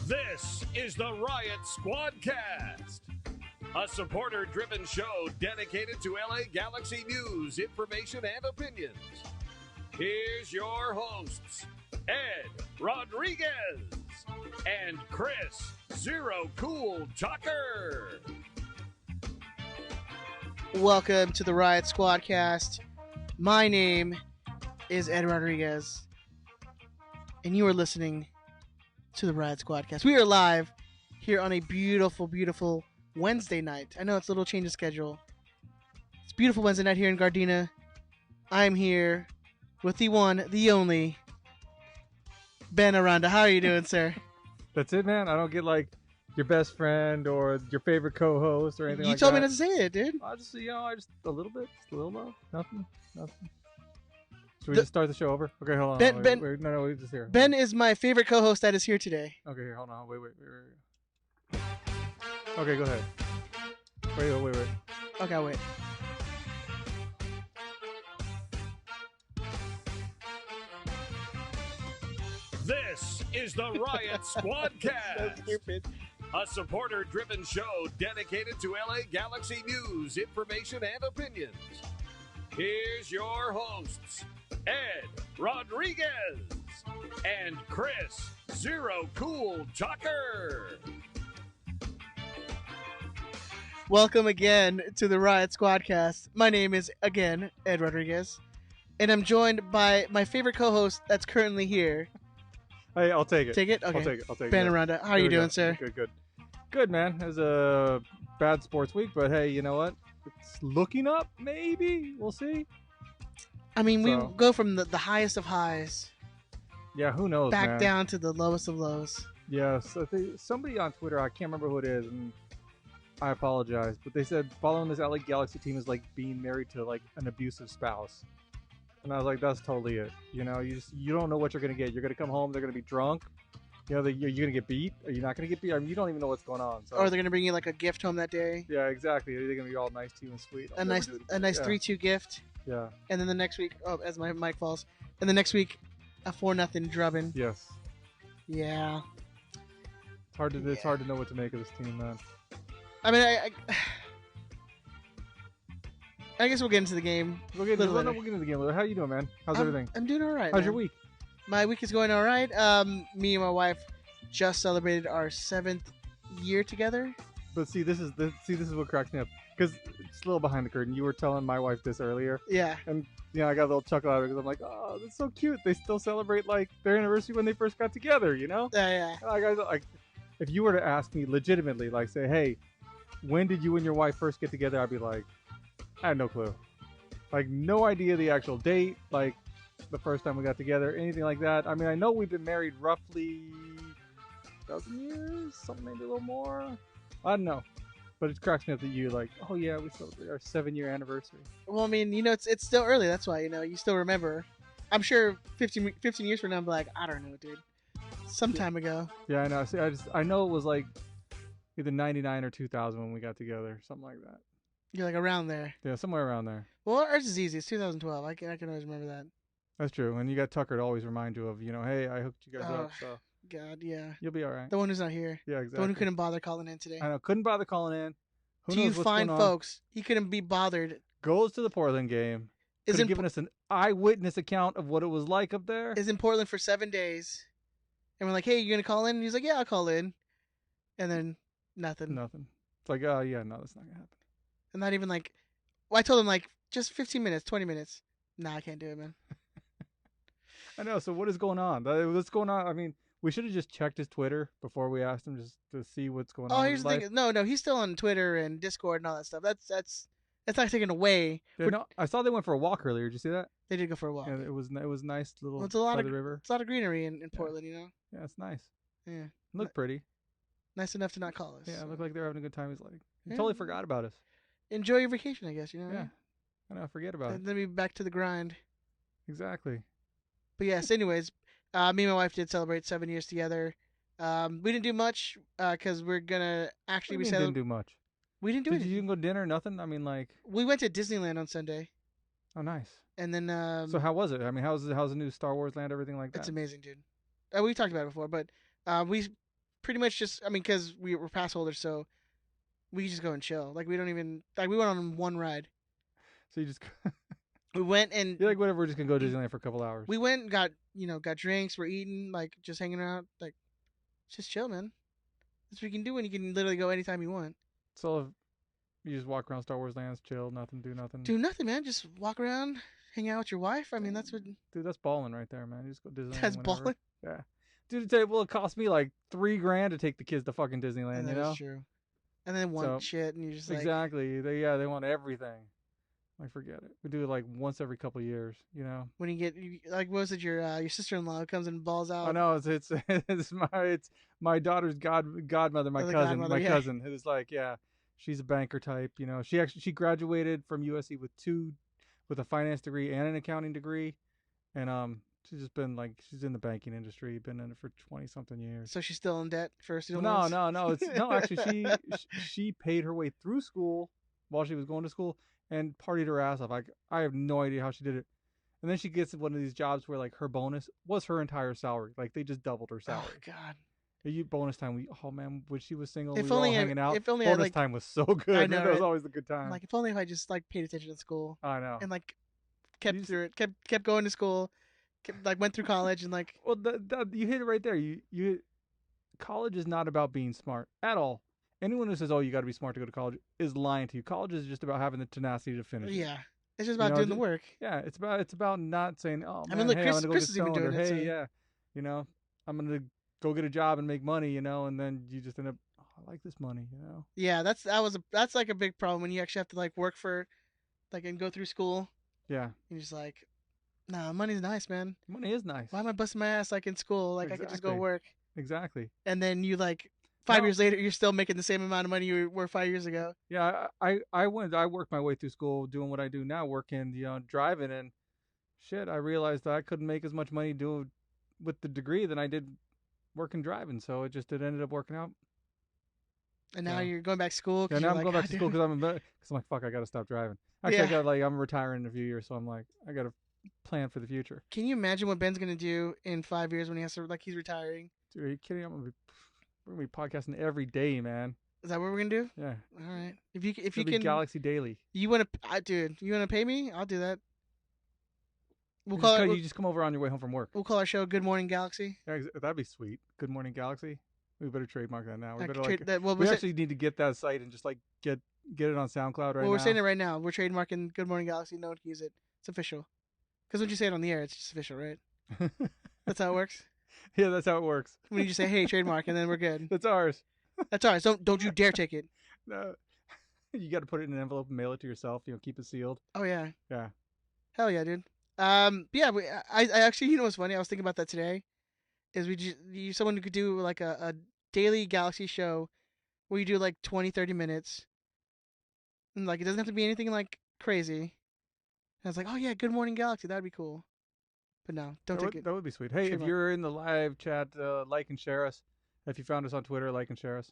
This is the Riot Squadcast, a supporter-driven show dedicated to LA Galaxy news, information, and opinions. Here's your hosts, Ed Rodriguez and Chris Zero Cool Tucker. Welcome to the Riot Squadcast. My name is Ed Rodriguez, and you are listening to the Riot Squadcast. We are live here on a beautiful, beautiful Wednesday night. I know it's a little change of schedule. It's a beautiful Wednesday night here in Gardena. I'm here with the one, the only, Ben Aranda. How are you doing, sir? That's it, man. I don't get like your best friend or your favorite co-host or anything like that. You told me not to say it, dude. I just a little bit, just a little love. Nothing. Should we just start the show over? Okay, hold on. Ben, wait. No, we're just here. Ben is my favorite co-host that is here today. Okay, here, hold on. Wait. Okay, go ahead. Wait. Okay, I'll wait. This is the Riot Squadcast, a supporter-driven show dedicated to LA Galaxy news, information, and opinions. Here's your hosts, Ed Rodriguez and Chris Zero Cool Tucker. Welcome again to the Riot Squadcast. My name is, again, Ed Rodriguez, and I'm joined by my favorite co-host that's currently here. Hey, I'll take it. Take it? Okay. I'll take it. Ben Aranda, how are you doing, sir? Good, man. It was a bad sports week, but hey, you know what? It's looking up, maybe. We'll see. I mean, we go from the highest of highs. Yeah, who knows, back man. down to the lowest of lows. Yes, somebody on Twitter, I can't remember who it is, and I apologize, but they said following this LA Galaxy team is like being married to like an abusive spouse. And I was like, that's totally it. You know, you don't know what you're going to get. You're going to come home, they're going to be drunk. You know, you're going to get beat, or you're not going to get beat. I mean, you don't even know what's going on. So. Or they're going to bring you like a gift home that day. Yeah, exactly. They're going to be all nice to you and sweet. A nice 3-2 gift. Yeah. And then the next week, as my mic falls, and the next week, a 4-0 drubbing. Yes. Yeah. It's hard to know what to make of this team, man. I mean, I guess we'll get into the game. We'll get into the game later. How you doing, man? How's everything? I'm doing all right. How's your week? My week is going all right. Me and my wife just celebrated our 7th year together. But see, this is what cracks me up, because it's a little behind the curtain. You were telling my wife this earlier. Yeah. And I got a little chuckle out of it because I'm like, oh, that's so cute. They still celebrate like their anniversary when they first got together, you know? Yeah. Like, if you were to ask me legitimately, like, say, hey, when did you and your wife first get together? I'd be like, I had no clue. Like, no idea the actual date, like, the first time we got together, anything like that. I mean, I know we've been married roughly a dozen years, something maybe a little more. I don't know. But it cracks me up that you like, oh yeah, we celebrate our 7-year anniversary. Well, I mean, it's still early. That's why, you still remember. I'm sure 15 years from now, I'm like, I don't know, dude. Some time ago. Yeah, I know. See, I know it was like either 99 or 2000 when we got together, something like that. You're like around there. Yeah, somewhere around there. Well, ours is easy. It's 2012. I can always remember that. That's true. And you got Tucker to always remind you of, hey, I hooked you guys up. So God, yeah. You'll be all right. The one who's not here. Yeah, exactly. The one who couldn't bother calling in today. I know. Couldn't bother calling in. Who Do you knows what's find going on? folks? He couldn't be bothered. Goes to the Portland game. Could have given us an eyewitness account of what it was like up there. Is in Portland for 7 days. And we're like, hey, you going to call in? And he's like, yeah, I'll call in. And then nothing. It's like, oh, yeah, no, that's not going to happen. And not even like, well, I told him like, just 15 minutes, 20 minutes. Nah, I can't do it, man. I know. So what is going on? What's going on? I mean, we should have just checked his Twitter before we asked him just to see what's going on. Oh, here's the thing. No, he's still on Twitter and Discord and all that stuff. That's not taken away. Yeah, no, I saw they went for a walk earlier. Did you see that? They did go for a walk. Yeah, it was nice little. Well, it's a lot by of the river. It's a lot of greenery in Portland, Yeah, it's nice. Yeah, Looked pretty. Nice enough to not call us. Yeah, it looked like they were having a good time. He's like, totally forgot about us. Enjoy your vacation, I guess. Yeah, I know. Forget about it. And then be back to the grind. Exactly. But yes, anyways, me and my wife did celebrate 7 years together. We didn't do much because we're gonna actually didn't do much. We didn't do it. Did you go to dinner? Nothing. I mean, like we went to Disneyland on Sunday. Oh, nice. And then so how was it? I mean, how's the new Star Wars land? Everything like that? It's amazing, dude. We talked about it before, but we pretty much just, I mean, because we're pass holders, so we can just go and chill. Like, we don't even, like, we went on one ride. So you just We went and you're like, whatever, we're just gonna go to Disneyland for a couple hours. we went and got drinks. We're eating, like, just hanging out, like, just chill, man. That's what you can do when you can literally go anytime you want. So you just walk around Star Wars lands, chill, nothing, do nothing. Do nothing, man. Just walk around, hang out with your wife. I mean, that's what. Dude, that's balling right there, man. You just go to Disneyland. That's whenever. balling. Yeah. Dude, it cost me like $3,000 to take the kids to fucking Disneyland. And you that know. is true. And then want shit, and you're just like. Exactly. They want everything. Like, forget it. We do it like once every couple of years. You know. When you get like, what was it? Your sister-in-law comes and balls out. I know it's my daughter's godmother, my cousin. It was like, yeah, she's a banker type. You know, she graduated from USC with a finance degree and an accounting degree, and she's just been like, she's in the banking industry, been in it for 20-something years. So she's still in debt for student loans? loans? No, actually, she paid her way through school while she was going to school and partied her ass off. Like, I have no idea how she did it. And then she gets one of these jobs where like her bonus was her entire salary. Like, they just doubled her salary. Oh God. Bonus time, oh man, when she was single, If we were all only hanging out. if only bonus like, time was so good. I know, That was right? always a good time. Like, if only if I just like paid attention at school I know. and like kept through it, kept going to school, like went through college and like. Well, you hit it right there. You college is not about being smart at all. Anyone who says, "Oh, you got to be smart to go to college," is lying to you. College is just about having the tenacity to finish. Yeah, it's just about doing the work. Yeah, it's about not saying, "Oh man, I mean, look, hey, Chris, I'm gonna go Chris get is even stoned," doing or, it. "Hey, So. yeah, you know, I'm gonna go get a job and make money," you know, and then you just end up, "Oh, I like this money," you know. Yeah, that's like a big problem when you actually have to like work for, like, and go through school. Yeah. You're just like, nah, money's nice, man. Money is nice. Why am I busting my ass like in school? Like, I could just go work. Exactly. And then you like 5 years later, you're still making the same amount of money you were 5 years ago. Yeah, I worked my way through school doing what I do now, working, driving, and shit, I realized that I couldn't make as much money doing with the degree than I did working driving, so it ended up working out. And now you're going back to school. Yeah, now I'm going back to school because I'm like, fuck, I got to stop driving. Actually, I'm retiring in a few years, so I'm like, I got to plan for the future. Can you imagine what Ben's gonna do in 5 years when he has to, like, he's retiring? Dude, are you kidding? We're gonna be podcasting every day, man. Is that what we're gonna do? Yeah. All right. If you It'll be can, Galaxy Daily. You want to, dude? You want to pay me? I'll do that. You just come over on your way home from work. We'll call our show "Good Morning Galaxy." Yeah, that'd be sweet. Good Morning Galaxy. We better trademark that now. We we actually need to get that site and just like get it on SoundCloud right now. Well, we're saying it right now. We're trademarking "Good Morning Galaxy." No one can use it. It's official. Because when you say it on the air, it's just official, right? That's how it works. Yeah, that's how it works. When you just say, "Hey, trademark," and then we're good. That's ours. That's ours. Don't you dare take it. No. You got to put it in an envelope and mail it to yourself. Keep it sealed. Oh yeah. Yeah. Hell yeah, dude. Yeah. I actually, what's funny? I was thinking about that today. Is someone who could do like a daily Galaxy show where you do like 20-30 minutes, and like it doesn't have to be anything like crazy. And I was like, oh yeah, Good Morning Galaxy, that'd be cool. But no, don't take it. That would be sweet. Hey, if you're in the live chat, like and share us. If you found us on Twitter, like and share us.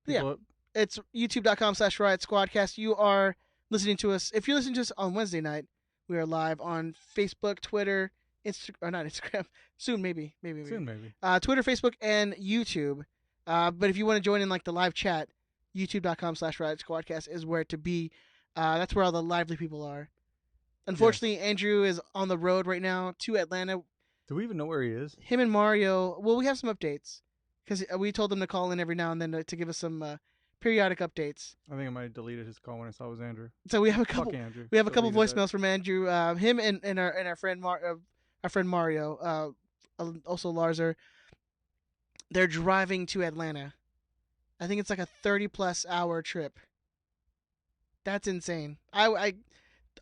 Yeah, it's youtube.com/Riot Squadcast. You are listening to us. If you're listening to us on Wednesday night, we are live on Facebook, Twitter, not Instagram. Soon, maybe. Soon, maybe. Twitter, Facebook, and YouTube. But if you want to join in like the live chat, youtube.com/Riot Squadcast is where to be. That's where all the lively people are. Unfortunately, Andrew is on the road right now to Atlanta. Do we even know where he is? Him and Mario. Well, we have some updates because we told them to call in every now and then to give us some periodic updates. I think I might have deleted his call when I saw it was Andrew. So we have a couple. Fuck Andrew. We have a couple voicemails from Andrew. Him and our friend Mario. Also Larzer. They're driving to Atlanta. I think it's like a 30+ hour trip. That's insane.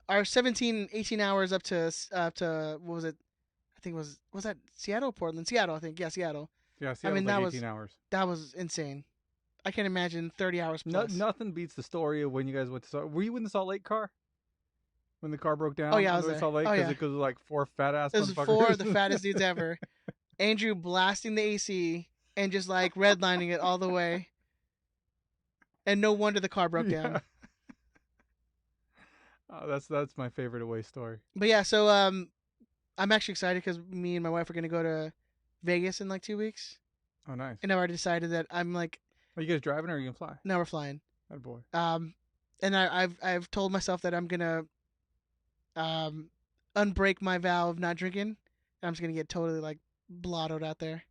Our 17, 18 hours up to what was it? I think was that Seattle or Portland? Seattle, I think. Yeah, Seattle. Yeah, Seattle. I mean, that 18 hours. That was insane. I can't imagine 30 hours plus. Nothing beats the story of when you guys went to Salt. Were you in the Salt Lake car? When the car broke down? Oh yeah, I was there. Salt Lake, because it was like 4 fat ass. It was 4 of the fattest dudes ever. Andrew blasting the AC and just like redlining it all the way. And no wonder the car broke down. Oh, that's my favorite away story. But yeah, so I'm actually excited because me and my wife are gonna go to Vegas in like 2 weeks. Oh, nice. and I've already decided that I'm like, Are you guys driving or are you gonna fly? now we're flying. Oh boy. And I've told myself that I'm gonna unbreak my vow of not drinking. And I'm just gonna get totally like blottoed out there.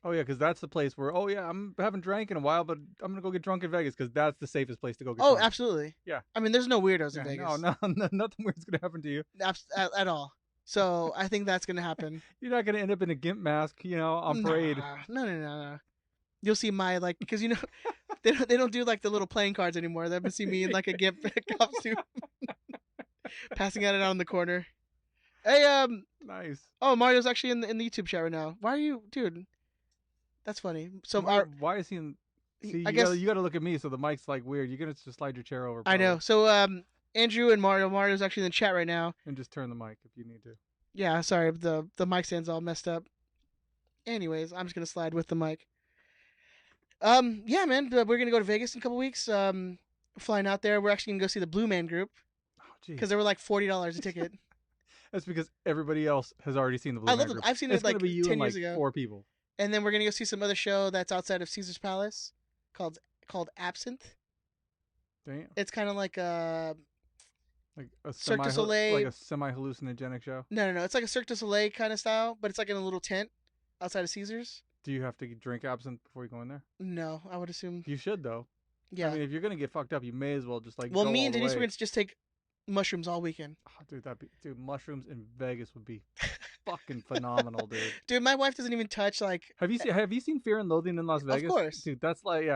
Oh yeah, because that's the place where I haven't drank in a while, but I'm gonna go get drunk in Vegas because that's the safest place to go get Oh, drunk. absolutely. Yeah. I mean, there's no weirdos in Yeah, Vegas. no, nothing weird's gonna happen to you. At all. So I think that's gonna happen. You're not gonna end up in a gimp mask, on parade. No. You'll see my like, because they don't do like the little playing cards anymore. They're gonna see me in like a gimp costume, passing out on the corner. Hey, Nice. oh, Mario's actually in the YouTube chat right now. Why are you, dude? That's funny. So Why is he in? See, I guess you gotta look at me, so the mic's like weird. You're gonna just slide your chair over. I know. probably, So Andrew and Mario's actually in the chat right now. and just turn the mic if you need to. Yeah, sorry, the mic stand's all messed up. Anyways, I'm just gonna slide with the mic. Yeah, man, we're gonna go to Vegas in a couple weeks. Flying out there, we're actually gonna go see the Blue Man Group Oh, geez. because they were like $40 a ticket. That's because everybody else has already seen the Blue I Man love them. Group. I've seen It's it like gonna be you 10 and years like ago. 4 people. And then we're gonna go see some other show that's outside of Caesar's Palace called Absinthe. Damn. It's kind of like a Like a Cirque du Soleil. like a semi-hallucinogenic show. no. It's like a Cirque du Soleil kind of style, but it's like in a little tent outside of Caesar's. Do you have to drink absinthe before you go in there? No, I would assume. You should though. Yeah. I mean, if you're gonna get fucked up, you may as well just like. Well, go me all and the Denise way. were gonna just take mushrooms all weekend. Oh, dude, mushrooms in Vegas would be fucking phenomenal, dude. Dude, my wife doesn't even touch like. Have you seen Fear and Loathing in Las Vegas? course. Dude. That's like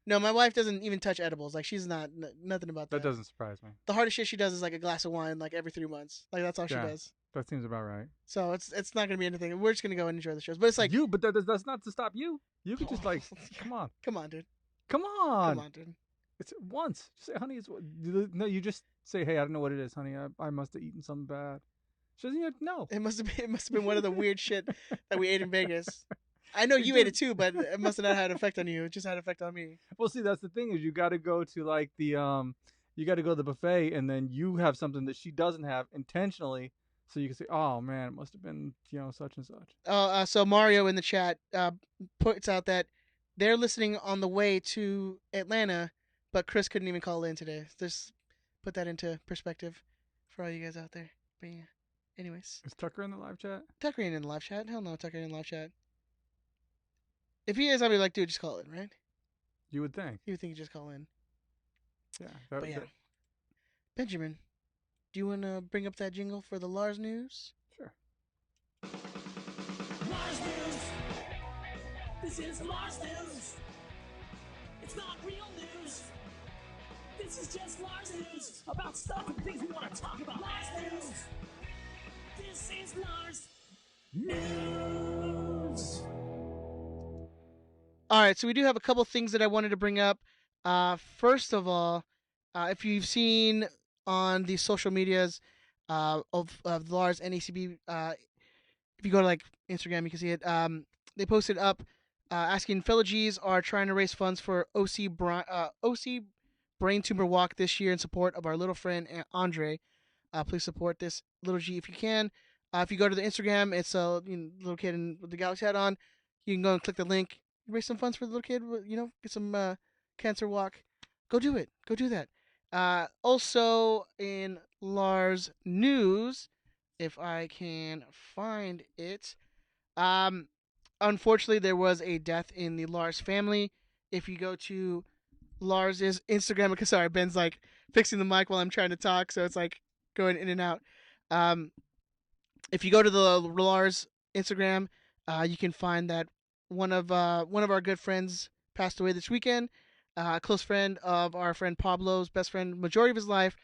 No, my wife doesn't even touch edibles. Like she's not nothing about that. that doesn't surprise me. The hardest shit she does is like a glass of wine like every 3 months. Like that's all she Yeah. does. That seems about right. So it's not gonna be anything. We're just gonna go and enjoy the shows. But it's like you, but that's not to stop you. You could just like, come on, come on, dude. come on. Come on, dude. It's once. Just say, honey, no. You just say, hey, I don't know what it is, honey. I must have eaten something bad. She doesn't even know. It must have been one of the weird shit that we ate in Vegas. I know you ate it too, but it must have not had an effect on you. It just had an effect on me. Well, see, that's the thing is you got to go to like you got to go to the buffet, and then you have something that she doesn't have intentionally, so you can say, oh man, it must have been such and such. So Mario in the chat puts out that they're listening on the way to Atlanta, but Chris couldn't even call in today. Just put that into perspective for all you guys out there. But yeah, anyways. Is Tucker in the live chat? Tucker ain't in the live chat. Hell no, Tucker ain't in the live chat. If he is, I'd be like, dude, just call in, right? You would think. You would think you just call in. Yeah. But yeah. Benjamin, do you want to bring up that jingle for the Lars news? Sure. Lars News! This is Lars News! It's not real news! This is just Lars News about stuff and things we want to talk about. Lars News! This is Lars News! All right, so we do have a couple things that I wanted to bring up. First of all, if you've seen on the social medias of Lars NACB, if you go to like Instagram, you can see it. They posted up asking fellow G's are trying to raise funds for OC Brain Tumor Walk this year in support of our little friend Andre. Please support this little G if you can. If you go to the Instagram, it's a little kid with the galaxy hat on. You can go and click the link. Raise some funds for the little kid. Get some cancer walk. Go do it. Go do that. Also in Lars news, if I can find it, unfortunately there was a death in the Lars family. If you go to Lars's Instagram, because sorry, Ben's like fixing the mic while I'm trying to talk, so it's like going in and out. If you go to the Lars Instagram, you can find that one of our good friends passed away this weekend. A close friend of our friend Pablo's best friend, majority of his life,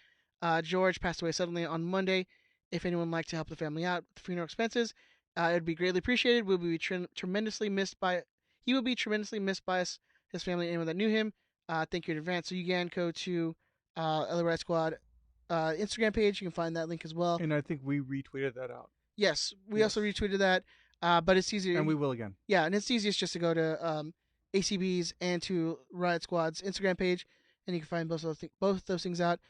George, passed away suddenly on Monday. If anyone would like to help the family out with the funeral expenses, it would be greatly appreciated. He will be tremendously missed by his family, and anyone that knew him. Thank you in advance. So you can go to LA Riot Squad Instagram page. You can find that link as well. And I think we retweeted that out. Yes, we also retweeted that. But it's easier. And we will again. Yeah, and it's easiest just to go to ACB's and to Riot Squad's Instagram page, and you can find both those things out.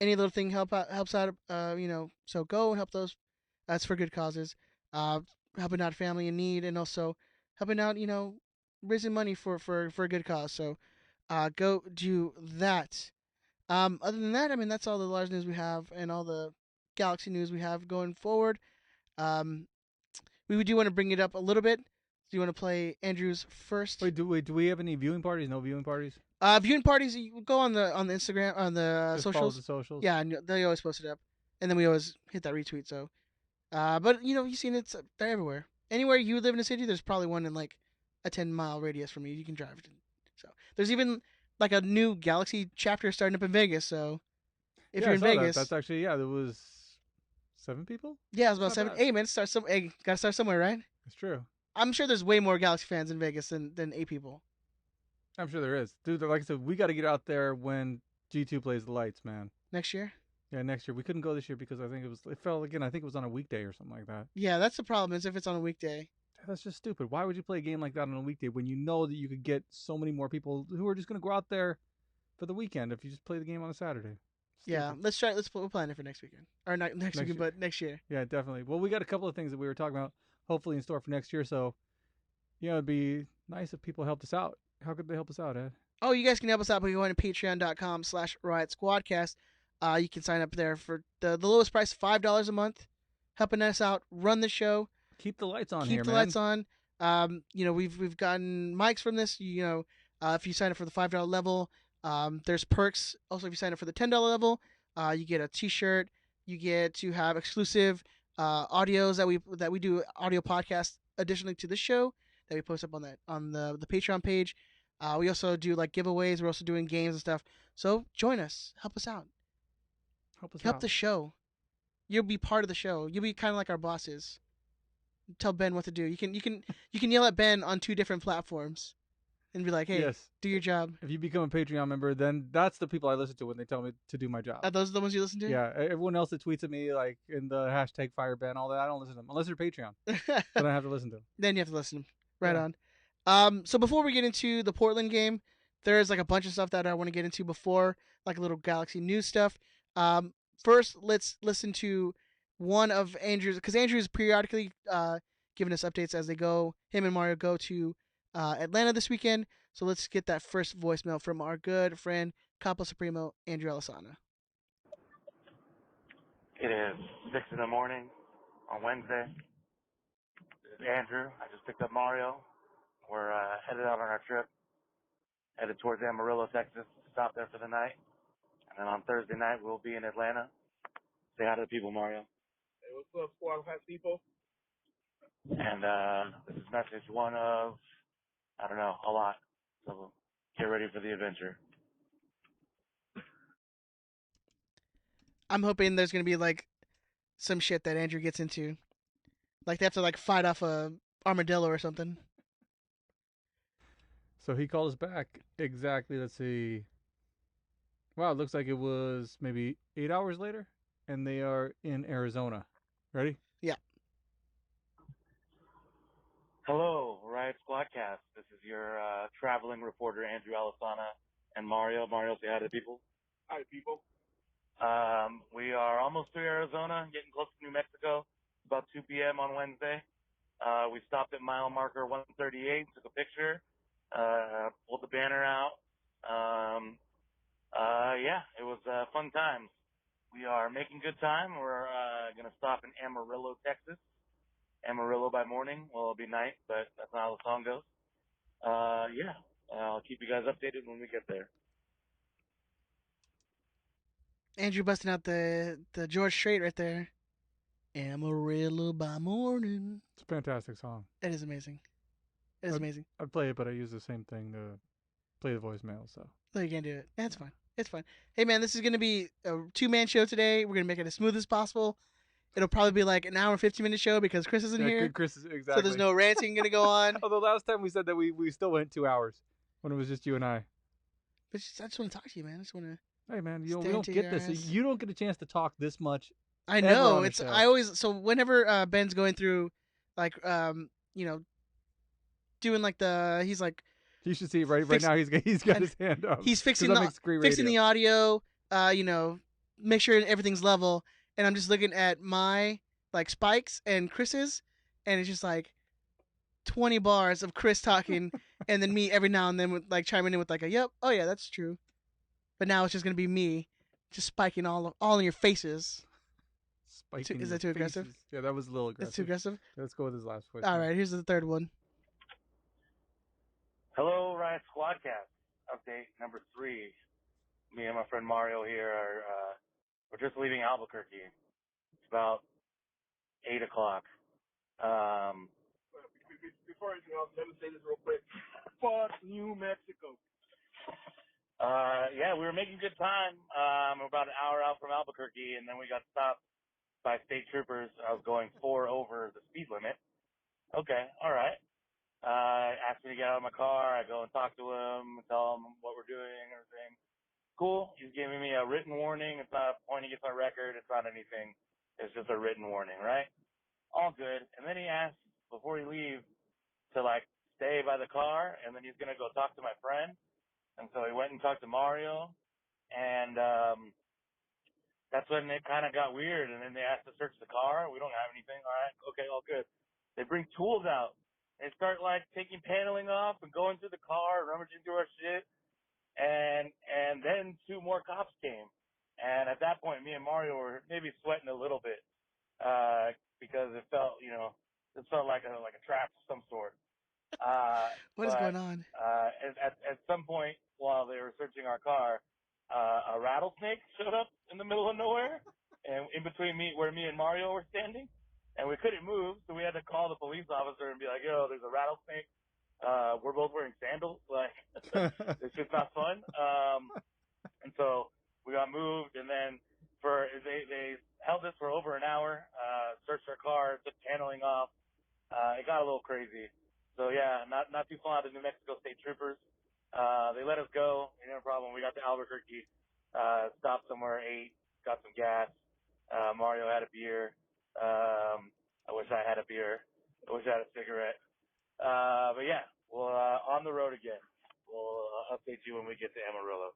Any little thing helps out. So go and help those. That's for good causes. Helping out family in need, and also helping out raising money for a good cause. So go do that. Other than that, I mean, that's all the large news we have and all the Galaxy news we have going forward. We do want to bring it up a little bit. Do you want to play Andrew's first? Wait, do we have any viewing parties? No viewing parties? Viewing parties, you go on the Instagram, on the Just follow socials. the socials? Yeah, and they always post it up. And then we always hit that retweet. So, but you've seen it, they're everywhere. Anywhere you live in a city, there's probably one in like a 10-mile radius from you. You can drive. So there's even like a new Galaxy chapter starting up in Vegas. So if you're in Vegas, that's actually there was 7 people. Yeah, it was about Not 7. bad. Hey man, gotta start somewhere, right? It's true. I'm sure there's way more Galaxy fans in Vegas than 8 people. I'm sure there is, dude. Like I said, we got to get out there when G2 plays the lights, man. Next year? Yeah, next year. We couldn't go this year because I think it was on a weekday or something like that. Yeah, that's the problem. Is if it's on a weekday. That's just stupid. Why would you play a game like that on a weekday when you know that you could get so many more people who are just going to go out there for the weekend if you just play the game on a Saturday? Yeah, we'll plan it for next weekend. Or not next weekend, but next year. Yeah, definitely. Well, we got a couple of things that we were talking about, hopefully in store for next year. So, it'd be nice if people helped us out. How could they help us out, Ed? Oh, you guys can help us out by going to patreon.com/RiotSquadcast. You can sign up there for the lowest price, $5 a month, helping us out, run the show. Keep the lights on Keep the lights on. We've gotten mics from this. If you sign up for the $5 level, there's perks. Also, if you sign up for the $10 level, you get a T-shirt. You get to have exclusive audios that we do audio podcasts additionally to this show that we post up on the Patreon page. We also do like giveaways. We're also doing games and stuff. So join us. Help us out. Help the show. You'll be part of the show. You'll be kind of like our bosses. Tell Ben what to do. You can yell at Ben on 2 different platforms, and be like, "Hey, yes. Do your job." If you become a Patreon member, then that's the people I listen to when they tell me to do my job. Are those the ones you listen to? Yeah, everyone else that tweets at me like in the hashtag #FireBen, all that, I don't listen to them unless they're Patreon. Then I have to listen to them. Then you have to listen. Right Yeah. on. So before we get into the Portland game, there's like a bunch of stuff that I want to get into before, like a little Galaxy news stuff. First, let's listen to one of Andrew's, because Andrew's periodically giving us updates as they go. Him and Mario go to Atlanta this weekend. So let's get that first voicemail from our good friend, Capo Supremo, Andrew Alisana. It is 6 in the morning on Wednesday. This is Andrew. I just picked up Mario. We're headed out on our trip, headed towards Amarillo, Texas, to stop there for the night. And then on Thursday night, we'll be in Atlanta. Say hi to the people, Mario. Hey, what's up, Squadcast people? And this is message one of, I don't know, a lot. So get ready for the adventure. I'm hoping there's going to be like some shit that Andrew gets into. Like they have to like fight off a armadillo or something. So he called us back exactly, let's see. Wow, it looks like it was maybe 8 hours later, and they are in Arizona. Ready? Yeah. Hello, Riot Squadcast. This is your traveling reporter, Andrew Alisana, and Mario. Mario, say hi to the people. Hi, people. We are almost to Arizona, getting close to New Mexico. It's about 2 p.m. on Wednesday. We stopped at mile marker 138, took a picture, pulled the banner out. Yeah, it was fun times. We are making good time. We're going to stop in Amarillo, Texas. Amarillo by morning. Well, it'll be night, but that's not how the song goes. Yeah, I'll keep you guys updated when we get there. Andrew busting out the George Strait right there. Amarillo by morning. It's a fantastic song. It is amazing. It is amazing. I'd play it, but I use the same thing to play the voicemail, so. No, you can't do it. That's fine. It's fine. Hey, man, this is going to be a 2-man show today. We're going to make it as smooth as possible. It'll probably be like an hour and 15-minute show because Chris isn't here. Chris is exactly. So there's no ranting going to go on. Although last time we said that we still went 2 hours when it was just you and I. But I just want to talk to you, man. I just want to. Hey, man, we Stay don't to get your this. ass. You don't get a chance to talk this much. I ever know. on a It's show. I always whenever Ben's going through like doing like he's like You should see right now. He's got his hand up. he's fixing 'Cause that the makes great fixing radio. the audio, make sure everything's level, and I'm just looking at my like spikes and Chris's, and it's just like 20 bars of Chris talking, and then me every now and then with like chiming in with like a yep, oh yeah, that's true. But now it's just gonna be me, just spiking all in your faces. Spiking Is your that too aggressive? faces. Yeah, that was a little aggressive. That's too aggressive. Let's go with his last question. All right, here's the third one. Hello, Riot Squadcast. Update number 3. Me and my friend Mario here we're just leaving Albuquerque. It's about 8 o'clock. Before anything else, let me say this real quick. Fuck New Mexico. Yeah, we were making good time. We're about an hour out from Albuquerque, and then we got stopped by state troopers. I was going 4 over the speed limit. Okay, all right. Asked me to get out of my car. I go and talk to him, tell him what we're doing and everything. Cool. He's giving me a written warning. It's not pointing against my record. It's not anything. It's just a written warning, right? All good. And then he asked before he leaves to like stay by the car, and then he's gonna go talk to my friend. And so he went and talked to Mario, and that's when it kind of got weird. And then they asked to search the car. We don't have anything. All right, okay, all good. They bring tools out. They start like taking paneling off and going through the car, rummaging through our shit. And then 2 more cops came. And at that point, me and Mario were maybe sweating a little bit, because it felt, like a trap of some sort. What is going on? At some point while they were searching our car, a rattlesnake showed up in the middle of nowhere, and in between where me and Mario were standing, and we couldn't move, so we had to call the police officer and be like, "Yo, there's a rattlesnake. We're both wearing sandals. Like, it's just not fun." And so we got moved, and then they held us for over an hour, searched our car, took paneling off. It got a little crazy. So yeah, not too far out of New Mexico State Troopers. They let us go. No problem. We got to Albuquerque, stopped somewhere, ate, got some gas. Mario had a beer. I wish I had a beer. I wish I had a cigarette. But yeah, we'll on the road again. We'll update you when we get to Amarillo.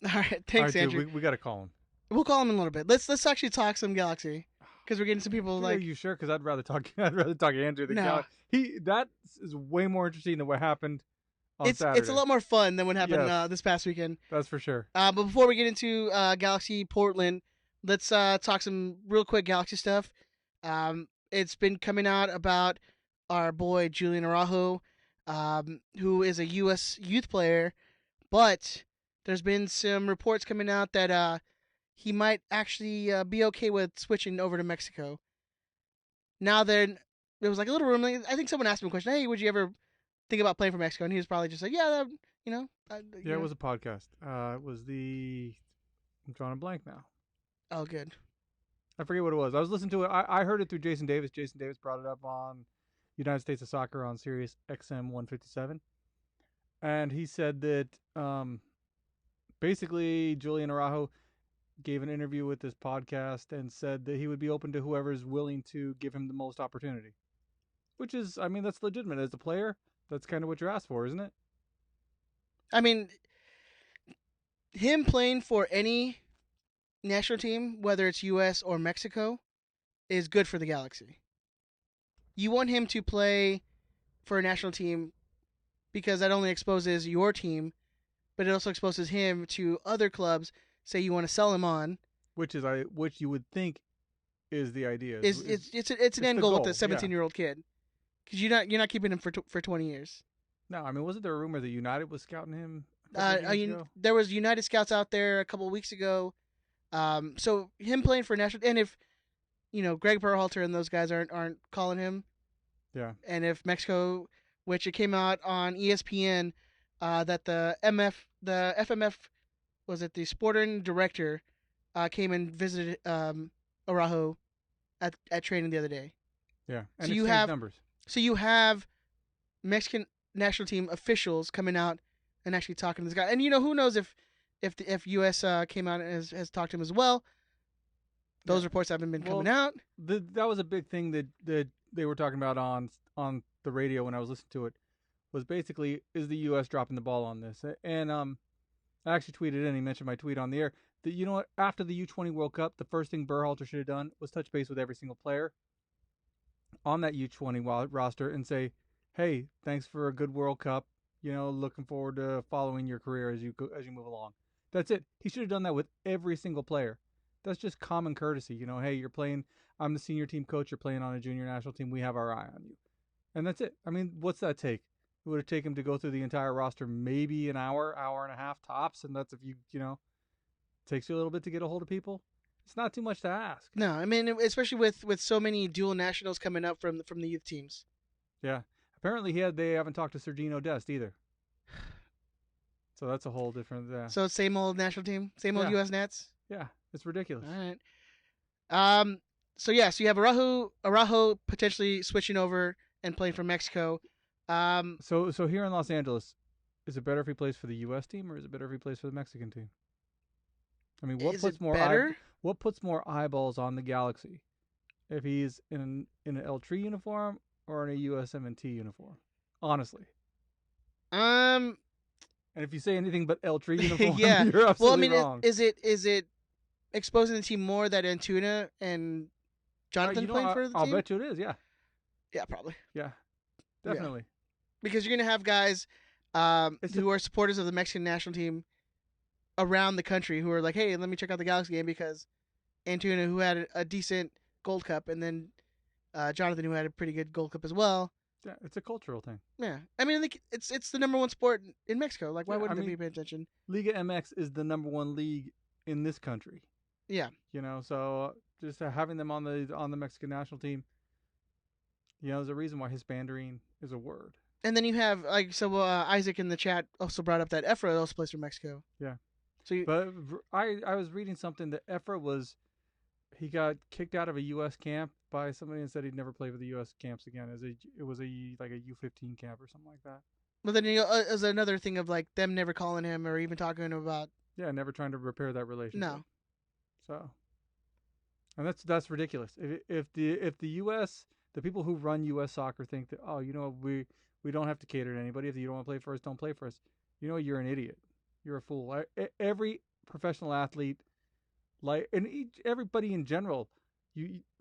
All right, thanks, All right, Andrew. Dude, we got to call him. We'll call him in a little bit. Let's actually talk some Galaxy because we're getting some people Dude, like. are you sure? Because I'd rather talk Andrew than No. That is way more interesting than what happened on Saturday. It's a lot more fun than what happened Yes. this past weekend. That's for sure. But before we get into Galaxy Portland, let's talk some real quick Galaxy stuff. It's been coming out about our boy Julian Araujo, who is a U.S. youth player, but there's been some reports coming out that he might actually be okay with switching over to Mexico. Now there was like a little rumor. I think someone asked him a question. Hey, would you ever think about playing for Mexico? And he was probably just like, yeah, It was a podcast. It was I'm drawing a blank now. Oh, good. I forget what it was. I was listening to it. I heard it through Jason Davis. Jason Davis brought it up on United States of Soccer on Sirius XM 157. And he said that basically Julian Araujo gave an interview with this podcast and said that he would be open to whoever's willing to give him the most opportunity. Which is, I mean, that's legitimate. As a player, that's kind of what you're asked for, isn't it? I mean, him playing for any national team, whether it's U.S. or Mexico, is good for the Galaxy. You want him to play for a national team because that only exposes your team, but it also exposes him to other clubs. Say you want to sell him on, which you would think is the idea. It's an end goal with a 17-year-old kid, because you're not keeping him for 20 years. No, I mean, wasn't there a rumor that United was scouting him? There was United scouts out there a couple of weeks ago. So him playing for national, and if Greg Berhalter and those guys aren't calling him, yeah, and if Mexico, which it came out on ESPN, that the FMF. Was it the sporting director came and visited Araujo at training the other day. Yeah, and so you have Mexican national team officials coming out and actually talking to this guy. And who knows if US came out and has talked to him as well. Those reports haven't been coming out. That was a big thing that they were talking about on the radio when I was listening to it, was basically, is the US dropping the ball on this? And I actually tweeted in, he mentioned my tweet on the air, that, after the U20 World Cup, the first thing Berhalter should have done was touch base with every single player on that U20 roster and say, hey, thanks for a good World Cup. Looking forward to following your career as you move along. That's it. He should have done that with every single player. That's just common courtesy. Hey, you're playing. I'm the senior team coach. You're playing on a junior national team. We have our eye on you, and that's it. I mean, what's that take? It would have taken him to go through the entire roster, maybe an hour, hour and a half tops, and that's if takes you a little bit to get a hold of people. It's not too much to ask. No, I mean, especially with so many dual nationals coming up from the youth teams. Yeah. Apparently they haven't talked to Sergino Dest either. So that's a whole different. So same old national team, same old U.S. Nats. Yeah, it's ridiculous. All right. So you have Araujo potentially switching over and playing for Mexico. So here in Los Angeles, is it better if he plays for the U.S. team or is it better if he plays for the Mexican team? I mean, what puts more eyeballs on the Galaxy if he's in an L3 uniform or in a USMNT uniform? Honestly. And if you say anything but L3 uniform, yeah. you're absolutely wrong. Is it exposing the team more that Antuna and Jonathan playing for the team? I'll bet you it is, yeah. Yeah, probably. Yeah, definitely. Yeah. Because you're going to have guys who are supporters of the Mexican national team around the country who are like, hey, let me check out the Galaxy game because Antuna, who had a decent Gold Cup, and then Jonathan, who had a pretty good Gold Cup as well. Yeah, it's a cultural thing. Yeah. I mean, it's the number one sport in Mexico. Like, why wouldn't they pay attention? Liga MX is the number one league in this country. Yeah. So just having them on the Mexican national team, there's a reason why Hispandering is a word. And then you have, Isaac in the chat also brought up that Efra also plays for Mexico. Yeah. So but I was reading something that Efra he got kicked out of a U.S. camp by somebody and said he'd never play for the U.S. camps again. It was a U15 camp or something like that. But then there's another thing of like them never calling him or even talking to him about. Yeah, never trying to repair that relationship. No. So, and that's ridiculous. If the U.S. the people who run U.S. soccer think that we don't have to cater to anybody. If you don't want to play for us, don't play for us. You're an idiot. You're a fool. Every professional athlete, everybody in general,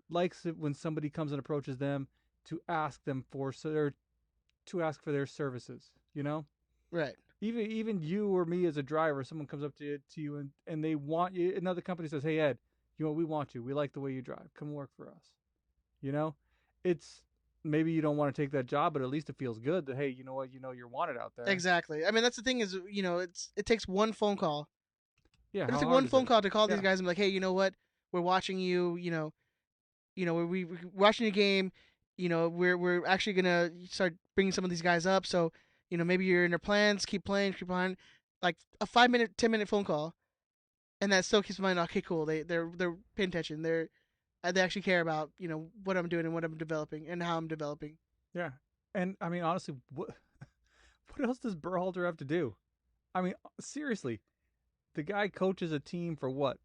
likes it when somebody comes and approaches them to ask them for their services. Right. Even you or me as a driver, someone comes up to you and they want you. Another company says, "Hey Ed, we want you. We like the way you drive. Come work for us." It's. Maybe you don't want to take that job, but at least it feels good that, hey, you know what, you're wanted out there. Exactly. I mean, that's the thing is, it takes one phone call. Yeah. It's like one phone call to call these guys and be like, hey, you know what, we're watching you. We're watching the game. We're actually gonna start bringing some of these guys up. So, maybe you're in their plans. Keep playing. Keep on. Like a 5-minute, 10-minute phone call, and that still keeps in mind. Okay, cool. They're paying attention. They actually care about, what I'm doing and what I'm developing and how I'm developing. Yeah. And, I mean, honestly, what else does Berhalter have to do? I mean, seriously, the guy coaches a team for what,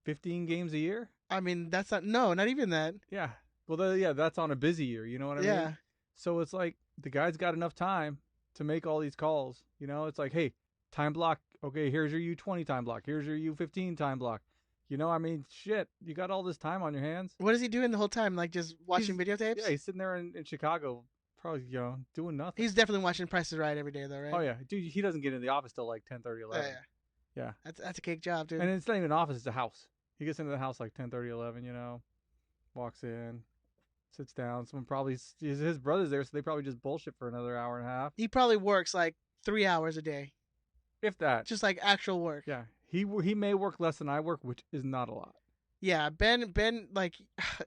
15 games a year? I mean, not even that. Yeah. Well, that's on a busy year, you know what I mean? Yeah. So it's like the guy's got enough time to make all these calls. It's like, hey, time block. Okay, here's your U20 time block. Here's your U15 time block. I mean, shit, you got all this time on your hands. What is he doing the whole time? Like just watching videotapes? Yeah, he's sitting there in Chicago, probably, doing nothing. He's definitely watching Price is Right every day, though, right? Oh, yeah. Dude, he doesn't get in the office till like 10:30, 11. Yeah. That's a cake job, dude. And it's not even an office, it's a house. He gets into the house like 10:30, 11, walks in, sits down. Someone probably, his brother's there, so they probably just bullshit for another hour and a half. He probably works like 3 hours a day. If that. Just like actual work. Yeah. He may work less than I work, which is not a lot. Yeah, Ben, like,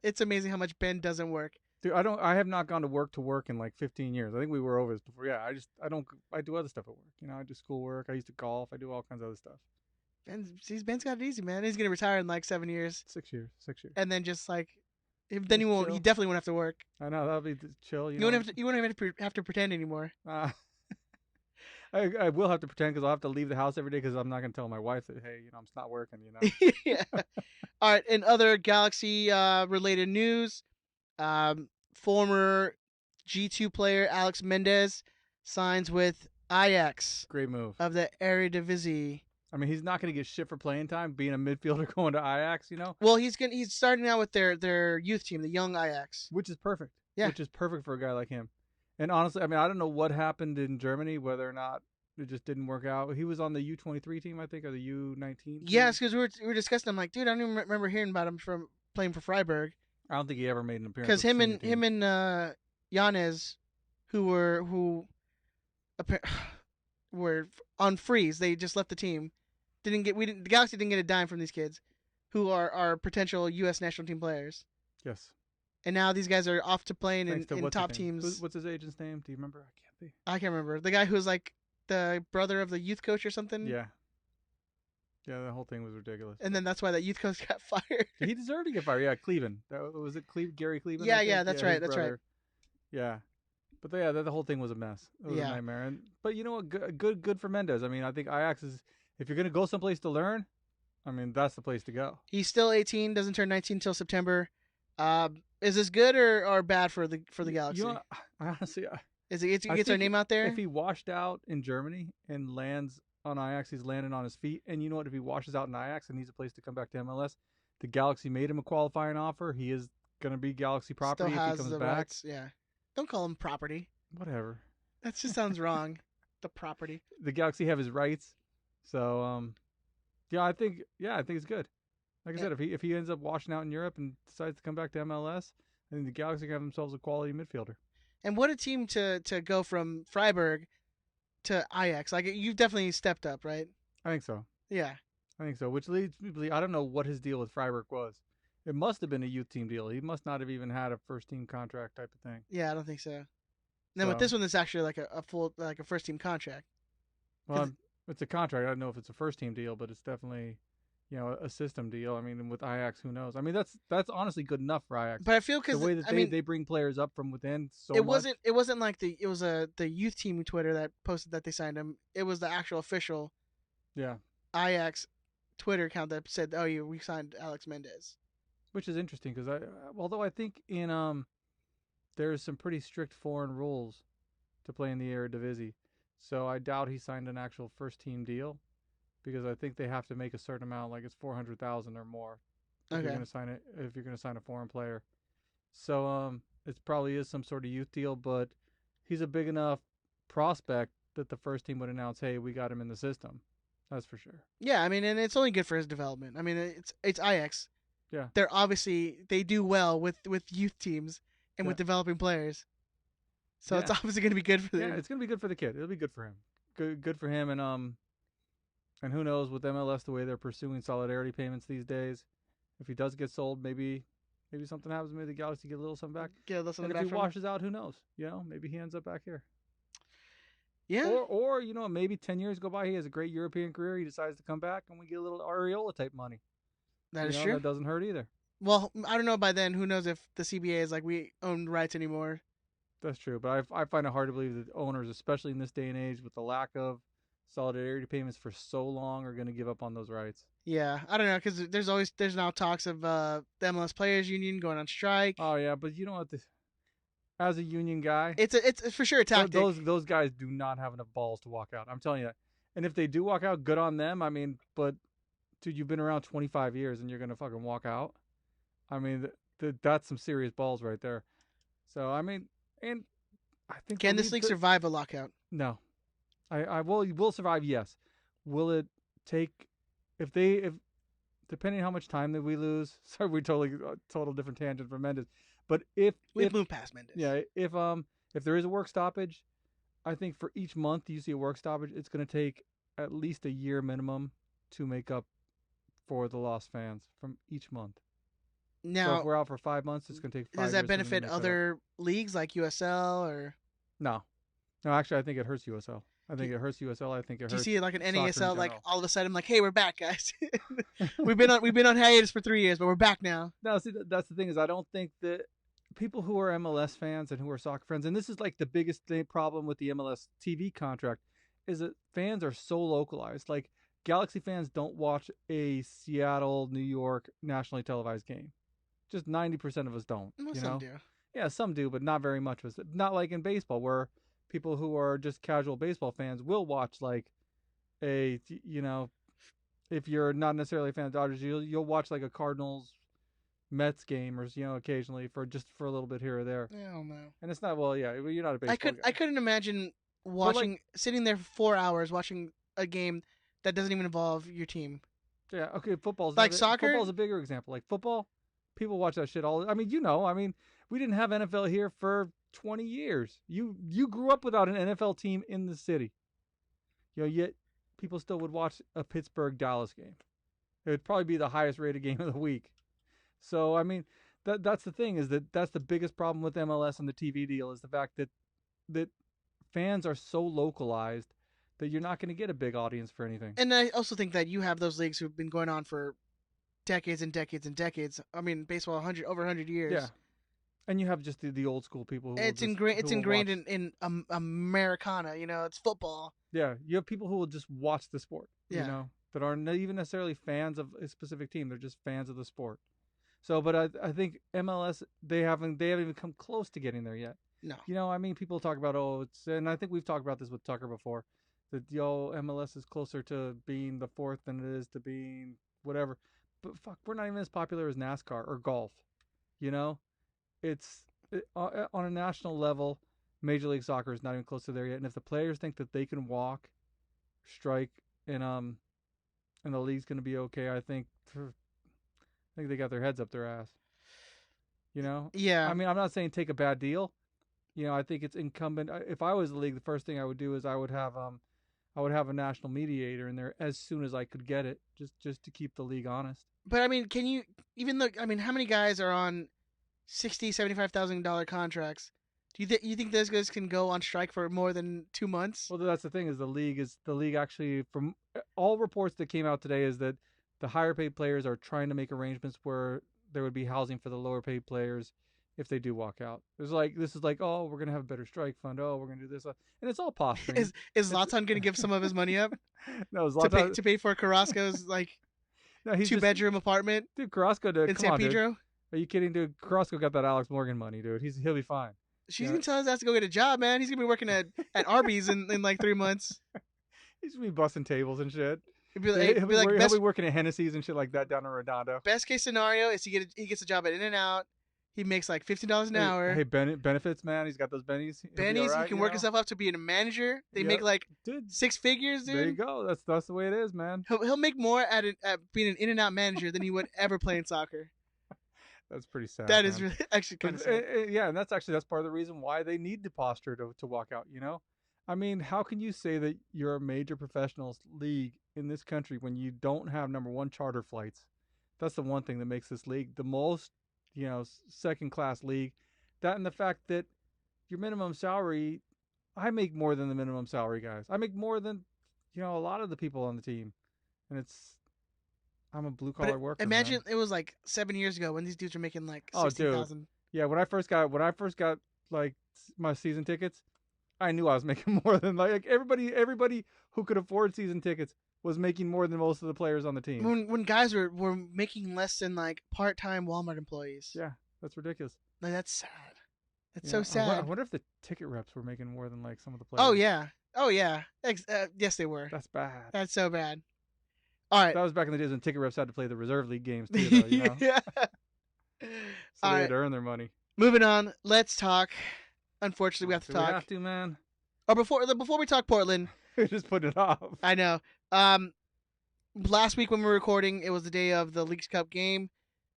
it's amazing how much Ben doesn't work. Dude, I have not gone to work in like 15 years. I think we were over this before. Yeah, I do other stuff at work. I do schoolwork. I used to golf. I do all kinds of other stuff. Ben's got it easy, man. He's gonna retire in like 7 years. 6 years. And then just like, then he definitely won't have to work. I know, that'll be chill. You won't even have to pretend anymore. I will have to pretend because I'll have to leave the house every day because I'm not going to tell my wife that, hey, I'm not working, Yeah. All right. In other Galaxy related news, former G2 player Alex Mendez signs with Ajax. Great move. Of the Eredivisie. I mean, he's not going to get shit for playing time being a midfielder going to Ajax, Well, he's starting out with their youth team, the young Ajax. Which is perfect. Yeah. Which is perfect for a guy like him. And honestly, I mean, I don't know what happened in Germany, whether or not it just didn't work out. He was on the U23 team, I think, or the U19. Yes, because we were discussing. I'm like, dude, I don't even remember hearing about him from playing for Freiburg. I don't think he ever made an appearance. Because him and Yanez, who were on freeze. They just left the team. The Galaxy didn't get a dime from these kids, who are potential U.S. national team players. Yes. And now these guys are off to playing in top his teams. What's his agent's name? Do you remember? I can't remember. The guy who's like the brother of the youth coach or something. Yeah. Yeah, the whole thing was ridiculous. And then that's why that youth coach got fired. He deserved to get fired. Yeah, Cleveland. Was it Gary Cleveland? Yeah, that's right. That's right. Yeah. But yeah, the whole thing was a mess. It was a nightmare. But you know what? Good for Mendes. I mean, I think Ajax is, if you're going to go someplace to learn, I mean, that's the place to go. He's still 18, doesn't turn 19 until September. Is this good or bad for the Galaxy? You know, I honestly, it gets our name out there? If he washed out in Germany and lands on Ajax, he's landing on his feet. And you know what? If he washes out in Ajax and needs a place to come back to MLS, the Galaxy made him a qualifying offer. He is going to be Galaxy property if he comes back. Rights, yeah. Don't call him property. Whatever. That just sounds wrong. The property. The Galaxy have his rights. So, I think it's good. Like I said, if he ends up washing out in Europe and decides to come back to MLS, I think the Galaxy can have themselves a quality midfielder. And what a team to go from Freiburg to Ajax. Like, you've definitely stepped up, right? I think so. Yeah. I think so. Which leads me to believe, I don't know what his deal with Freiburg was. It must have been a youth team deal. He must not have even had a first team contract type of thing. Yeah, I don't think so. And then with this one, it's actually like a full, like a first team contract. Well, it's a contract. I don't know if it's a first team deal, but it's definitely, a system deal. I mean, with Ajax, who knows? I mean, that's honestly good enough for Ajax. But I feel because the way that they bring players up from within it wasn't like the youth team Twitter that posted that they signed him. It was the actual official Ajax Twitter account that said, "Oh, we signed Alex Mendes," which is interesting because although I think in there's some pretty strict foreign rules to play in the Eredivisie, so I doubt he signed an actual first team deal. Because I think they have to make a certain amount, like it's 400,000 or more, if you're going to sign it. If you're going to sign a foreign player, so it probably is some sort of youth deal. But he's a big enough prospect that the first team would announce, "Hey, we got him in the system." That's for sure. Yeah, I mean, and it's only good for his development. I mean, it's Ajax. Yeah, they do well with youth teams and with developing players. So it's obviously going to be good for them. Yeah, it's going to be good for the kid. It'll be good for him. Good for him, and who knows with MLS the way they're pursuing solidarity payments these days. If he does get sold, maybe something happens. Maybe the Galaxy get a little something back. Get a little something and if back he washes out, who knows? Maybe he ends up back here. Yeah. Or maybe 10 years go by, he has a great European career, he decides to come back, and we get a little Areola type money. That is true. That doesn't hurt either. Well, I don't know by then. Who knows if the CBA is like, we own rights anymore. That's true. But I find it hard to believe that owners, especially in this day and age, with the lack of solidarity payments for so long, are going to give up on those rights. Yeah, I don't know, because there's now talks of the MLS Players Union going on strike. Oh yeah, but you know what? As a union guy, it's for sure a tactic. Those guys do not have enough balls to walk out. I'm telling you that. And if they do walk out, good on them. I mean, but dude, you've been around 25 years and you're going to fucking walk out. I mean, that's some serious balls right there. So I mean, and I think can this league survive a lockout? No. Will survive, yes. Will it take if depending on how much time that we lose? Sorry, we total different tangent from Mendes. But if we move past Mendes. Yeah, if there is a work stoppage, I think for each month you see a work stoppage, it's going to take at least a year minimum to make up for the lost fans from each month. Now, so if we're out for 5 months, it's going to take 5 years. Does that benefit other leagues like USL or? No, actually, I think it hurts USL. I think it hurts USL. I think it hurts. Do you see it like an NASL? Like all of a sudden, like, hey, we're back, guys. we've been on hiatus for 3 years, but we're back now. No, see, that's the thing is I don't think that people who are MLS fans and who are soccer fans, and this is like the biggest problem with the MLS TV contract, is that fans are so localized. Like Galaxy fans don't watch a Seattle, New York nationally televised game. Just 90% of us don't. Well, some do. Yeah, some do, but not very much of us. Not like in baseball where people who are just casual baseball fans will watch like if you're not necessarily a fan of Dodgers, you'll watch like a Cardinals Mets game or occasionally for a little bit here or there. Oh no. And it's not you're not a baseball guy. I couldn't imagine sitting there for 4 hours watching a game that doesn't even involve your team. Yeah, okay, football's like soccer. Football's a bigger example. Like football, people watch that shit all. I mean, we didn't have NFL here for 20 years. You grew up without an NFL team in the city. Yet people still would watch a Pittsburgh-Dallas game. It would probably be the highest rated game of the week. So, I mean, that's the thing, is that's the biggest problem with MLS and the TV deal, is the fact that fans are so localized that you're not going to get a big audience for anything. And I also think that you have those leagues who've been going on for decades and decades and decades. I mean, baseball over 100 years. Yeah. And you have just the old school people who it's ingrained in Americana, it's football. Yeah, you have people who will just watch the sport, yeah. That aren't even necessarily fans of a specific team. They're just fans of the sport. So, but I think MLS, they haven't even come close to getting there yet. No. I mean, people talk about, and I think we've talked about this with Tucker before, that MLS is closer to being the fourth than it is to being whatever. But fuck, we're not even as popular as NASCAR or golf. It's on a national level, Major League Soccer is not even close to there yet. And if the players think that they can walk, strike, and the league's going to be okay, I think they got their heads up their ass. Yeah. I mean, I'm not saying take a bad deal. I think it's incumbent. If I was the league, the first thing I would do is I would have a national mediator in there as soon as I could get it, just to keep the league honest. But I mean, can you how many guys are on $60,000-$75,000 contracts? Do you think those guys can go on strike for more than 2 months? Well, that's the thing, is the league actually, from all reports that came out today, is that the higher paid players are trying to make arrangements where there would be housing for the lower paid players if they do walk out. This is like, oh, we're gonna have a better strike fund. Oh, we're gonna do this, and it's all posturing. Is Zlatan gonna give some of his money up? No, Zlatan to pay for Carrasco's two-bedroom apartment. Dude, Carrasco did. In San Pedro. Dude. Are you kidding, dude? Carrasco got that Alex Morgan money, dude. He'll be fine. She's gonna tell his ass to go get a job, man. He's gonna be working at Arby's in like 3 months. He's gonna be busting tables and shit. He'll be working at Hennessy's and shit like that down in Redondo. Best case scenario is he gets a job at In-N-Out. He makes like $15 an hour. Hey, benefits, man. He's got those bennies. Bennies. He can work himself up to being a manager. They make like 6 figures, dude. There you go. That's the way it is, man. He'll make more at being an In-N-Out manager than he would ever playing soccer. That's pretty sad. That is really actually kind of sad. Yeah, and that's part of the reason why they need to posture to walk out. I mean, how can you say that you're a major professional league in this country when you don't have, number one, charter flights? That's the one thing that makes this league the most, second-class league. That, and the fact that your minimum salary, I make more than the minimum salary guys. I make more than, a lot of the people on the team, and I'm a blue-collar worker. Imagine it was like 7 years ago when these dudes were making like $60,000. Yeah, when I first got like my season tickets, I knew I was making more than like everybody who could afford season tickets was making more than most of the players on the team. When guys were making less than like part-time Walmart employees. Yeah, that's ridiculous. Like, that's sad. That's so sad. I wonder if the ticket reps were making more than like some of the players. Oh yeah. Yes, they were. That's bad. That's so bad. All right. That was back in the days when ticket reps had to play the reserve league games too, though, Yeah. So they had to earn their money. Moving on. Let's talk. Unfortunately, we have to talk. We have to, man. Or before we talk Portland. We just put it off. I know. Last week when we were recording, it was the day of the Leagues Cup game.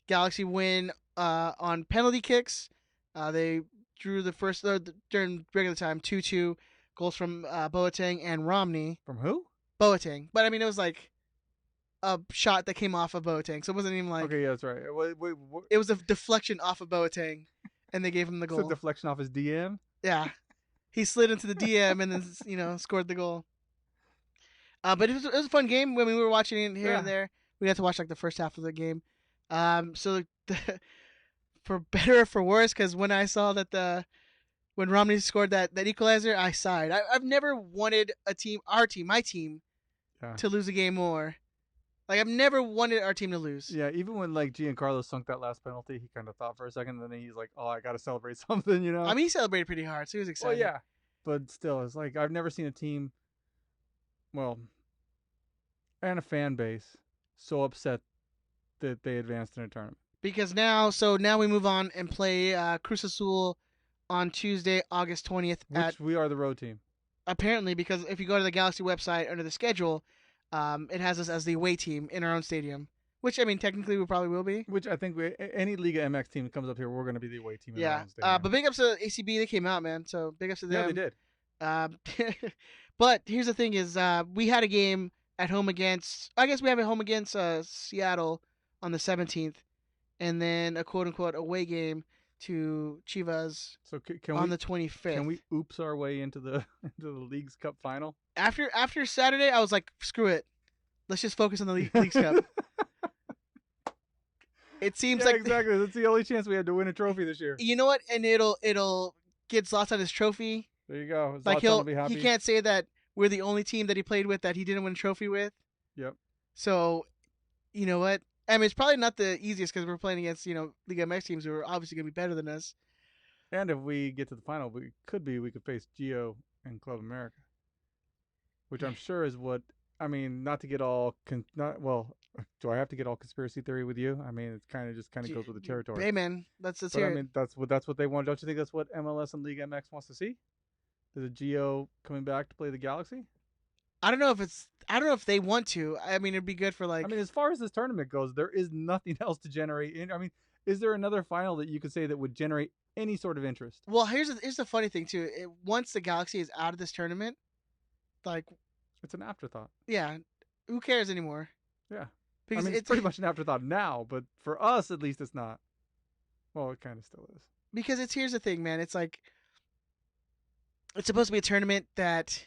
Galaxy win on penalty kicks. They drew the first during regular time 2-2 goals from Boateng and Romney. From who? Boateng. But I mean, it was like a shot that came off of Boateng, so it wasn't even like. Okay, yeah, that's right. Wait, it was a deflection off of Boateng, and they gave him the goal. It's a deflection off his DM. Yeah, he slid into the DM and then scored the goal. But it was a fun game when we were watching it here and there. We got to watch like the first half of the game. So for better or for worse, because when I saw that when Romney scored that equalizer, I sighed. I've never wanted my team, to lose a game more. Like, I've never wanted our team to lose. Yeah, even when like Giancarlo sunk that last penalty, he kind of thought for a second, and then he's like, "Oh, I got to celebrate something," I mean, he celebrated pretty hard, so he was excited. Well, yeah, but still, it's like I've never seen a team, and a fan base so upset that they advanced in a tournament. Because now we move on and play Cruz Azul on Tuesday, August 20th. Which we are the road team. Apparently, because if you go to the Galaxy website under the schedule, it has us as the away team in our own stadium. Which, I mean, technically we probably will be. Which I think any Liga MX team that comes up here, we're going to be the away team in our own stadium. But big ups to ACB. They came out, man. So big ups to them. Yeah, they did. But here's the thing is we had a game at home against... I guess we have a home against Seattle on the 17th. And then a quote-unquote away game to Chivas on the 25th. Can we oops our way into the League's Cup final? After Saturday, I was like, screw it. Let's just focus on the League's Cup. It seems like exactly. That's the only chance we had to win a trophy this year. You know what? And it'll get Zlatan his trophy. There you go. Zlatan Like will be happy. he can't say that we're the only team that he played with that he didn't win a trophy with. Yep. So, you know what? I mean, it's probably not the easiest because we're playing against Liga MX teams who are obviously going to be better than us. And if we get to the final, we could face Gio and Club America, which I'm sure is what. I mean, not to get all do I have to get all conspiracy theory with you? I mean, it kind of goes with the territory. Hey, man, let's hear it. I mean, that's what they want. Don't you think that's what MLS and Liga MX wants to see? Is it Gio coming back to play the Galaxy? I don't know if they want to. I mean, it'd be good for like. I mean, as far as this tournament goes, there is nothing else to generate. I mean, is there another final that you could say that would generate any sort of interest? Well, here's the funny thing too. Once the Galaxy is out of this tournament, like. It's an afterthought. Yeah. Who cares anymore? Yeah. Because I mean, it's pretty much an afterthought now, but for us, at least, it's not. Well, it kind of still is. Because here's the thing, man. It's like, it's supposed to be a tournament that,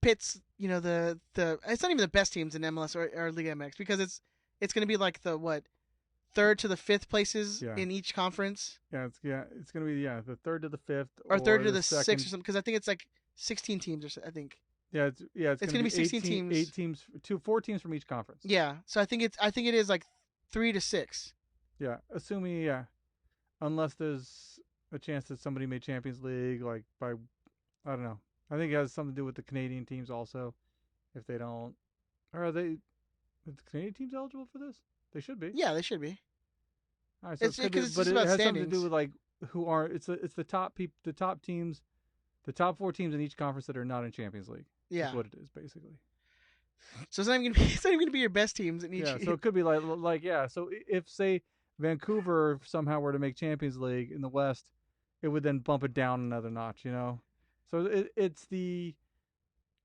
pits, the it's not even the best teams in MLS or Liga MX because it's going to be like the, 3rd to the 5th places in each conference. Yeah, it's going to be, the 3rd to the 5th. Or 3rd to the 6th or something, because I think it's like 16 teams, or I think. Yeah, it's going to be 16 teams. 8 teams, 4 teams from each conference. Yeah, so I think it is like 3 to 6. Yeah, assuming unless there's a chance that somebody made Champions League, like by, I don't know. I think it has something to do with the Canadian teams also. If they don't, are the Canadian teams eligible for this? They should be. Yeah, they should be. All right, so it has something to do with like who are it's the top teams. The top 4 teams in each conference that are not in Champions League. Yeah, is what it is basically. So it's not even going to be your best teams in each. Yeah, so it could be like. So if say Vancouver somehow were to make Champions League in the West, it would then bump it down another notch. So it's the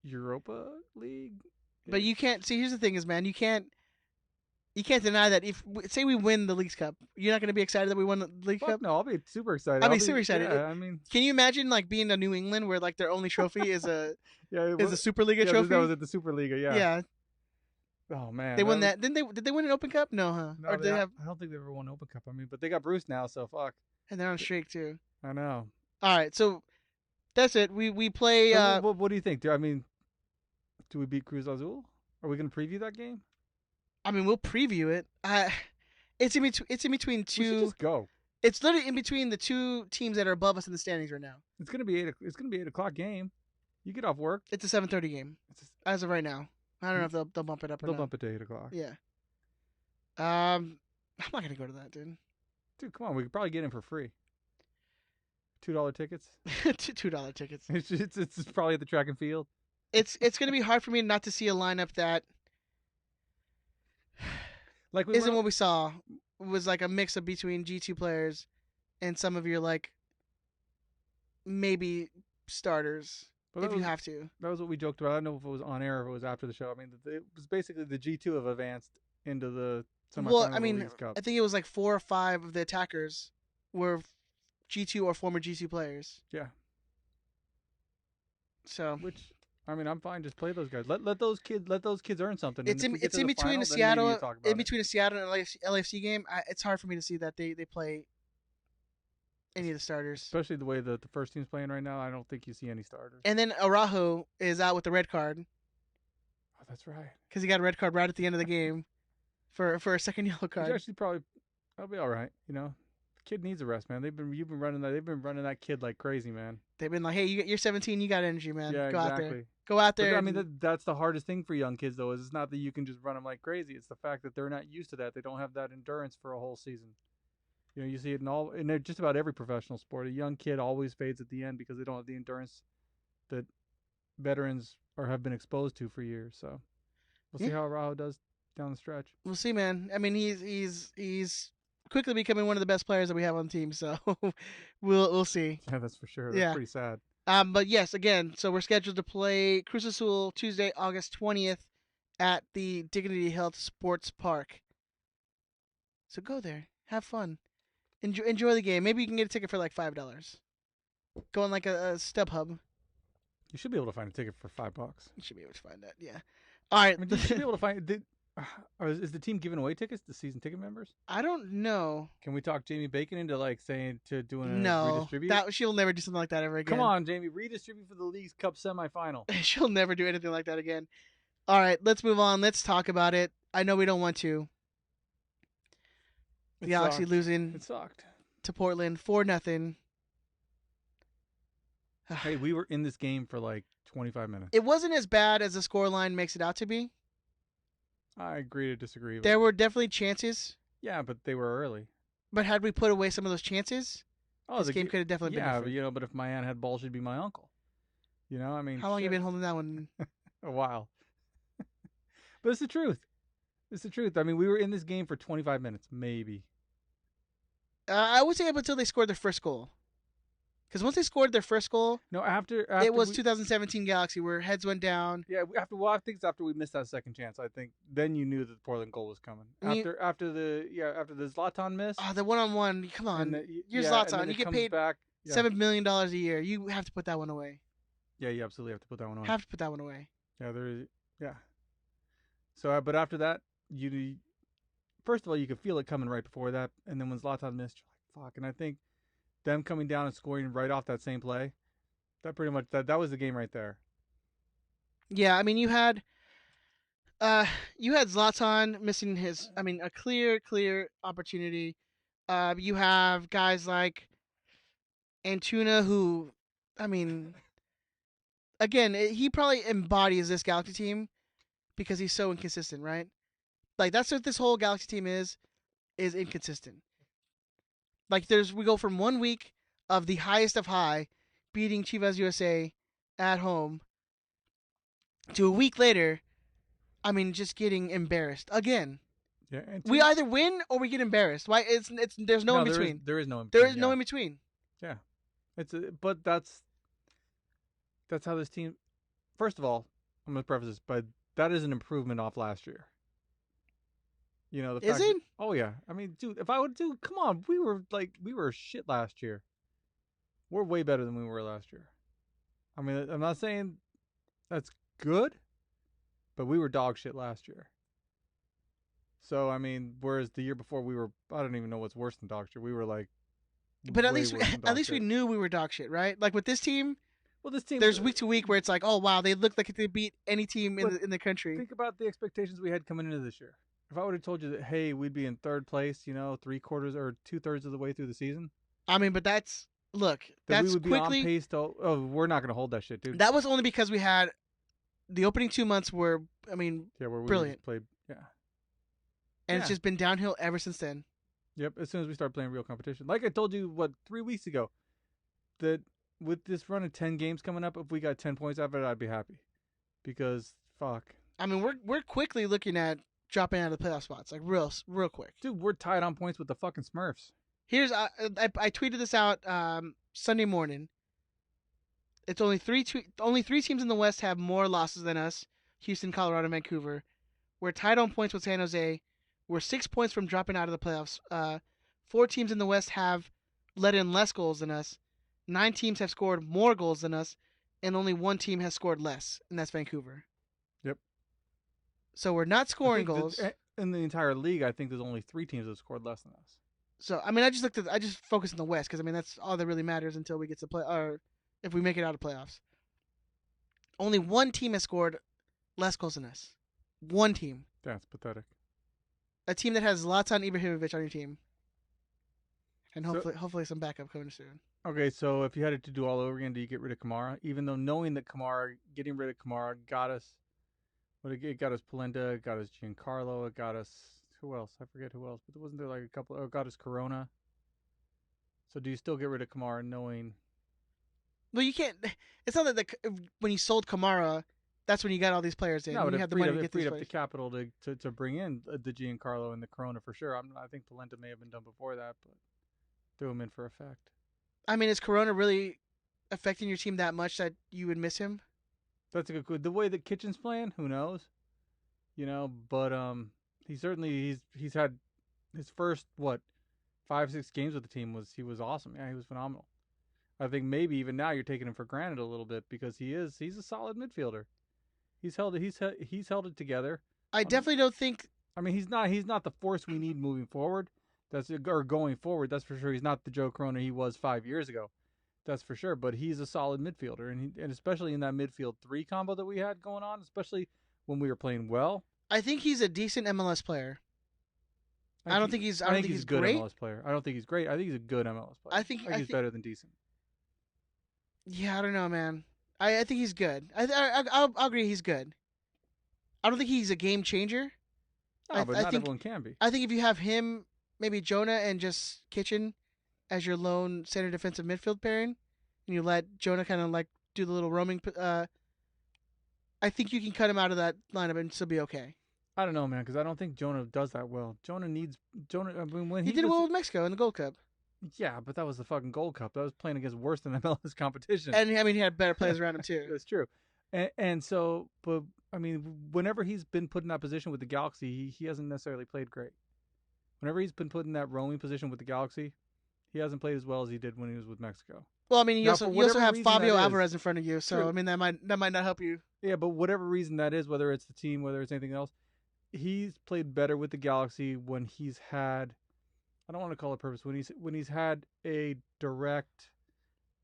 Europa League. But you can't see. Here's the thing: is man, you can't deny that if say we win the Leagues Cup, you're not going to be excited that we won the League Cup. No, I'll be super excited. I'll be super excited. Yeah, I mean, can you imagine like being a New England where like their only trophy is a is a Superliga trophy? That was at the Superliga. Yeah. Yeah. Oh man, they won that. Did they win an Open Cup? No, huh? No, or I don't think they ever won Open Cup. I mean, but they got Bruce now, so fuck. And they're on streak too. I know. All right, so that's it. We play. So what do you think? Do we beat Cruz Azul? Are we going to preview that game? I mean, we'll preview it. It's in between two. We should just go. It's literally in between the 2 teams that are above us in the standings right now. It's gonna be 8:00 game. You get off work. It's a 7:30 game as of right now. I don't know if they'll bump it up or not. They'll bump it to 8:00. Yeah. I'm not gonna go to that, dude. Dude, come on. We could probably get in for free. $2 tickets. $2 tickets. It's probably at the track and field. It's gonna be hard for me not to see a lineup that. Like isn't what we saw. It was like a mix of between G2 players and some of your like maybe starters if you have to. That was what we joked about. I don't know if it was on air or if it was after the show. I mean, it was basically the G2 have advanced into the semifinal. Well, I mean, of the Leagues Cup. I think it was like 4 or 5 of the attackers were G2 or former G2 players. Yeah. So which. I mean, I'm fine. Just play those guys. Let those kids earn something. It's in between a Seattle and LAFC game. It's hard for me to see that they play any of the starters. Especially the way the first team's playing right now. I don't think you see any starters. And then Araujo is out with the red card. Oh, that's right. Because he got a red card right at the end of the game for a second yellow card. He's actually that'll be all right. The kid needs a rest, man. They've been running that kid like crazy, man. They've been like, hey, you're 17, you got energy, man. Yeah, Go exactly. out there. Go out there. But, I mean, that's the hardest thing for young kids, though, is it's not that you can just run them like crazy. It's the fact that they're not used to that. They don't have that endurance for a whole season. You know, you see it in just about every professional sport. A young kid always fades at the end because they don't have the endurance that veterans have been exposed to for years. So we'll see how Araujo does down the stretch. We'll see, man. I mean, he's quickly becoming one of the best players that we have on the team. So we'll see. Yeah, that's for sure. That's pretty sad. But yes, again, so we're scheduled to play Cruz Azul Tuesday, August 20th at the Dignity Health Sports Park. So go there, have fun, enjoy the game. Maybe you can get a ticket for like $5. Go on like a StubHub. You should be able to find a ticket for $5. You should be able to find that. Yeah. All right. I mean, you should be able to find. Is the team giving away tickets to season ticket members? I don't know. Can we talk Jamie Bacon into doing a no? redistribute? She'll never do something like that ever again. Come on, Jamie, redistribute for the League's Cup semifinal. She'll never do anything like that again. All right, let's move on. Let's talk about it. I know we don't want to. The Galaxy losing. It sucked. To Portland 4-0. Hey, we were in this game for like 25 minutes. It wasn't as bad as the scoreline makes it out to be. I agree to disagree. There were definitely chances. Yeah, but they were early. But had we put away some of those chances, this game could have definitely been different. Yeah, but if my aunt had balls, she'd be my uncle. I mean, how long you been holding that one? A while. But it's the truth. It's the truth. I mean, we were in this game for 25 minutes, maybe. I would say up until they scored their first goal. Because once they scored their first goal, after it was 2017 Galaxy where heads went down. Yeah, I think it's after we missed that second chance. I think then you knew that the Portland goal was coming. After the Zlatan miss. Oh, the 1-on-1. Come on, you're Zlatan. You get paid $7 million a year. You have to put that one away. Yeah, you absolutely have to put that one away. Have to put that one away. Yeah, So, but after that, first of all, you could feel it coming right before that, and then when Zlatan missed, you're like, fuck. And I think them coming down and scoring right off that same play, that pretty much that was the game right there. Yeah, I mean you had Zlatan missing a clear opportunity. You have guys like Antuna who, I mean, again, he probably embodies this Galaxy team because he's so inconsistent, right? Like that's what this whole Galaxy team is inconsistent. Like we go from 1 week of the highest of high, beating Chivas USA at home, to a week later, I mean, just getting embarrassed again. Yeah, we either win or we get embarrassed. Why? There's no in between. There is no in between. There is no in between. Yeah, but that's how this team. First of all, I'm gonna preface this, but that is an improvement off last year. Is it? Oh yeah. I mean, dude, come on, we were shit last year. We're way better than we were last year. I mean, I'm not saying that's good, but we were dog shit last year. So I mean, whereas the year before I don't even know what's worse than dog shit. We were like, but at least we knew we were dog shit, right? Like with this team. Well, this team. There's week to week where it's like, oh wow, they look like they beat any team in the country. Think about the expectations we had coming into this year. If I would have told you that, hey, we'd be in third place, 3/4 or 2/3 of the way through the season. I mean, but that's we would be quickly. On pace to, we're not going to hold that shit, dude. That was only because we had the opening 2 months were, I mean, where we brilliant. Played, and it's just been downhill ever since then. Yep. As soon as we start playing real competition, like I told you, 3 weeks ago, that with this run of 10 games coming up, if we got 10 points out of it, I'd be happy. Because fuck. I mean, we're quickly looking at dropping out of the playoff spots, like real quick. Dude, we're tied on points with the fucking Smurfs. Here's I tweeted this out Sunday morning. It's only three teams in the West have more losses than us: Houston, Colorado, and Vancouver. We're tied on points with San Jose. We're 6 points from dropping out of the playoffs. 4 teams in the West have let in less goals than us. 9 teams have scored more goals than us, and only 1 team has scored less, and that's Vancouver. Yep. So we're not scoring goals. In the entire league, I think there's only 3 teams that have scored less than us. So I mean, I just focused on the West because I mean that's all that really matters until we get to play, or if we make it out of playoffs. Only 1 team has scored less goals than us. 1 team. That's pathetic. A team that has Zlatan Ibrahimovic on your team, and hopefully some backup coming soon. Okay, so if you had it to do all over again, do you get rid of Kamara? Even though knowing that getting rid of Kamara got us, it got us Polenta, it got us Giancarlo, it got us, who else? I forget who else, but wasn't there like a couple, it got us Corona. So do you still get rid of Kamara knowing? Well, you can't. It's not that when you sold Kamara, that's when you got all these players in. No, but you it had the money to get freed these up the players. capital to bring in the Giancarlo and the Corona for sure. I think Polenta may have been done before that, but threw him in for effect. I mean, is Corona really affecting your team that much that you would miss him? That's a good. The way that Kitchen's playing, who knows? But he certainly he's had his first 5-6 games with the team he was awesome. Yeah, he was phenomenal. I think maybe even now you're taking him for granted a little bit because he's a solid midfielder. He's held it together. I definitely don't think. I mean, he's not the force we need moving forward. Or going forward. That's for sure. He's not the Joe Corona he was 5 years ago. That's for sure. But he's a solid midfielder, and especially in that midfield 3 combo that we had going on, especially when we were playing well. I think he's a decent MLS player. I don't think he's a good great. MLS player. I don't think he's great. I think he's a good MLS player. I think he's better than decent. Yeah, I don't know, man. I think he's good. I'll agree he's good. I don't think he's a game changer. No, but not everyone can be. I think if you have him, maybe Jonah and just Kitchen as your lone center defensive midfield pairing, and you let Jonah kind of like do the little roaming, I think you can cut him out of that lineup and still be okay. I don't know, man, because I don't think Jonah does that well. Jonah. I mean, when he did well with Mexico in the Gold Cup. Yeah, but that was the fucking Gold Cup. That was playing against worse than MLS competition. And I mean, he had better players around him too. That's true. And so, but I mean, whenever he's been put in that position with the Galaxy, he hasn't necessarily played great. Whenever he's been put in that roaming position with the Galaxy, he hasn't played as well as he did when he was with Mexico. Well, I mean, you also have Fabio Alvarez in front of you, so true. I mean that might not help you. Yeah, but whatever reason that is, whether it's the team, whether it's anything else, he's played better with the Galaxy when he's had, I don't want to call it purpose, when he's had a direct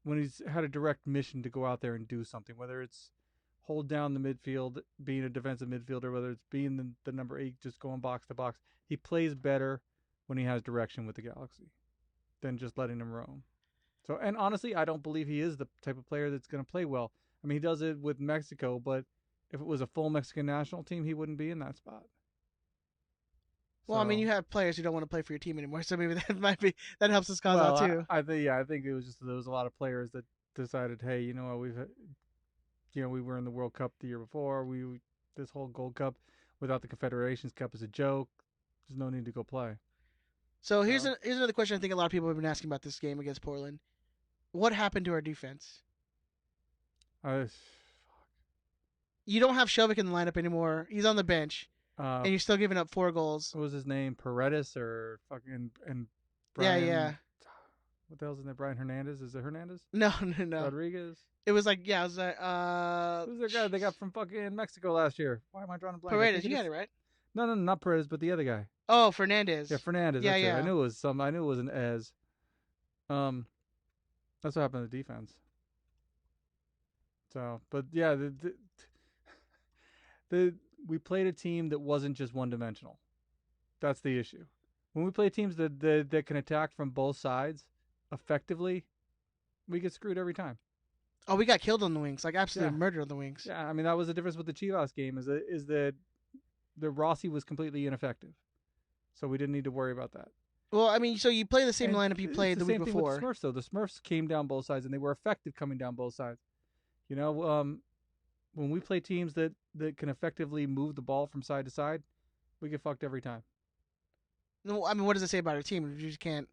mission to go out there and do something, whether it's hold down the midfield, being a defensive midfielder, whether it's being the number 8, just going box to box. He plays better when he has direction with the Galaxy than just letting him roam. So, and honestly, I don't believe he is the type of player that's going to play well. I mean, he does it with Mexico, but if it was a full Mexican national team, he wouldn't be in that spot. Well, I mean, you have players who don't want to play for your team anymore, so maybe that helps us cause out too. I think it was just there was a lot of players that decided, hey, you know what, we were in the World Cup the year before. This whole Gold Cup without the Confederations Cup is a joke. There's no need to go play. So here's another question I think a lot of people have been asking about this game against Portland. What happened to our defense? You don't have Shelvick in the lineup anymore. He's on the bench, and you're still giving up 4 goals. What was his name? Paredes or fucking and Brian? Yeah. What the hell's his name? Brian Hernandez? Is it Hernandez? No. Rodriguez? It was like, yeah, it was like, who's the guy they got from fucking Mexico last year? Why am I drawing a blank? Paredes, you had it right. No, not Paredes, but the other guy. Oh, Fernandez. Yeah, Fernandez. Yeah, that's yeah. It. I knew it was an Ez. That's what happened to the defense. So, but yeah, we played a team that wasn't just one-dimensional. That's the issue. When we play teams that can attack from both sides effectively, we get screwed every time. Oh, we got killed on the wings, like absolutely murdered on the wings. Yeah, I mean that was the difference with the Chivas game is that the Rossi was completely ineffective, so we didn't need to worry about that. Well, I mean, so you play the same lineup you played the week before. Same thing with the Smurfs, though. The Smurfs came down both sides, and they were effective coming down both sides. You know, when we play teams that can effectively move the ball from side to side, we get fucked every time. No, I mean, what does it say about our team? You just can't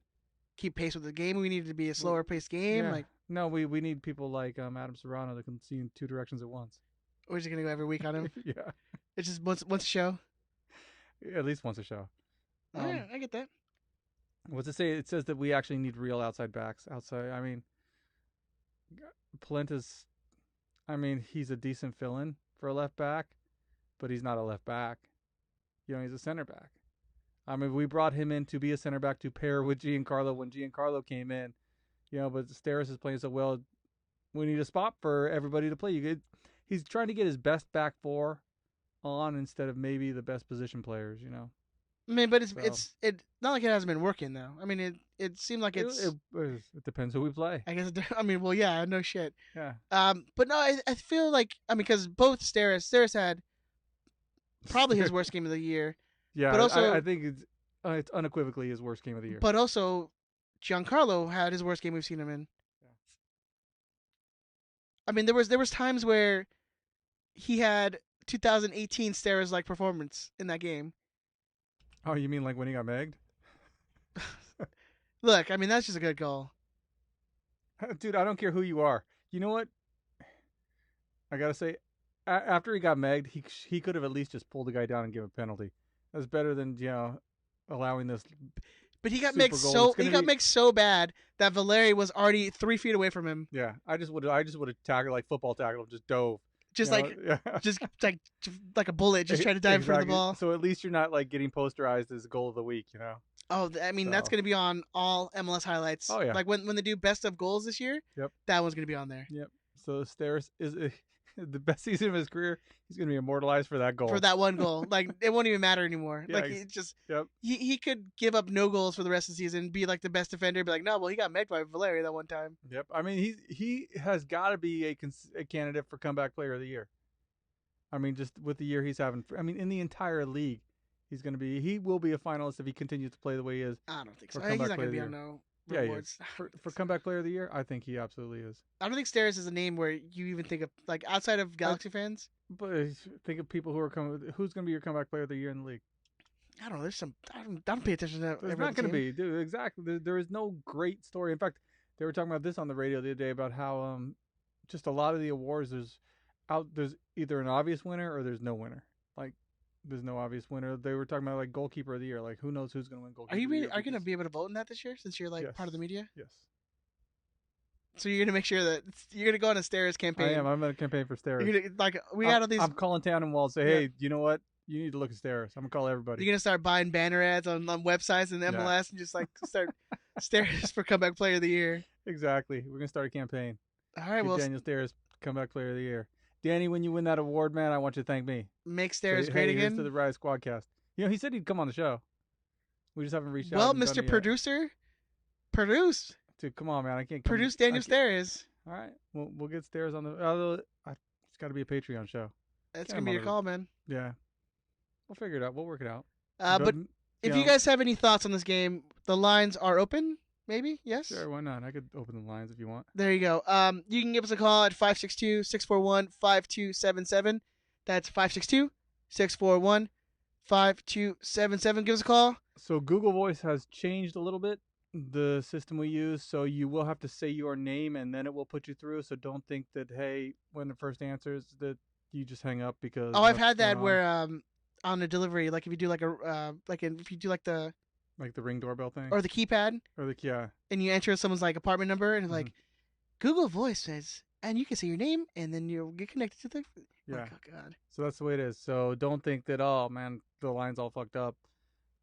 keep pace with the game. We need it to be a slower paced game. Yeah. No, we need people like Adam Serrano that can see in 2 directions at once. Or is it gonna go every week on him? Yeah, it's just once a show. Yeah, at least once a show. Yeah, I get that. What's it say? It says that we actually need real outside backs. I mean, Polenta's. I mean, he's a decent fill-in for a left back, but he's not a left back. You know, he's a center back. I mean, we brought him in to be a center back to pair with Giancarlo when Giancarlo came in. You know, but Steris is playing so well. We need a spot for everybody to play. He's trying to get his best back 4 on instead of maybe the best position players, you know. I mean, but it's So- it's not like it hasn't been working though. I mean, it seemed like it's. It depends who we play. I guess. I mean, well, yeah, no shit. Yeah. But no, I feel like because both Steris had probably his worst game of the year, Yeah, but also- I think it's unequivocally his worst game of the year. but also Giancarlo had his worst game we've seen him in. Yeah. I mean, there was times where he had 2018 Steris like performance in that game. Oh, you mean like when he got megged? Look, I mean that's just a good goal. Dude, I don't care who you are. You know what? I gotta say, after he got megged, he could have at least just pulled the guy down and give a penalty. That's better than allowing this. But he got Super megged goal. It's gonna be- megged so bad that Valeri was already 3 feet away from him. Yeah, I just would have tackled like football tackled, just dove. Just You like know? Yeah. just like a bullet, just trying to dive in front of the Exactly. ball. So at least you're not like getting posterized as goal of the week, you know. Oh, I mean that's So- gonna be on all MLS highlights. Oh, yeah. Like when they do best of goals this year. Yep. That one's gonna be on there So Steris is the best season of his career. He's gonna be immortalized for that goal. for that one goal. Like it won't even matter anymore. Yeah, Like it just Yep. he could give up no goals for the rest of the season, be like the best defender, be like no, well he got megged by Valeri that one time. Yep. I mean, he has got to be a candidate for comeback player of the year. I mean, just with the year he's having. I mean, in the entire league, he will be a finalist if he continues to play the way he is. I don't think so. For I think he's comeback not gonna be player on of no Yeah, he is. rewards. For comeback player of the year, I think he absolutely is. I don't think Steris is a name where you even think of like outside of Galaxy fans. But think of people who are coming. Who's going to be your comeback player of the year in the league? I don't know. There's some. I don't pay attention to. There's every not going to team. be, dude. Exactly. There is no great story. In fact, they were talking about this on the radio the other day about how just a lot of the awards there's either an obvious winner or there's no winner. Like there's no obvious winner. They were talking about like goalkeeper of the year. Like who knows who's going to win goalkeeper? Are you of the really, year are you gonna because- be able to vote in that this year since you're like Yes. part of the media? Yes, So you're gonna make sure that you're gonna go on a Steris campaign. I am. I'm going to campaign for Steris. You're gonna like we got all these. I'm calling Tannenwald and say, Yeah. hey, you know what? You need to look at Steris. I'm gonna call everybody. You're gonna start buying banner ads on websites and MLS and just like start Steris for comeback player of the year. Exactly. We're gonna start a campaign. All right, Give well, Daniel Steris comeback player of the year. Danny, when you win that award, man, I want you to thank me. make Say, Steris great hey, here's again. to the Riot Squadcast. You know, he said he'd come on the show. We just haven't reached out. Well, and done Mr. it yet. Producer, produce Dude, come on, man. I can't come. Daniel Steris. All right, we'll get Steris on the. Although it's got to be a Patreon show. That's Get gonna him be on your the- call, man. Yeah, we'll figure it out. We'll work it out. But if you know, guys have any thoughts on this game, the lines are open. Maybe yes. sure, why not? I could open the lines if you want. There you go. You can give us a call at 562-641-5277. That's 562-641-5277. Give us a call. So Google Voice has changed a little bit. The system we use, so you will have to say your name and then it will put you through. So don't think that hey, when it first answers that you just hang up because. Oh, I've nothing's had that going where on. on a delivery, like if you do like a if you do like the like the Ring doorbell thing or the keypad or the yeah. and you enter someone's like apartment number and it's like Mm-hmm. Google Voice says, and you can say your name and then you'll get connected to the. Yeah. Oh God. So that's the way it is. So don't think that oh man the line's all fucked up.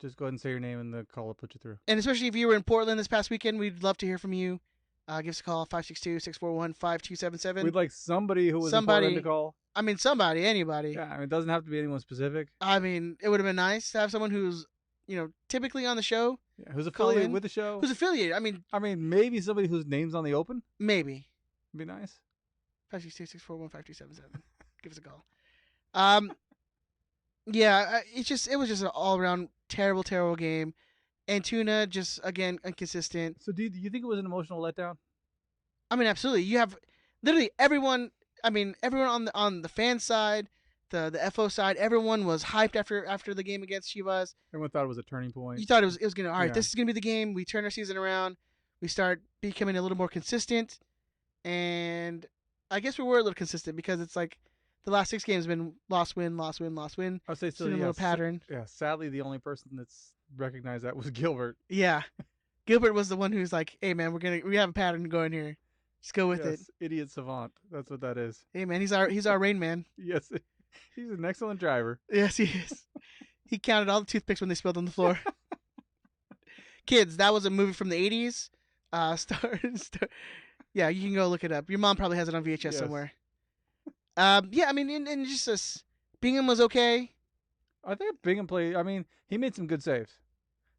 Just go ahead and say your name and the call will put you through. And especially if you were in Portland this past weekend, we'd love to hear from you. Give us a call 562-641-5277. We'd like somebody who was Somebody- in Portland to call. I mean, somebody, anybody. Yeah, I mean, it doesn't have to be anyone specific. I mean, it would have been nice to have someone who's, typically on the show, Yeah, who's Call affiliated in. with the show. who's affiliated. I mean, Maybe somebody whose name's on the open maybe. would be nice. 562-641-5277. Give us a call. Yeah, it was just an all around terrible game. Antuna just again inconsistent. So do you think it was an emotional letdown? I mean, absolutely. You have literally everyone. I mean, everyone on the fan side, the FO side, everyone was hyped after the game against Chivas. Everyone thought it was a turning point. You thought it was gonna all right. Yeah. This is gonna be the game. We turn our season around. We start becoming a little more consistent, and I guess we were a little consistent because it's like the last 6 games have been loss win loss win loss win. I'd say so. Seen a Yeah, little pattern. yeah. Sadly, the only person that's recognized that was Gilbert. Yeah, Gilbert was the one who's like, "Hey man, we have a pattern going here. Just go with it." Yes, idiot savant. That's what that is. Hey man, he's our rain man. Yes, he's an excellent driver. Yes, he is. He counted all the toothpicks when they spilled on the floor. Kids, that was a movie from the 80s. Yeah, you can go look it up. Your mom probably has it on VHS Yes. somewhere. Yeah, I mean, and just this, Bingham was okay. I think Bingham played. I mean, he made some good saves.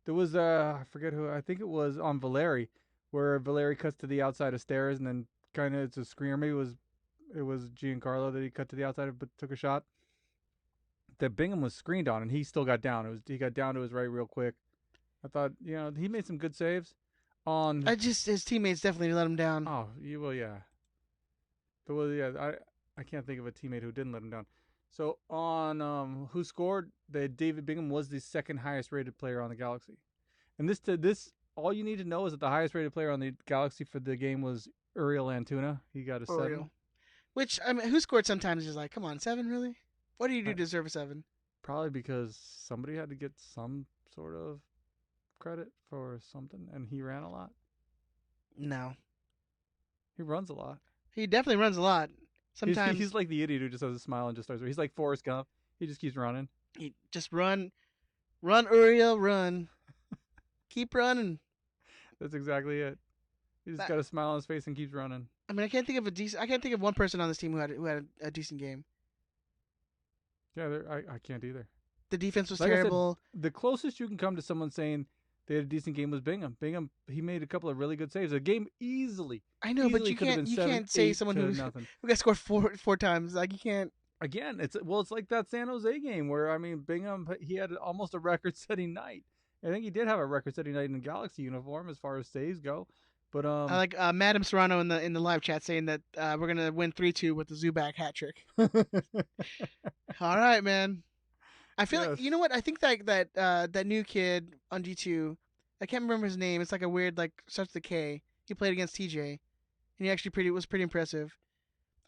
There was I forget who. I think it was on Valeri, where Valeri cuts to the outside of stairs and then kind of it's a screener. Maybe it was Giancarlo that he cut to the outside of, but took a shot that Bingham was screened on, and he still got down. He got down to his right real quick. I thought he made some good saves. His teammates definitely let him down. Oh, yeah. I can't think of a teammate who didn't let him down. So on who scored, David Bingham was the second highest rated player on the Galaxy. And this all you need to know is that the highest rated player on the Galaxy for the game was Uriel Antuna. He got a 7. Which, I mean, who scored sometimes is like, come on, 7 really? What do you do to deserve a 7? Probably because somebody had to get some sort of credit for something, and he ran a lot. No. He runs a lot. He definitely runs a lot. Sometimes he's like the idiot who just has a smile and just starts. He's like Forrest Gump. He just keeps running. He just run, Uriel, run, keep running. That's exactly it. He just got a smile on his face and keeps running. I mean, I can't think of one person on this team who had a decent game. Yeah, I can't either. The defense was terrible. I said, the closest you can come to someone saying they had a decent game was Bingham. Bingham, he made a couple of really good saves. The game easily. I know, but you can't say someone who got scored four times. Like, you can't. Again, it's like that San Jose game where, I mean, Bingham, he had almost a record-setting night. I think he did have a record-setting night in the Galaxy uniform as far as saves go. But I like Madam Serrano in the live chat saying that we're gonna win 3-2 with the Zubac hat trick. All right, man. I feel like, you know what? I think that new kid on G2, I can't remember his name. It's like a weird, like, starts with a K. He played against TJ, and he actually was pretty impressive.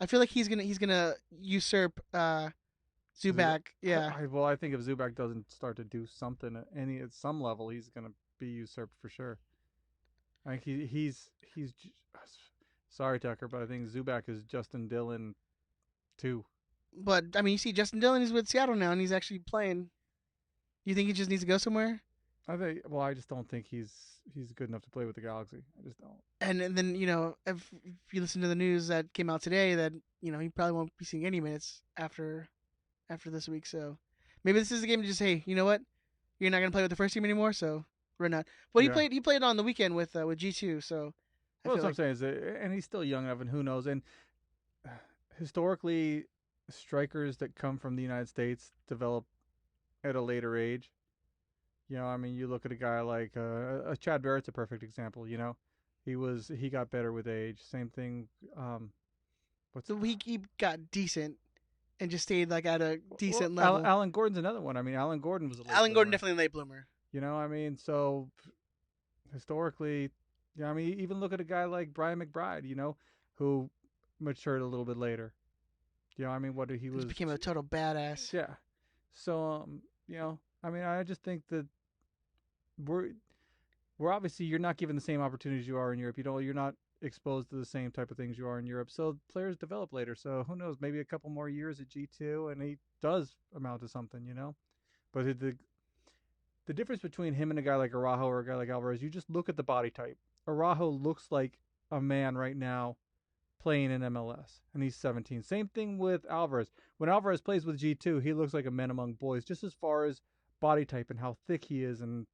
I feel like he's gonna usurp Zubac. Yeah. I think if Zubac doesn't start to do something at some level, he's gonna be usurped for sure. I think he's sorry, Tucker, but I think Zubac is Justin Dillon 2. But I mean, you see, Justin Dillon is with Seattle now, and he's actually playing. You think he just needs to go somewhere? I just don't think he's good enough to play with the Galaxy. I just don't. And then, if you listen to the news that came out today, that he probably won't be seeing any minutes after this week. So maybe this is the game to just, hey, you know what, you're not gonna play with the first team anymore, so we're not. Well, he played on the weekend with G2, so. Well, what I'm saying is, and he's still young enough, and who knows? And historically, strikers that come from the United States develop at a later age. I mean, you look at a guy like Chad Barrett's a perfect example. He got better with age. Same thing. He got decent and just stayed like at a decent level. Alan Gordon's another one. I mean, Alan Gordon was Gordon definitely a late bloomer. I mean, so historically, I mean, even look at a guy like Brian McBride. Who matured a little bit later. I mean, he became a total badass. Yeah. So I mean, I just think that we're obviously, you're not given the same opportunities you are in Europe. You're not exposed to the same type of things you are in Europe. So players develop later. So who knows? Maybe a couple more years at G2, and he does amount to something. But the difference between him and a guy like Araujo or a guy like Alvarez, you just look at the body type. Araujo looks like a man right now playing in MLS, and he's 17. Same thing with Alvarez. When Alvarez plays with G2, he looks like a man among boys, just as far as body type and how thick he is, and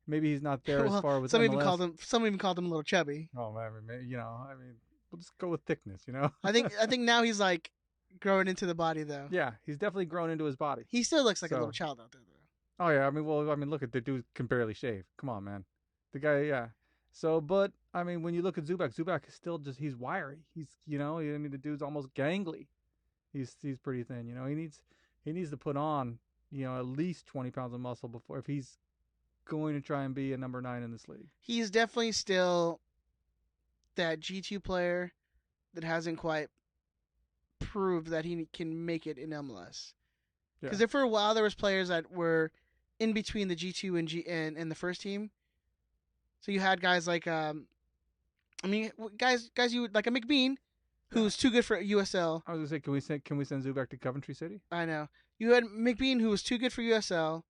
maybe he's not there as far with some MLS. Some even called him a little chubby. Oh man, I mean, we'll just go with thickness. I think now he's like growing into the body though. Yeah, he's definitely grown into his body. He still looks like a little child out there though. Oh yeah, I mean, look at the dude can barely shave. Come on, man. The guy, yeah. So, but I mean, when you look at Zubac is still he's wiry. He's, I mean, the dude's almost gangly. He's pretty thin. He needs to put on, at least 20 pounds of muscle before, if he's going to try and be a number 9 in this league. He's definitely still that G2 player that hasn't quite proved that he can make it in MLS. Because for a while there was players that were in between the G2 and the first team. So you had guys like, guys you would, like a McBean, who's too good for USL. I was gonna say, can we send Zubac to Coventry City? I know. You had McBean, who was too good for USL,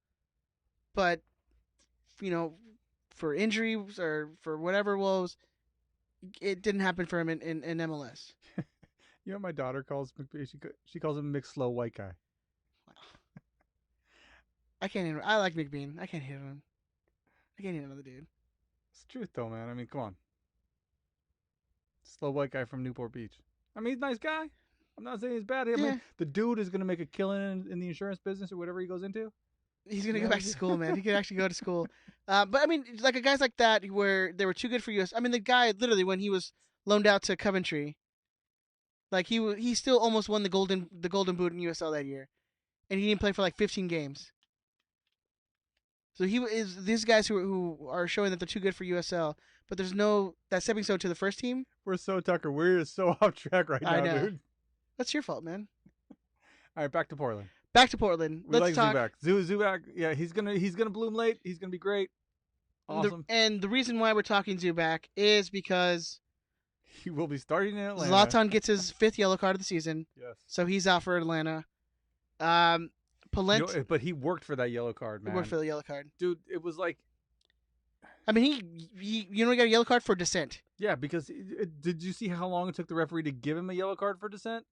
but for injuries or for whatever woes, it didn't happen for him in MLS. My daughter calls McBean. She calls him McSlow White Guy. I can't hit him. I like McBean. I can't hit him. I can't hit another dude. It's the truth, though, man. I mean, come on. Slow white guy from Newport Beach. I mean, he's a nice guy. I'm not saying he's bad. I Yeah. mean, the dude is going to make a killing in the insurance business or whatever he goes into. He's gonna go back to school, man. He could actually go to school. But I mean, like guys like that where they were too good for US. I mean, the guy literally when he was loaned out to Coventry, like he still almost won the golden boot in USL that year, and he didn't play for like 15 games. So he is these guys who are showing that they're too good for USL, but there's no that stepping stone to the first team. We're so Tucker. We're so off track right I now, know. dude. That's your fault, man. All right, back to Portland. Back to Portland. We Let's like talk. Zubac. Zubac, yeah, he's gonna bloom late. He's gonna be great. Awesome. And the reason why we're talking Zubac is because He will be starting in Atlanta. Zlatan gets his 5th yellow card of the season, Yes. so he's out for Atlanta. Polenta But he worked for that yellow card, man. worked for the yellow card. Dude, it was like, I mean, he you know he got a yellow card for dissent. yeah, because did you see how long it took the referee to give him a yellow card for dissent?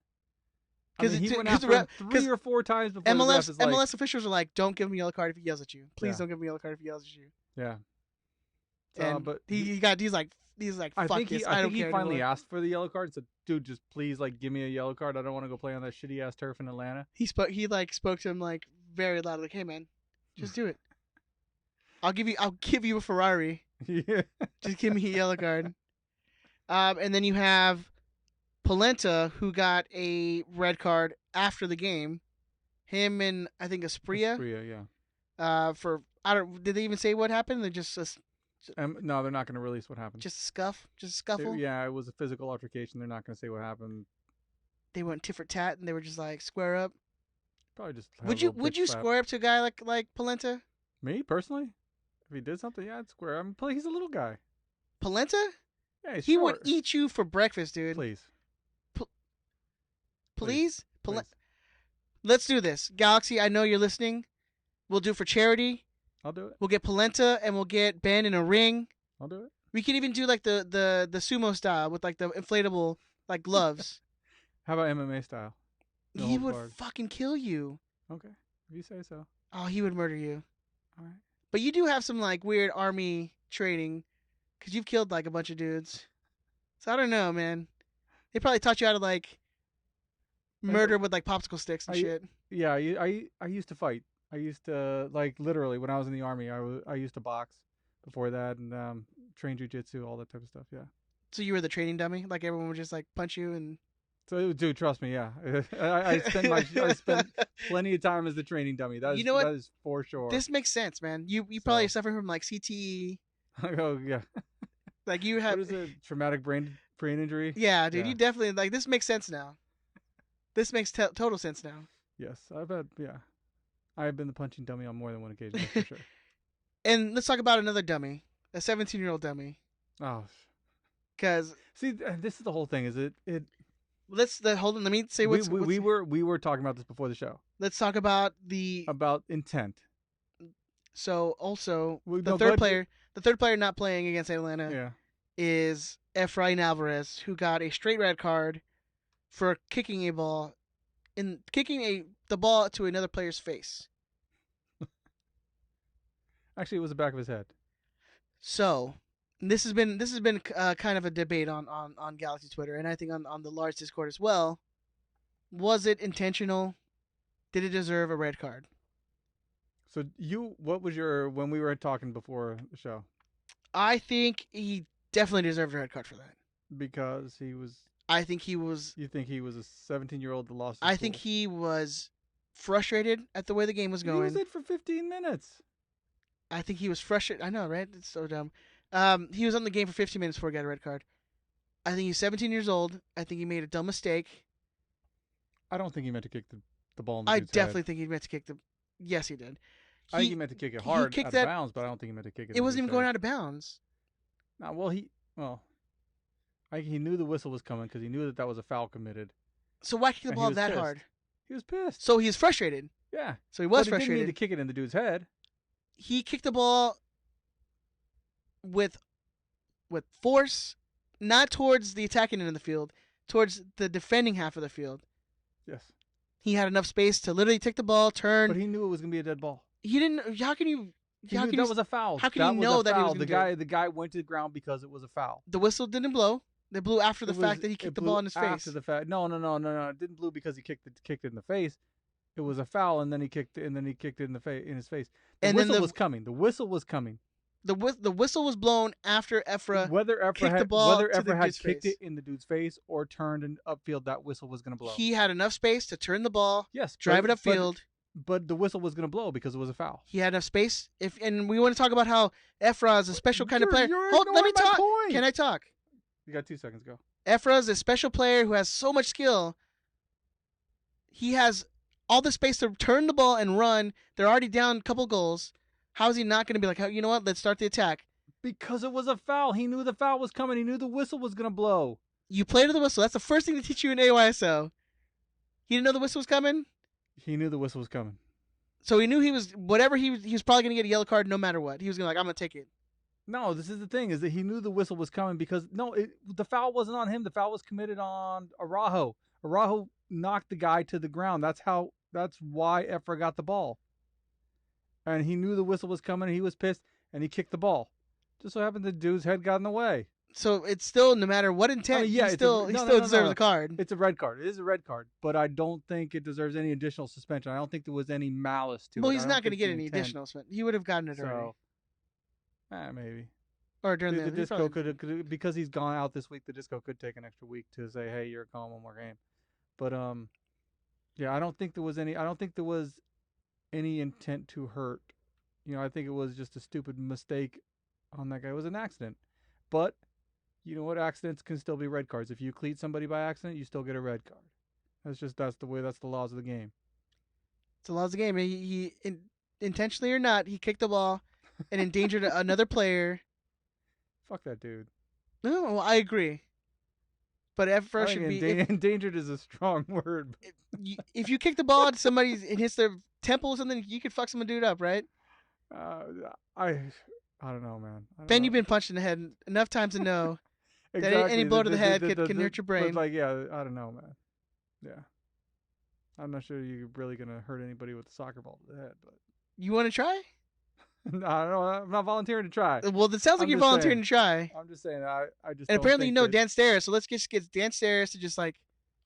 I 'Cause mean, it- he went 'cause the after him ref- 3 or 4 times before the ref MLS is like, MLS officials are like, don't give him a yellow card if he yells at you. Please Yeah. don't give him a yellow card if he yells at you. yeah. And But he's like I fuck think this. I don't think he care finally anymore. asked for the yellow card. Said, "Dude, just please, like, give me a yellow card. I don't want to go play on that shitty ass turf in Atlanta." He spoke to him like very loud, like, hey man, just do it. I'll give you a Ferrari. Yeah. Just give me a yellow card. And then you have Polenta, who got a red card after the game. Him and I think Aspria. Yeah. For did they even say what happened? They just No, they're not going to release what happened. just a scuffle. Yeah, it was a physical altercation. They're not going to say what happened. They went tit for tat, and they were just like square up. Probably just. have Would a you little would bitch you slap. square up to a guy like Polenta? Me personally? If he did something, yeah, I'd square. I mean, he's a little guy. Polenta? Yeah, he's He short. would eat you for breakfast, dude. Please. Please? Please. Let's do this. Galaxy, I know you're listening. We'll do it for charity. I'll do it. We'll get Polenta and we'll get Ben in a ring. I'll do it. We could even do like the sumo style with like the inflatable like gloves. How about MMA style? No He holds would barred. fucking kill you. Okay, if you say so. Oh, he would murder you. All right. But you do have some like weird army training because you've killed like a bunch of dudes. So I don't know, man. They probably taught you how to like murder with like popsicle sticks and I- shit. Yeah, I used to fight. I used to, like, literally when I was in the army, I used to box before that and train jujitsu, all that type of stuff. Yeah. So you were the training dummy? Like everyone would just like punch you and So, dude, trust me, yeah. I spent plenty of time as the training dummy. That is, You know what? That is for sure. this makes sense, man. You probably So- suffer from like CTE. Oh yeah. Like you have What is it? Traumatic brain injury. Yeah, dude, Yeah. you definitely like this makes sense now. This makes total sense now. Yes, I've had. Yeah, I've been the punching dummy on more than one occasion. That's for sure. And let's talk about another dummy, a 17-year-old dummy. Oh, Cause see, this is the whole thing. Is it? hold on. Let me say what's. We were talking about this before the show Let's talk about the. about intent. So also Well, the no, third go ahead. player not playing against Atlanta Yeah. is Efrain Alvarez, who got a straight red card for kicking the ball to another player's face. Actually, it was the back of his head. So this has been kind of a debate on Galaxy Twitter, and I think on the large Discord as well. Was it intentional? Did it deserve a red card? So what was your when we were talking before the show? I think he definitely deserved a red card for that. Because he was. I think he was. You think he was a 17-year-old that lost? His I think cool? he was frustrated at the way the game was He going. was it for 15 minutes. I think he was frustrated. I know, right? It's so dumb. He was on the game for 15 minutes before he got a red card. I think he's 17 years old. I think he made a dumb mistake. I don't think he meant to kick the ball in the I dude's definitely head. think he meant to kick the. Yes, he did. I think he meant to kick it hard kicked out that- of bounds, but I don't think he meant to kick it. It wasn't even going out of bounds. No, he knew the whistle was coming because he knew that was a foul committed. So why kick the And he ball was that pissed. hard? He was pissed. So he was frustrated. Yeah. So he was But he didn't frustrated. mean to kick it in the dude's head. He kicked the ball with force, not towards the attacking end of the field, towards the defending half of the field. Yes. He had enough space to literally take the ball, turn. But he knew it was going to be a dead ball. He didn't. How can you? He knew that was a foul. How can that you know was a that he foul. was the gonna do guy? The guy went to the ground because it was a foul. The whistle didn't blow. They blew after the fact that he kicked the ball in his face. After the fact, no. It didn't blow because he kicked it in the face. It was a foul, and then he kicked it in his face. The whistle was coming. The whistle was coming. The whistle was blown after Efra kicked the ball whether to the Efra had dude's kicked face. it in the dude's face or turned and upfield, that whistle was going to blow. He had enough space to turn the ball, yes, drive it upfield. But the whistle was going to blow because it was a foul. He had enough space. And we want to talk about how Efra is a special kind of player. Hold, let me talk. Point. Can I talk? You got 2 seconds. Go. Efra is a special player who has so much skill. He has all the space to turn the ball and run. They're already down a couple goals. How is he not going to be like, you know what? Let's start the attack. Because it was a foul. He knew the foul was coming. He knew the whistle was going to blow. You play to the whistle. That's the first thing to teach you in AYSO. He didn't know the whistle was coming? He knew the whistle was coming. So he knew he was probably going to get a yellow card no matter what. He was going to I'm going to take it. No, this is the thing, is that he knew the whistle was coming because, the foul wasn't on him. The foul was committed on Araujo. Araujo knocked the guy to the ground. That's why Efra got the ball. And he knew the whistle was coming. He was pissed, and he kicked the ball. Just so happened the dude's head got in the way. So it's still, no matter what intent, he still deserves a card. It's a red card. It is a red card, but I don't think it deserves any additional suspension. I don't think there was any malice to it. Well, he's not going to get any additional suspension. He would have gotten it already. Maybe. Or during the disco could, because he's gone out this week, the disco could take an extra week to say, hey, you're calling one more game. But I don't think there was any intent to hurt. I think it was just a stupid mistake on that guy. It was an accident. But you know what? Accidents can still be red cards. If you cleat somebody by accident, you still get a red card. That's the laws of the game. It's the laws of the game. He intentionally or not, he kicked the ball and endangered another player. Fuck that dude. No, I agree. But Efra should be endangered is a strong word. If you kick the ball at somebody and hits their temple or something, you could fuck some dude up, right? I don't know, man. Ben, you've been punched in the head enough times to know exactly. that any blow to the head can hurt your brain. But I don't know, man. Yeah. I'm not sure you're really going to hurt anybody with a soccer ball to the head. But you want to try? No, I'm not volunteering to try. Well, it sounds like you're volunteering to try. I'm just saying, I just. And apparently, you know Dan Steris, so let's just get Dan Steris to just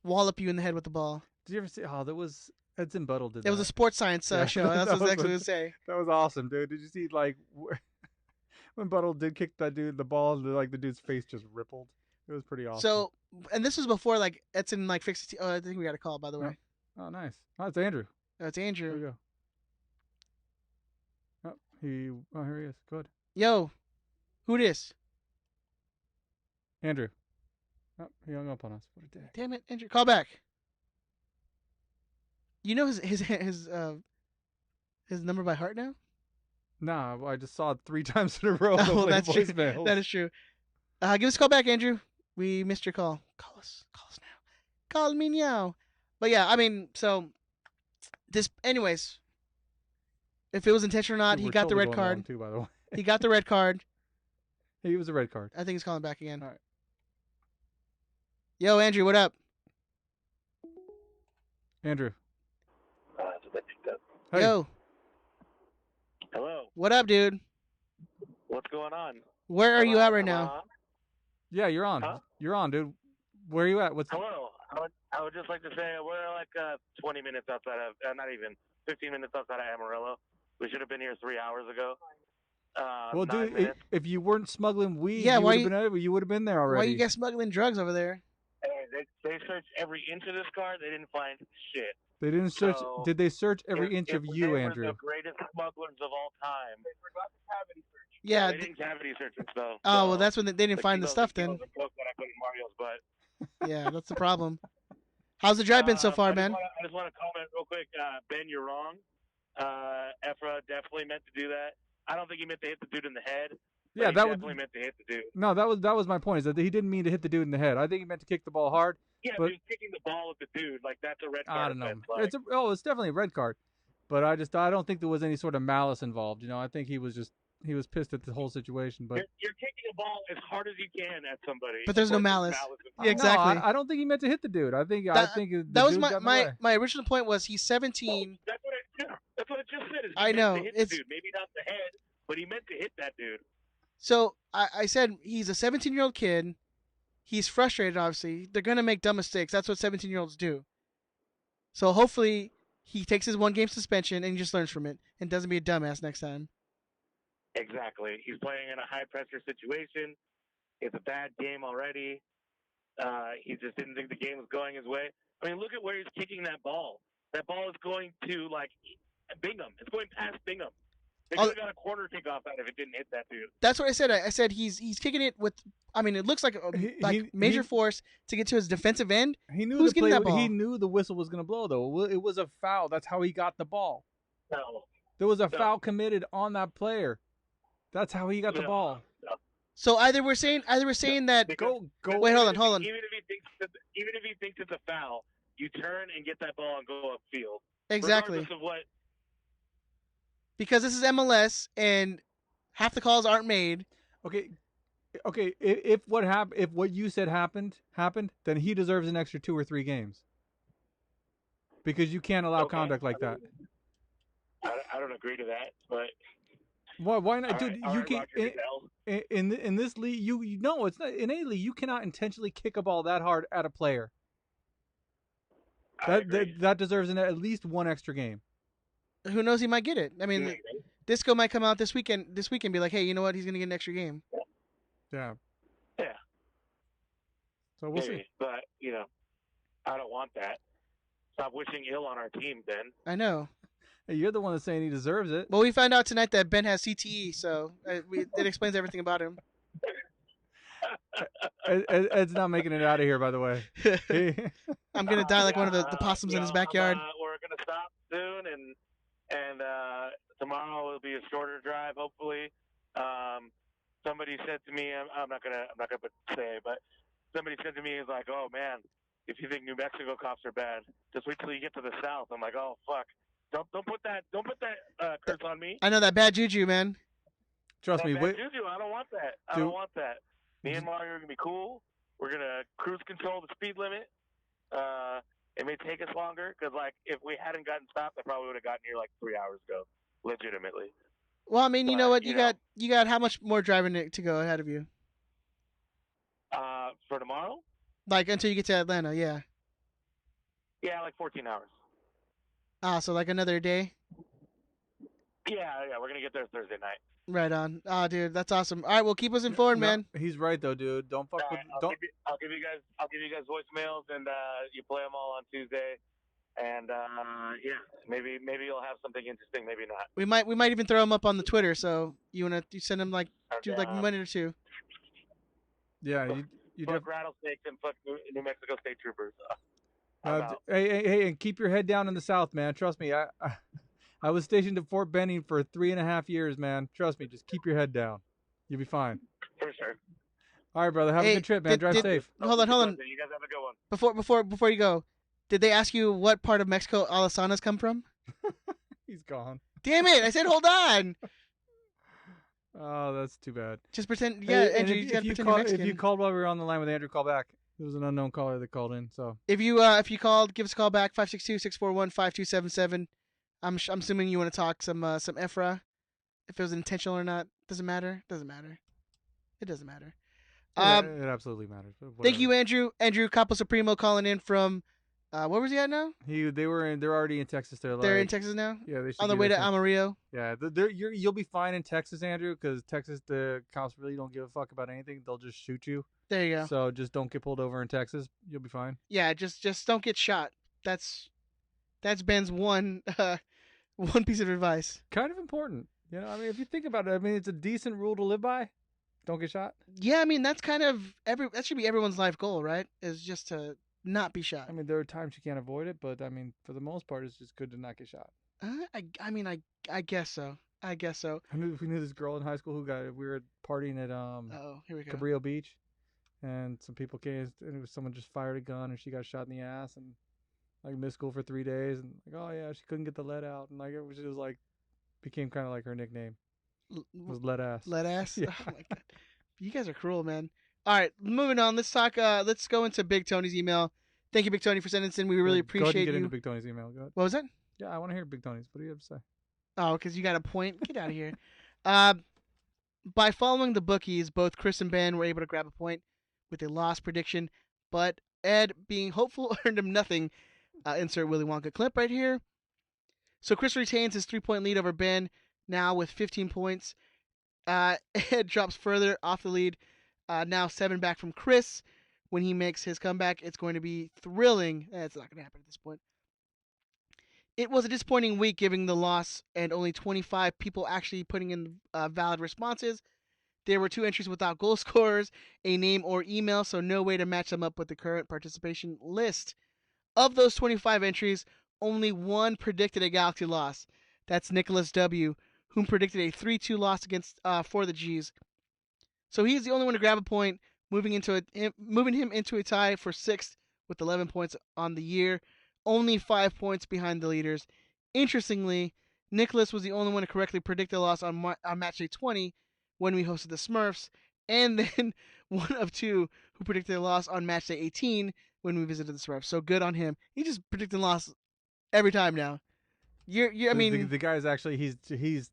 wallop you in the head with the ball. Did you ever see? Oh, that was Edson Buttle did that. It was a sports science show. That's what I was actually going to say. That was awesome, dude. Did you see when Buttle did kick that dude the ball, the dude's face just rippled? It was pretty awesome. So, and this was before Edson fixed it. Oh, I think we got a call, by the way. Oh, nice. Oh, it's Andrew. It's Andrew. There we go. Oh, here he is. Good. Yo, who this? Andrew. Oh, he hung up on us. What a day. Damn it, Andrew. Call back. You know his number by heart now? Nah, I just saw it 3 times in a row. Oh, that's true. That is true. Give us a call back, Andrew. We missed your call. Call us now. Call me now. But yeah, I mean, so this, anyways. If it was intentional or not, he got the red card. Too, by the way. He got the red card. He was a red card. I think he's calling back again. All right. Yo, Andrew, what up? Andrew. Hey. Yo. Hello. What up, dude? What's going on? Where are you at right now? Yeah, you're on. Huh? You're on, dude. Where are you at? Hello. I would just like to say we're like 20 minutes outside of, not even 15 minutes outside of Amarillo. We should have been here 3 hours ago. Well, dude, if you weren't smuggling weed, yeah, you would have been there already. Why you guys smuggling drugs over there? Hey, they searched every inch of this car. They didn't find shit. They didn't search. Did they search every inch of you, Andrew? They were the greatest smugglers of all time. They forgot the cavity search. Yeah. They didn't cavity search it, though. Oh, well, that's when they didn't find the stuff then. That I put in Mario's butt. Yeah, that's the problem. How's the drive been so far, man? I just want to comment real quick. Ben, you're wrong. Efra definitely meant to do that. I don't think he meant to hit the dude in the head. Yeah, that definitely meant to hit the dude. No, that was my point. Is that he didn't mean to hit the dude in the head. I think he meant to kick the ball hard. Yeah, but he was kicking the ball at the dude. Like, that's a red card. I don't know. It's definitely a red card. But I don't think there was any sort of malice involved. I think he was pissed at the whole situation. But you're kicking a ball as hard as you can at somebody. But there's no malice. Yeah, exactly. No, I don't think he meant to hit the dude. I think that was my original point. Was he's 17? That's what I just said is he I meant know, to hit it's- the dude. Maybe not the head, but he meant to hit that dude. So I said he's a 17-year-old kid. He's frustrated, obviously. They're going to make dumb mistakes. That's what 17-year-olds do. So hopefully he takes his 1-game suspension and he just learns from it and doesn't be a dumbass next time. Exactly. He's playing in a high-pressure situation. It's a bad game already. He just didn't think the game was going his way. I mean, look at where he's kicking that ball. That ball is going to, like, Bingham. It's going past Bingham. They could have got a corner kickoff out if it didn't hit that dude. That's what I said. I said he's kicking it with. I mean, it looks like major force to get to his defensive end. He knew Who's the play. getting that ball? He knew the whistle was going to blow, though. It was a foul. That's how he got the ball. No. There was a foul committed on that player. That's how he got the ball. No. So either we're saying that. Go. Wait, hold on. Even if he thinks it's a foul, you turn and get that ball and go upfield. Exactly. Regardless of what. Because this is MLS and half the calls aren't made. Okay. If what you said happened, then he deserves an extra 2 or 3 games. Because you can't allow conduct like that. I don't agree to that, but. Why not, dude? All you right, can in this league. You know it's not in any league. You cannot intentionally kick a ball that hard at a player. That deserves at least 1 extra game. Who knows? He might get it. I mean, Disco might come out this weekend. And be like, hey, you know what? He's gonna get an extra game. Yeah. Yeah. So we'll see. But I don't want that. Stop wishing ill on our team, Ben. I know. Hey, you're the one that's saying he deserves it. Well, we found out tonight that Ben has CTE, so it explains everything about him. Ed's not making it out of here, by the way. I'm gonna die like one of the possums in his backyard. We're gonna stop soon, and tomorrow will be a shorter drive, hopefully. Somebody said to me, I'm not gonna say, but somebody said to me, is like, oh man, if you think New Mexico cops are bad, just wait till you get to the south. I'm like, oh fuck, don't put that curse on me. I know that bad juju, man. Trust me, bad juju, I don't want that. I don't want that. Me and Mario are gonna be cool. We're gonna cruise control the speed limit. It may take us longer because, like, if we hadn't gotten stopped, I probably would have gotten here like 3 hours ago, legitimately. Well, I mean, you know what? You got how much more driving to go ahead of you? For tomorrow? Like until you get to Atlanta, yeah. Yeah, like 14 hours. Ah, so like another day? Yeah, we're gonna get there Thursday night. Right on. Ah, dude, that's awesome. All right, well, keep us informed, man. He's right though, dude. Don't fuck with. I'll give you guys voicemails, and you play them all on Tuesday. And maybe you'll have something interesting, maybe not. We might even throw them up on the Twitter. So you send them like like a minute or 2. Yeah, you fuck rattlesnakes and fuck New Mexico State Troopers. Hey, and keep your head down in the South, man. Trust me, I was stationed at Fort Benning for 3.5 years, man. Trust me, just keep your head down. You'll be fine. For sure. All right, brother. Have a good trip, man. Drive safe. Hold on. You guys have a good one. Before you go, did they ask you what part of Mexico Alasanas come from? He's gone. Damn it! I said hold on. Oh, that's too bad. Just pretend. Yeah, Hey, Andrew, you gotta pretend you're Mexican. If you called while we were on the line with Andrew, call back. There was an unknown caller that called in. So if you called, give us a call back 562-641-5277. I'm assuming you want to talk some EFRA. If it was intentional or not, doesn't matter. It doesn't matter. it absolutely matters. Thank you, Andrew. Andrew Capo Supremo calling in from. Where was he at now? They're already in Texas. They're in Texas now. Yeah, they should on their way to Amarillo. Yeah, you'll be fine in Texas, Andrew, because Texas, the cops really don't give a fuck about anything. They'll just shoot you. There you go. So just don't get pulled over in Texas. You'll be fine. Yeah, just don't get shot. That's Ben's one piece of advice. Kind of important. You know, I mean, if you think about it, I mean, it's a decent rule to live by. Don't get shot. Yeah, I mean, that's kind of that should be everyone's life goal, right? Is just to not be shot. I mean, there are times you can't avoid it, but I mean, for the most part, it's just good to not get shot. I guess so. We knew this girl in high school we were partying at here we go. Cabrillo Beach, and some people came, and it was someone just fired a gun, and she got shot in the ass, and like missed school for 3 days, and like, oh yeah, she couldn't get the lead out, and like it was just like became kind of like her nickname. Was lead ass. Lead ass. Yeah. Oh my god, you guys are cruel, man. All right, moving on. Let's talk. Let's go into Big Tony's email. Thank you, Big Tony, for sending this in. We really appreciate Go ahead and get you. into Big Tony's email. Go ahead. What was that? Yeah, I want to hear Big Tony's. What do you have to say? Oh, because you got a point? Get out of here. By following the bookies, both Chris and Ben were able to grab a point with a loss prediction, but Ed, being hopeful, earned him nothing. Insert Willy Wonka clip right here. So Chris retains his 3-point lead over Ben, now with 15 points. Ed drops further off the lead, now 7 back from Chris. When he makes his comeback, it's going to be thrilling. It's not going to happen at this point. It was a disappointing week given the loss and only 25 people actually putting in valid responses. There were 2 entries without goal scorers, a name or email, so no way to match them up with the current participation list. Of those 25 entries, only 1 predicted a Galaxy loss. That's Nicholas W., whom predicted a 3-2 loss against for the G's. So he's the only one to grab a point, moving him into a tie for 6th with 11 points on the year, only 5 points behind the leaders. Interestingly, Nicholas was the only one to correctly predict a loss on match day 20 when we hosted the Smurfs, and then one of 2 who predicted a loss on match day 18 when we visited the Smurfs. So good on him. He just predicting loss every time now. I mean, the guy's actually he's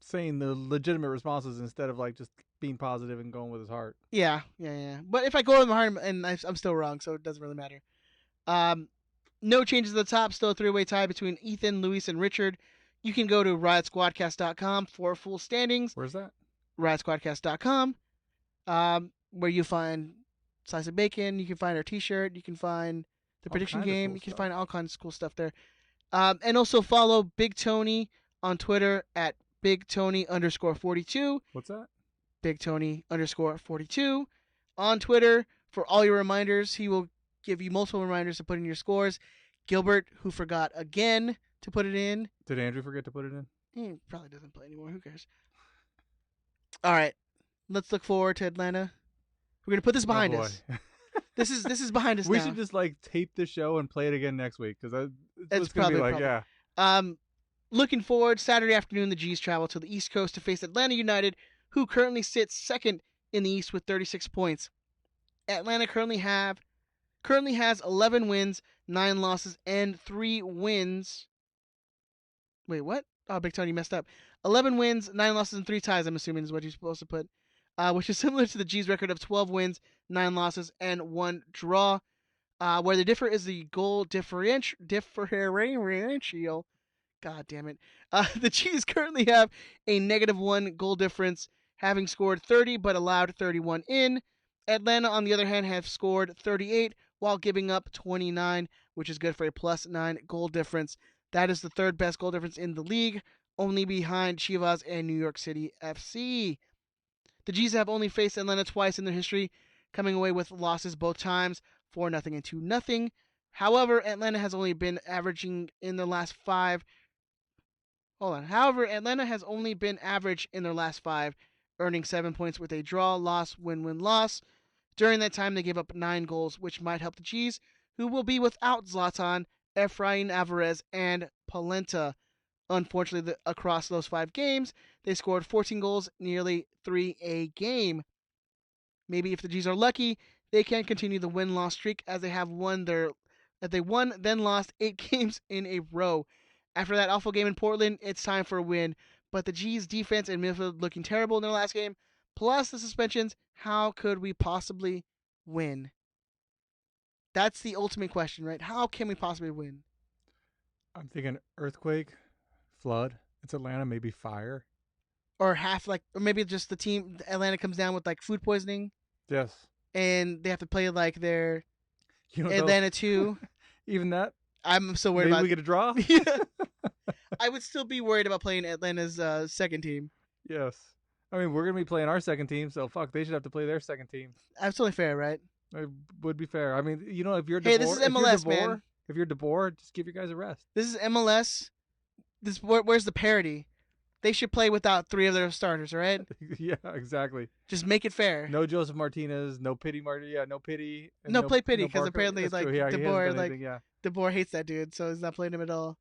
saying the legitimate responses instead of like just being positive and going with his heart. Yeah. But if I go with my heart and I'm still wrong, so it doesn't really matter. No changes at the top. Still a 3-way tie between Ethan, Luis, and Richard. You can go to riotsquadcast.com for full standings. Where's that? riotsquadcast.com, where you find Slice of Bacon. You can find our T-shirt. You can find the prediction game. Cool you can stuff. find all kinds of cool stuff there. And also follow Big Tony on Twitter at BigTony_42. What's that? BigTony_42 on Twitter for all your reminders. He will give you multiple reminders to put in your scores. Gilbert, who forgot again to put it in. Did Andrew forget to put it in? He probably doesn't play anymore. Who cares? All right. Let's look forward to Atlanta. We're going to put this behind us. This is behind us We now. should just like tape the show and play it again next week because That's it's going to be probably like, yeah. Looking forward, Saturday afternoon, the G's travel to the East Coast to face Atlanta United, who currently sits second in the East with 36 points. Atlanta currently has 11 wins, 9 losses, and 3 wins. Wait, what? Oh, Big Tony messed up. 11 wins, 9 losses, and 3 ties, I'm assuming is what you're supposed to put. Which is similar to the G's record of 12 wins, 9 losses, and 1 draw. Where the differ is the goal differential. God damn it. The G's currently have a -1 goal difference, having scored 30 but allowed 31 in. Atlanta, on the other hand, have scored 38 while giving up 29, which is good for a +9 goal difference. That is the 3rd best goal difference in the league, only behind Chivas and New York City FC. The G's have only faced Atlanta twice in their history, coming away with losses both times, 4-0 and 2-0. However, Atlanta has only been averaging in their last 5. However, Atlanta has only been average in their last 5, earning 7 points with a draw, loss, win-win, loss. During that time, they gave up 9 goals, which might help the G's, who will be without Zlatan, Efrain Alvarez, and Polenta. Unfortunately, across those 5 games, they scored 14 goals, nearly 3 a game. Maybe if the G's are lucky, they can continue the win-loss streak as they won, then lost 8 games in a row. After that awful game in Portland, it's time for a win. But the G's defense and midfield looking terrible in their last game, plus the suspensions, how could we possibly win? That's the ultimate question, right? How can we possibly win? I'm thinking earthquake, flood. It's Atlanta, maybe fire. Or maybe just the team, Atlanta comes down with like food poisoning. Yes. And they have to play like their Atlanta Atlanta 2. Even that? I'm so worried Maybe about. we get a draw? Yeah. I would still be worried about playing Atlanta's second team. Yes. I mean, we're going to be playing our second team, so fuck, they should have to play their second team. That's totally fair, right? It would be fair. I mean, you know, if you're DeBoer, Hey, this is MLS, man. If you're DeBoer, just give your guys a rest. This is MLS. Where's the parity? They should play without 3 of their starters, right? Yeah, exactly. Just make it fair. No Joseph Martinez, no Pity No Pity, because Barco. apparently That's like true. Yeah, DeBoer hates that dude, so he's not playing him at all.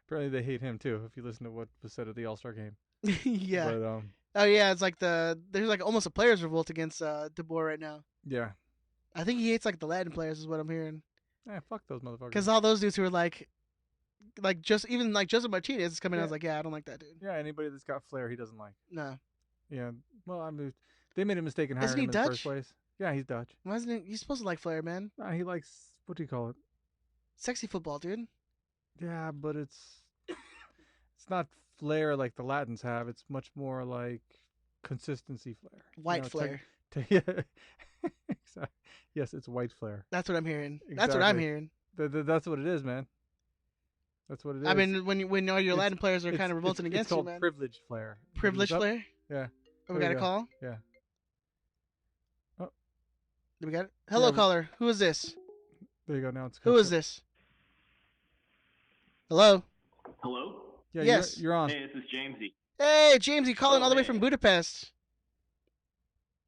Apparently they hate him too. If you listen to what was said at the All-Star game. Yeah. But, oh yeah, it's like there's like almost a players' revolt against DeBoer right now. yeah. I think he hates like the Latin players, is what I'm hearing. Fuck those motherfuckers. Because all those dudes who are like Joseph Martinez is coming out. I was like, yeah, I don't like that dude. Yeah, anybody that's got flair, he doesn't like. No. Yeah. Well, I mean, they made a mistake in Isn't hiring he him in the Dutch? first place. Yeah, he's Dutch. Why isn't he? He's supposed to like flair, man. Nah, he likes, what do you call it? Sexy football, dude. Yeah, but it's not flair like the Latins have. It's much more like consistency flair. White flair. Yeah. Exactly. Yes, it's white flair. That's what I'm hearing. Exactly. That's what I'm hearing. That's what it is, man. That's what it is. I mean, when all your Latin players are kind of revolting against you, man. It's called privilege flair. Privilege flair? Yeah. Oh, we got a call? Yeah. Oh. Do we got it? Hello, Yeah, caller. Who is this? There you go. Now it's Who is this? Hello? Hello? Yeah, yes. You're on. Hey, this is Jamesy. Hey, Jamesy, calling all the way from Budapest.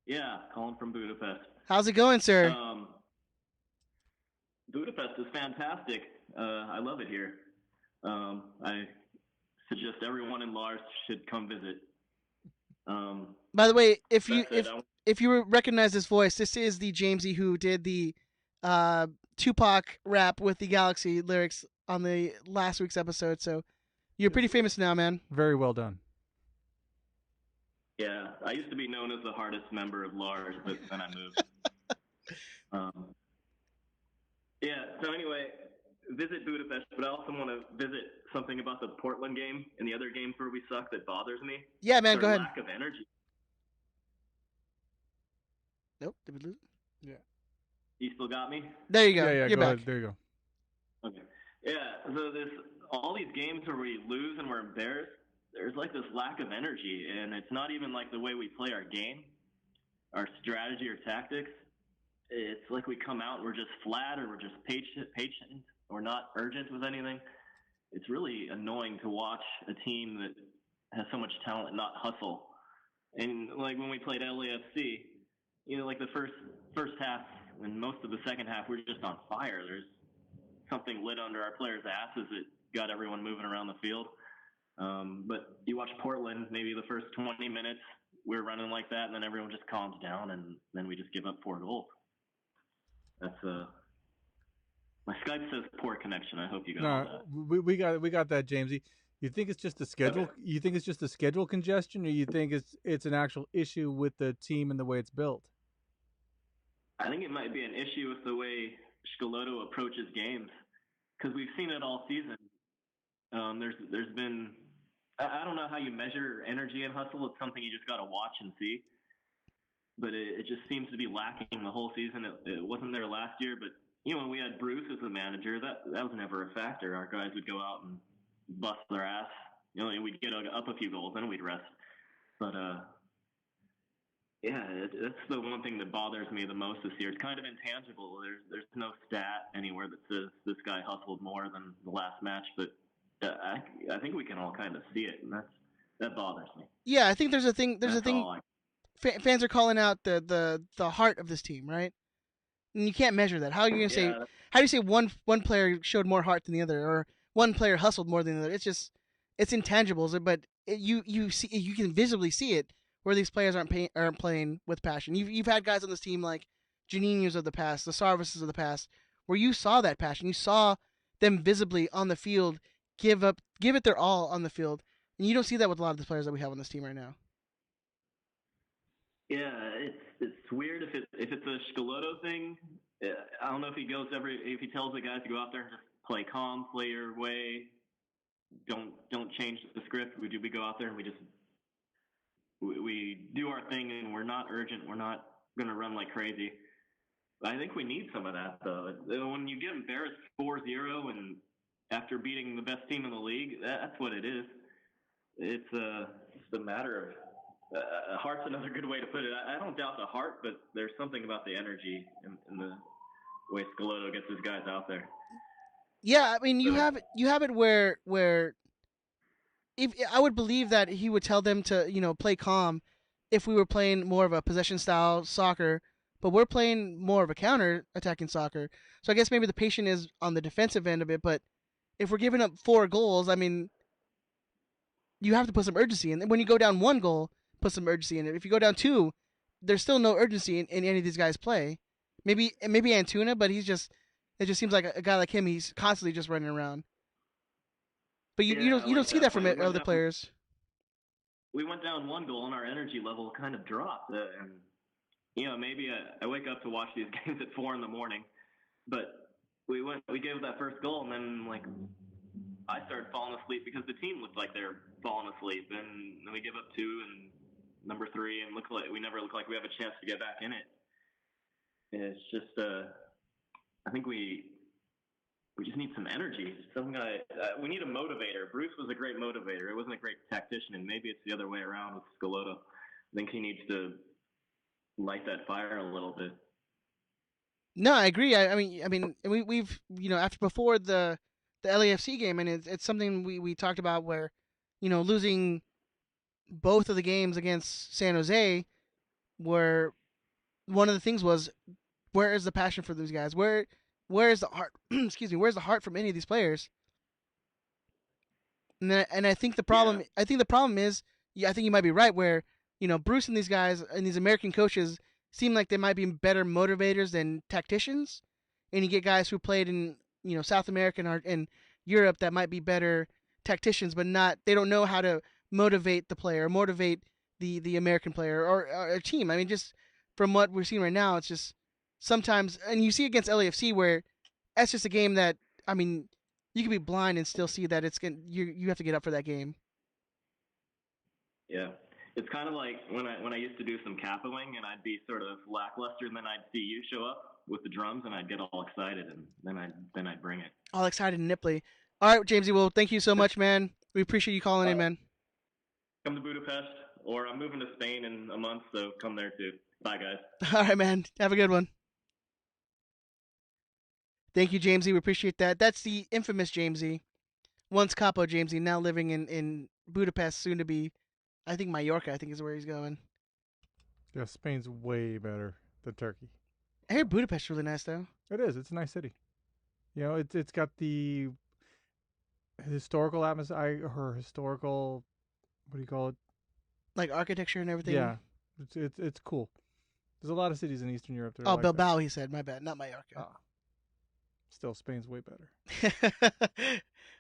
Yeah, calling from Budapest. How's it going, sir? Budapest is fantastic. I love it here. I suggest everyone in Lars should come visit. By the way, if you recognize this voice, this is the Jamesy who did the Tupac rap with the Galaxy lyrics on the last week's episode. So you're pretty famous now, man. Very well done. Yeah, I used to be known as the hardest member of Lars, but then I moved. So anyway, visit Budapest, but I also want to visit something about the Portland game and the other games where we suck that bothers me. Yeah, man, go ahead. Lack of energy. Nope, did we lose? Yeah. You still got me? There you go. Yeah, You're go back. ahead. There you go. Okay. Yeah, so there's all these games where we lose and we're embarrassed. There's like this lack of energy, and it's not even like the way we play our game, our strategy or tactics. It's like we come out and we're just flat, or we're just patient, or not urgent with anything. It's really annoying to watch a team that has so much talent and not hustle. And like when we played LAFC, like the first half and most of the second half, we're just on fire. There's something lit under our players' asses that got everyone moving around the field. But you watch Portland, maybe the first 20 minutes, we're running like that, and then everyone just calms down, and then we just give up 4 goals. That's my Skype says poor connection. I hope you got that. We got that, Jamesy. You think it's just the schedule? Okay. You think it's just the schedule congestion, or you think it's an actual issue with the team and the way it's built? I think it might be an issue with the way Schelotto approaches games, because we've seen it all season. There's been, I don't know how you measure energy and hustle. It's something you just got to watch and see. But it just seems to be lacking the whole season. It wasn't there last year, but when we had Bruce as the manager, that was never a factor. Our guys would go out and bust their ass. We'd get up a few goals, then we'd rest. But that's the one thing that bothers me the most this year. It's kind of intangible. There's no stat anywhere that says this guy hustled more than the last match, but I think we can all kind of see it, and that bothers me. Yeah, I think there's a thing. Fans are calling out the heart of this team, right? And you can't measure that. How are you gonna say? How do you say one player showed more heart than the other, or one player hustled more than the other? It's intangibles, but you can visibly see it where these players aren't playing with passion. You've had guys on this team like Janinius of the past, the Sarvises of the past, where you saw that passion. You saw them visibly on the field give it their all on the field, and you don't see that with a lot of the players that we have on this team right now. Yeah, it's weird if it's a Schelotto thing. I don't know if he tells the guys to go out there and just play calm, play your way, don't change the script. We go out there and we do our thing, and we're not urgent. We're not going to run like crazy. I think we need some of that, though. When you get embarrassed 4-0 and after beating the best team in the league, that's what it is. It's just a matter of heart's another good way to put it. I don't doubt the heart, but there's something about the energy and the way Schelotto gets his guys out there. Yeah, I mean, you have it where if I would believe that he would tell them to play calm if we were playing more of a possession style soccer, but we're playing more of a counter attacking soccer. So I guess maybe the patient is on the defensive end of it, but if we're giving up 4 goals, I mean, you have to put some urgency in. When you go down 1 goal, put some urgency in it. If you go down 2, there's still no urgency in any of these guys' play. Maybe Antuna, but it just seems like a guy like him, he's constantly just running around. But you don't like see that from point, other players. We went down 1 goal and our energy level kind of dropped. And maybe I wake up to watch these games at 4 a.m, but we gave up that first goal, and then like I started falling asleep because the team looked like they were falling asleep, and then we give up 2 and number 3, and we never look like we have a chance to get back in it. And it's just I think we just need some energy. We need a motivator. Bruce was a great motivator. It wasn't a great tactician, and maybe it's the other way around with Scalotto. I think he needs to light that fire a little bit. No, I agree. I mean, we've after before the LAFC game, and it's something we talked about where, losing both of the games against San Jose, where one of the things was, where is the passion for these guys? Where is the heart? Excuse me. Where's the heart from any of these players? And I think the problem. Yeah. I think the problem is. I think you might be right. Where Bruce and these guys and these American coaches seem like they might be better motivators than tacticians, and you get guys who played in South America and Europe that might be better tacticians, but they don't know how to motivate the player, motivate the American player or a team. I mean, just from what we're seeing right now, it's just sometimes, and you see against LAFC where that's just a game that, I mean, you can be blind and still see that you have to get up for that game. Yeah. It's kind of like when I used to do some capoing, and I'd be sort of lackluster, and then I'd see you show up with the drums, and I'd get all excited, and then I'd bring it. All excited and nipply. All right, Jamesy. Well, thank you so much, man. We appreciate you calling in, man. Come to Budapest, or I'm moving to Spain in a month, so come there too. Bye, guys. All right, man. Have a good one. Thank you, Jamesy. We appreciate that. That's the infamous Jamesy. Once Capo Jamesy, now living in Budapest, soon to be, I think Mallorca, I think is where he's going. Yeah, Spain's way better than Turkey. I hear Budapest's really nice, though. It is. It's a nice city. It's got the historical atmosphere, her historical, what do you call it? Like architecture and everything? Yeah. It's cool. There's a lot of cities in Eastern Europe that are like Bilbao, that. He said. My bad. Not Mallorca. Still, Spain's way better.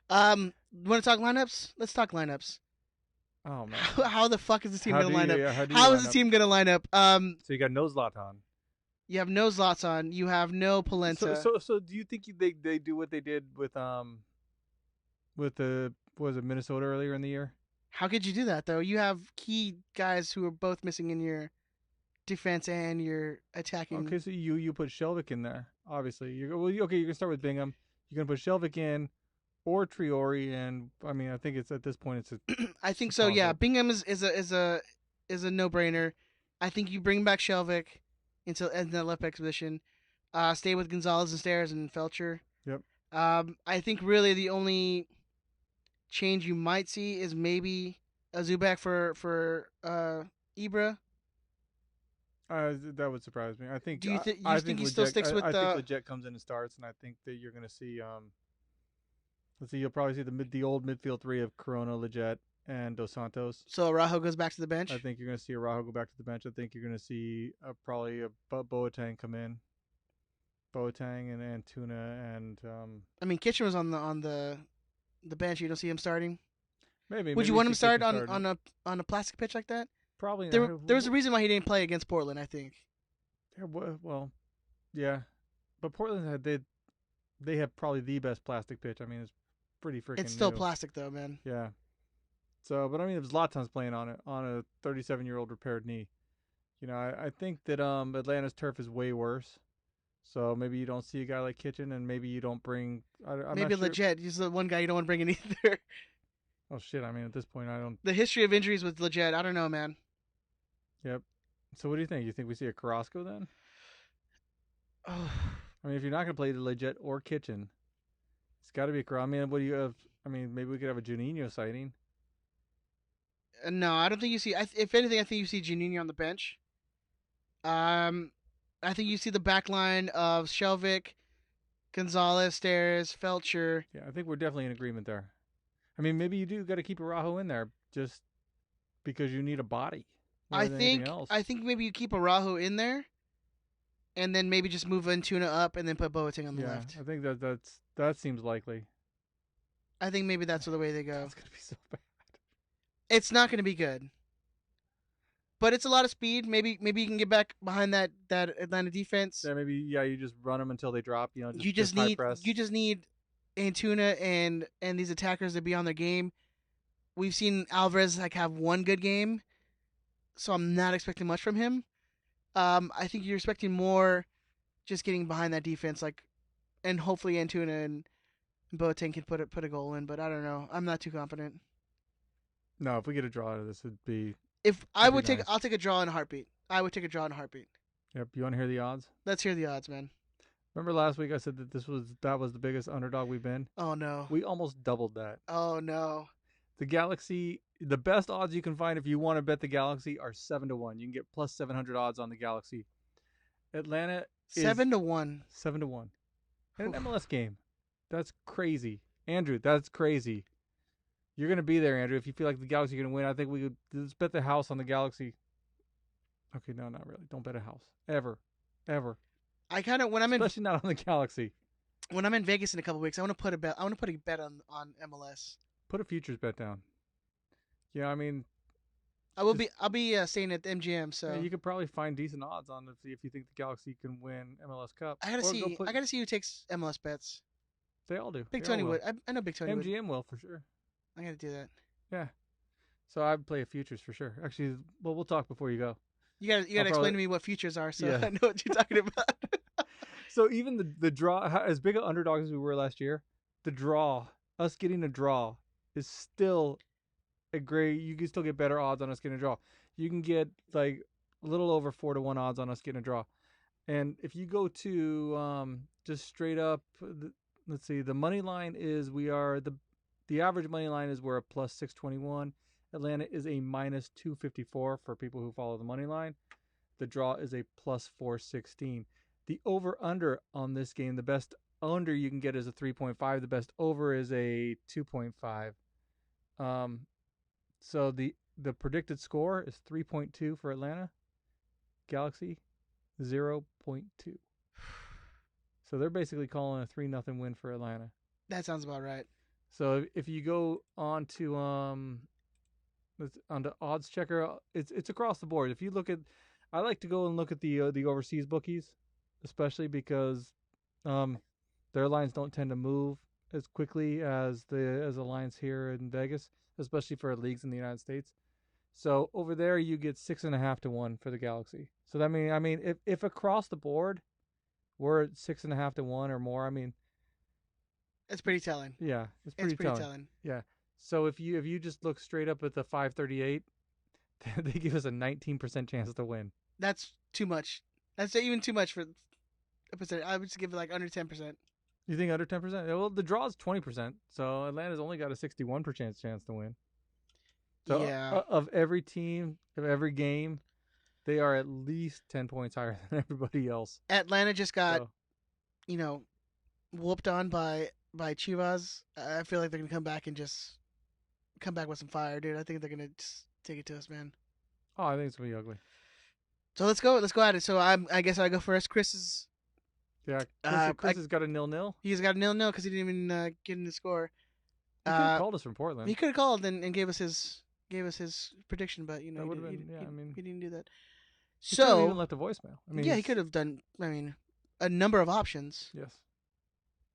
Want to talk lineups? Let's talk lineups. Oh, man. How the fuck is this team going to line up? Yeah, how is this team going to line up? So you got no Zlatan. You have no Zlatan. You have no Polenta. So do you think they do what they did with Minnesota earlier in the year? How could you do that, though? You have key guys who are both missing in your defense and your attacking. Okay, so you put Shelvik in there. Obviously, you can start with Bingham. You're gonna put Shelvik in, or Triori, and I mean, I think it's at this point I think so. Yeah, Bingham is a no-brainer. I think you bring back Shelvik in the left back position. Stay with Gonzalez and Stairs and Felcher. Yep. I think really the only change you might see is maybe a Zubak for Ibra. That would surprise me. I think. Do you think he still sticks with? I think Leggett comes in and starts, and I think that you're going to see. Let's see. You'll probably see the old midfield three of Corona, Leggett, and Dos Santos. So Araujo goes back to the bench. I think you're going to see Araujo go back to the bench. I think you're going to see probably a Boateng come in. Boateng and Tuna and. I mean, Kitchen was on the bench. You don't see him starting. Maybe. Would you want him to start on a plastic pitch like that? Probably not. There was a reason why he didn't play against Portland, I think. Yeah, well, yeah, but Portland they have probably the best plastic pitch. I mean, it's pretty freaking. It's still new. plastic though, man. Yeah. So, but I mean, if Zlatan's playing on it on a 37-year-old repaired knee, I think that Atlanta's turf is way worse. So maybe you don't see a guy like Kitchen, and maybe you don't bring. Maybe Leggett. He's the one guy you don't want to bring in either. Oh shit! I mean, at this point, I don't. The history of injuries with Leggett, I don't know, man. Yep. So what do you think? You think we see a Carrasco then? Oh. I mean, if you're not going to play the Leggett or Kitchen, it's got to be a Carrasco. I mean, what do you have? I mean, maybe we could have a Juninho sighting. No, I don't think you see. If anything, I think you see Juninho on the bench. I think you see the back line of Shelvik, Gonzalez, Stairs, Felcher. Yeah, I think we're definitely in agreement there. I mean, maybe you do got to keep Araujo in there just because you need a body. I think maybe you keep Araujo in there, and then maybe just move Antuna up, and then put Boateng on the left. I think that seems likely. I think maybe that's the way they go. It's gonna be so bad. It's not going to be good. But it's a lot of speed. Maybe you can get back behind that Atlanta defense. Yeah, maybe you just run them until they drop. You just high need press. Antuna and these attackers to be on their game. We've seen Alvarez have one good game, so I'm not expecting much from him. I think you're expecting more, just getting behind that defense, and hopefully Antuna and Boateng can put a goal in. But I don't know. I'm not too confident. No, if we get a draw out of this, it'd be. I'll nice. take a draw in a heartbeat. I would take a draw in a heartbeat. Yep. You want to hear the odds? Let's hear the odds, man. Remember last week I said that that was the biggest underdog we've been? Oh no. We almost doubled that. Oh no. The Galaxy, the best odds you can find if you want to bet the Galaxy are 7-1. You can get plus 700 odds on the Galaxy. Atlanta is 7-1. 7-1. In an MLS game. That's crazy. Andrew, that's crazy. You're going to be there, Andrew. If you feel like the Galaxy are going to win, I think we could let's bet the house on the Galaxy. Okay, no, not really. Don't bet a house. Ever. I kind of Especially not on the Galaxy. When I'm in Vegas in a couple weeks, I want to put a bet. I want to put a bet on MLS. Put a futures bet down. Yeah, I mean, I'll be staying at the MGM, so yeah, you could probably find decent odds on if you think the Galaxy can win MLS Cup. I gotta see who takes MLS bets. They all do. Big They Tony all will. would. I know Big Tony would. MGM will for sure. I gotta do that. Yeah. So I'd play a futures for sure. Actually, well, we'll talk before you go. You gotta explain probably- to me what futures are, so Yeah. I know what you're talking about. So even the draw, as big an underdogs as we were last year, us getting a draw is still a great. You can still get better odds on us getting a draw. You can get like a little over 4-1 odds on us getting a draw. And if you go to just straight up, let's see, the money line is the average money line is we're a plus 621. Atlanta is a minus 254 for people who follow the money line. The draw is a plus 416. The over-under on this game, the best under you can get is a 3.5. The best over is a 2.5. So the predicted score is 3.2 for Atlanta. Galaxy, 0.2. So they're basically calling a 3-0 win for Atlanta. That sounds about right. So if you go on to onto odds checker, it's across the board. If you look at, I like to go and look at the overseas bookies, especially because their lines don't tend to move as quickly as the lines here in Vegas, especially for leagues in the United States. So over there you get 6.5 to 1 for the Galaxy. So that mean if across the board we're at 6.5 to 1 or more, I mean, It's pretty telling. yeah, it's pretty telling. Yeah. So if you just look straight up at the 538, they give us a 19% chance to win. That's too much. That's even too much for a percent. I would just give it like under 10%. You think under 10%? Well, the draw is 20%, so Atlanta's only got a 61% chance to win. So Yeah. of every team, of every game, they are at least 10 points higher than everybody else. Atlanta just got, So, whooped on by Chivas. I feel like they're gonna come back and just come back with some fire, dude. I think they're gonna just take it to us, man. oh, I think it's gonna be ugly. So let's go at it. So I guess I go first. Chris Yeah, Chris has got a 0-0. he's got a 0-0 because he didn't even get in the score. He could have called us from Portland. He could have called and gave us his prediction, but That he, would've didn't- been- yeah, I mean, he didn't do that. He could have even So left a voicemail. I mean, yeah, he could have done. I mean, a number of options, Yes.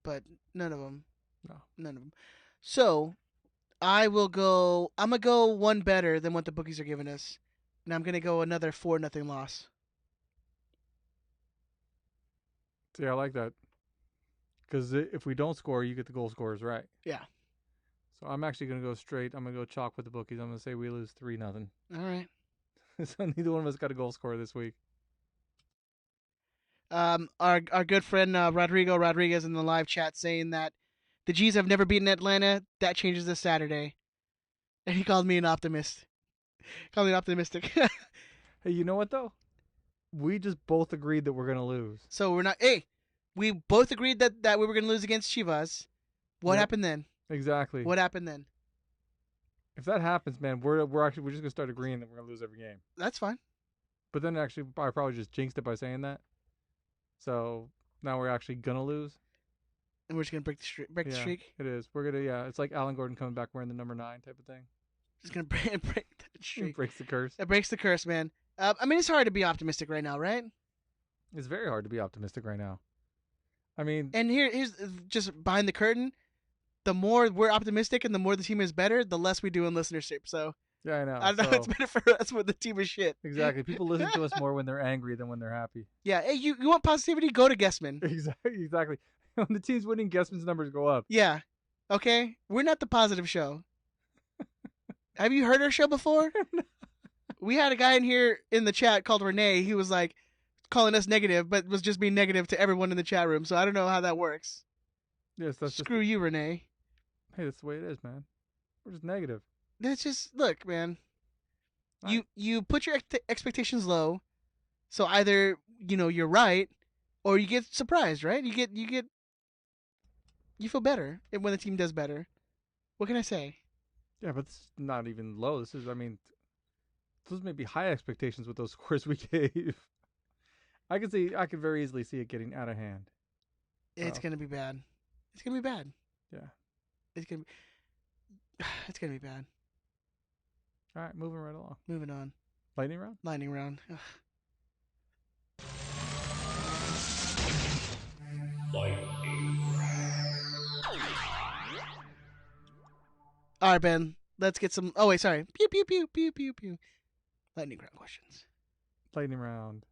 but none of them. No. None of them. So I'm gonna go one better than what the bookies are giving us, and I'm gonna go another 4-0 loss. See, I like that. Because if we don't score, you get the goal scorers right. Yeah. So I'm actually going to go straight. I'm going to go chalk with the bookies. I'm going to say we lose 3-0. All right. So neither one of us got a goal scorer this week. Our good friend Rodrigo Rodriguez in the live chat saying that the G's have never beaten Atlanta. That changes this Saturday, and he called me an optimist. Called me optimistic. Hey, you know what, though? We just both agreed that we're going to lose. So we're not. Hey, we both agreed that we were going to lose against Chivas. What Yep. happened then? Exactly. What happened then? If that happens, man, we're just going to start agreeing that we're going to lose every game. That's fine. But then actually, I probably just jinxed it by saying that. So now we're actually going to lose. And we're just gonna break the streak. Break the streak. It is. We're gonna. Yeah, it's like Alan Gordon coming back wearing the number 9 type of thing. Just gonna break that streak. It breaks the curse. It breaks the curse, man. I mean, it's hard to be optimistic right now, right? It's very hard to be optimistic right now. I mean, and here's just behind the curtain. The more we're optimistic and the more the team is better, the less we do in listenership. So yeah, I know. I know it's better for us when the team is shit. Exactly. People listen to us more when they're angry than when they're happy. Yeah. Hey, you want positivity? Go to Guessman. Exactly. When the team's winning, Guessman's numbers go up. Yeah. Okay. We're not the positive show. Have you heard our show before? We had a guy in here in the chat called Renee. He was like calling us negative, but was just being negative to everyone in the chat room. So I don't know how that works. Yes, that's Screw you, Renee. Hey, that's the way it is, man. We're just negative. That's just look, man. You put your expectations low, so either you're right, or you get surprised, right? You feel better when the team does better. What can I say? Yeah, but it's not even low. This is, I mean, those may be high expectations with those scores we gave. I could very easily see it getting out of hand. It's gonna be bad. It's gonna be bad. Yeah. It's gonna be bad. All right, moving right along. Moving on. Lightning round? Lightning round. Ugh. All right, Ben. Let's get some. Oh wait, sorry. Pew pew pew pew pew pew. Lightning round questions. Lightning round.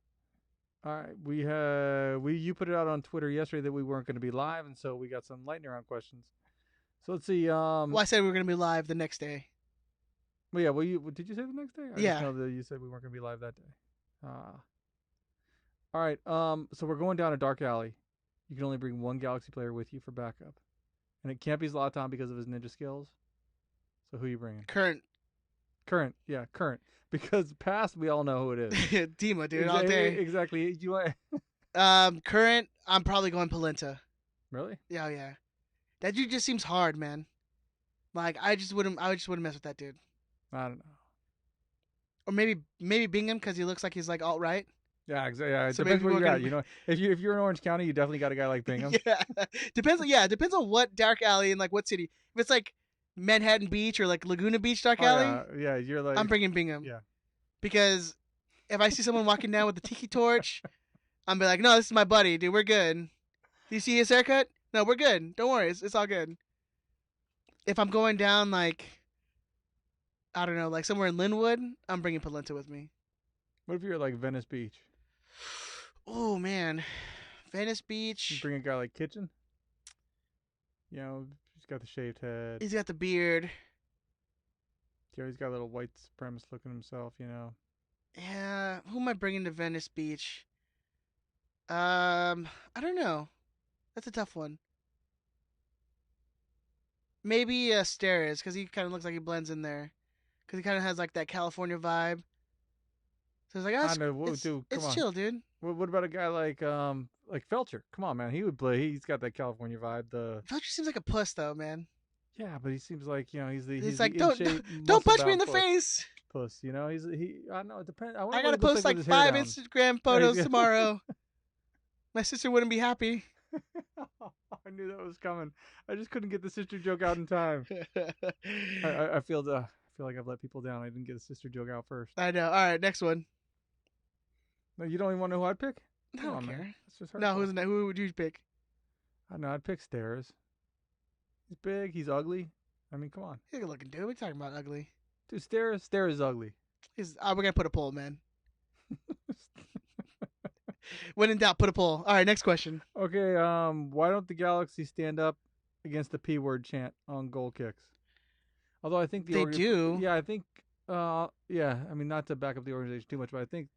All right, you put it out on Twitter yesterday that we weren't going to be live, and so we got some lightning round questions. So let's see. Well, I said we were going to be live the next day. Well, yeah. Well, did you say the next day? I yeah. just know that you said we weren't going to be live that day. All right. So we're going down a dark alley. You can only bring one Galaxy player with you for backup, and it can't be Zlatan because of his ninja skills. So who are you bringing? Current. Yeah, current. Because past, we all know who it is. Dima, dude, all day. Exactly. You want? Current. I'm probably going Polenta. Really? Yeah, yeah. That dude just seems hard, man. Like I just wouldn't mess with that dude. I don't know. Or maybe Bingham because he looks like he's like alt right. Yeah, exactly. Yeah, it So depends maybe where we're you're at. If you're in Orange County, you definitely got a guy like Bingham. Yeah, depends. Yeah, it depends on what dark alley and like what city. If it's like Manhattan Beach or like Laguna Beach dark alley, yeah, you're like. I'm bringing Bingham. Yeah. Because if I see someone walking down with the tiki torch, I'm be like, no, this is my buddy, dude. We're good. Do you see his haircut? No, we're good. Don't worry, it's all good. If I'm going down like, I don't know, like somewhere in Linwood, I'm bringing Polenta with me. What if you're like Venice Beach? Oh man, Venice Beach. You bring a guy like Kitchen. He's got the shaved head. He's got the beard. He's got a little white supremacist looking himself. Yeah, who am I bringing to Venice Beach? I don't know. That's a tough one. Maybe Steres, because he kind of looks like he blends in there. Because he kind of has like that California vibe. So it's like, it's chill, dude. What about a guy like Felcher? Come on, man. He would play. He's got that California vibe. Felcher seems like a puss, though, man. Yeah, but he seems like he's like don't punch me in the face. Puss, I don't know. It depends. I gotta post like 5 Instagram photos tomorrow. My sister wouldn't be happy. I knew that was coming. I just couldn't get the sister joke out in time. I feel like I've let people down. I didn't get the sister joke out first. I know. All right, next one. No, you don't even want to know who I'd pick? I don't care. Man. Just no, who would you pick? I know. I'd pick Stairs. He's big. He's ugly. I mean, come on. He's a good looking dude. What are you talking about ugly? Dude, Stairs is ugly. We're going to put a poll, man. When in doubt, put a poll. All right, next question. Okay, why don't the Galaxy stand up against the P word chant on goal kicks? Although I think they do. Yeah, I think, I mean, not to back up the organization too much, but I think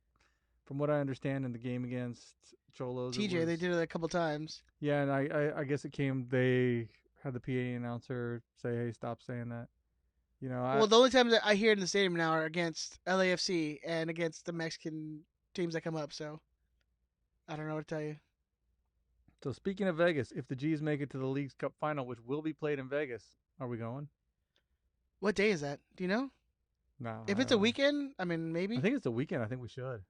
from what I understand in the game against Cholos. TJ, they did it a couple times. Yeah, and I guess they had the PA announcer say, hey, stop saying that. Well, the only times that I hear it in the stadium now are against LAFC and against the Mexican teams that come up, so I don't know what to tell you. So speaking of Vegas, if the G's make it to the League's Cup final, which will be played in Vegas, are we going? What day is that? Do you know? No. If it's a weekend, I mean, maybe. I think it's a weekend. I think we should.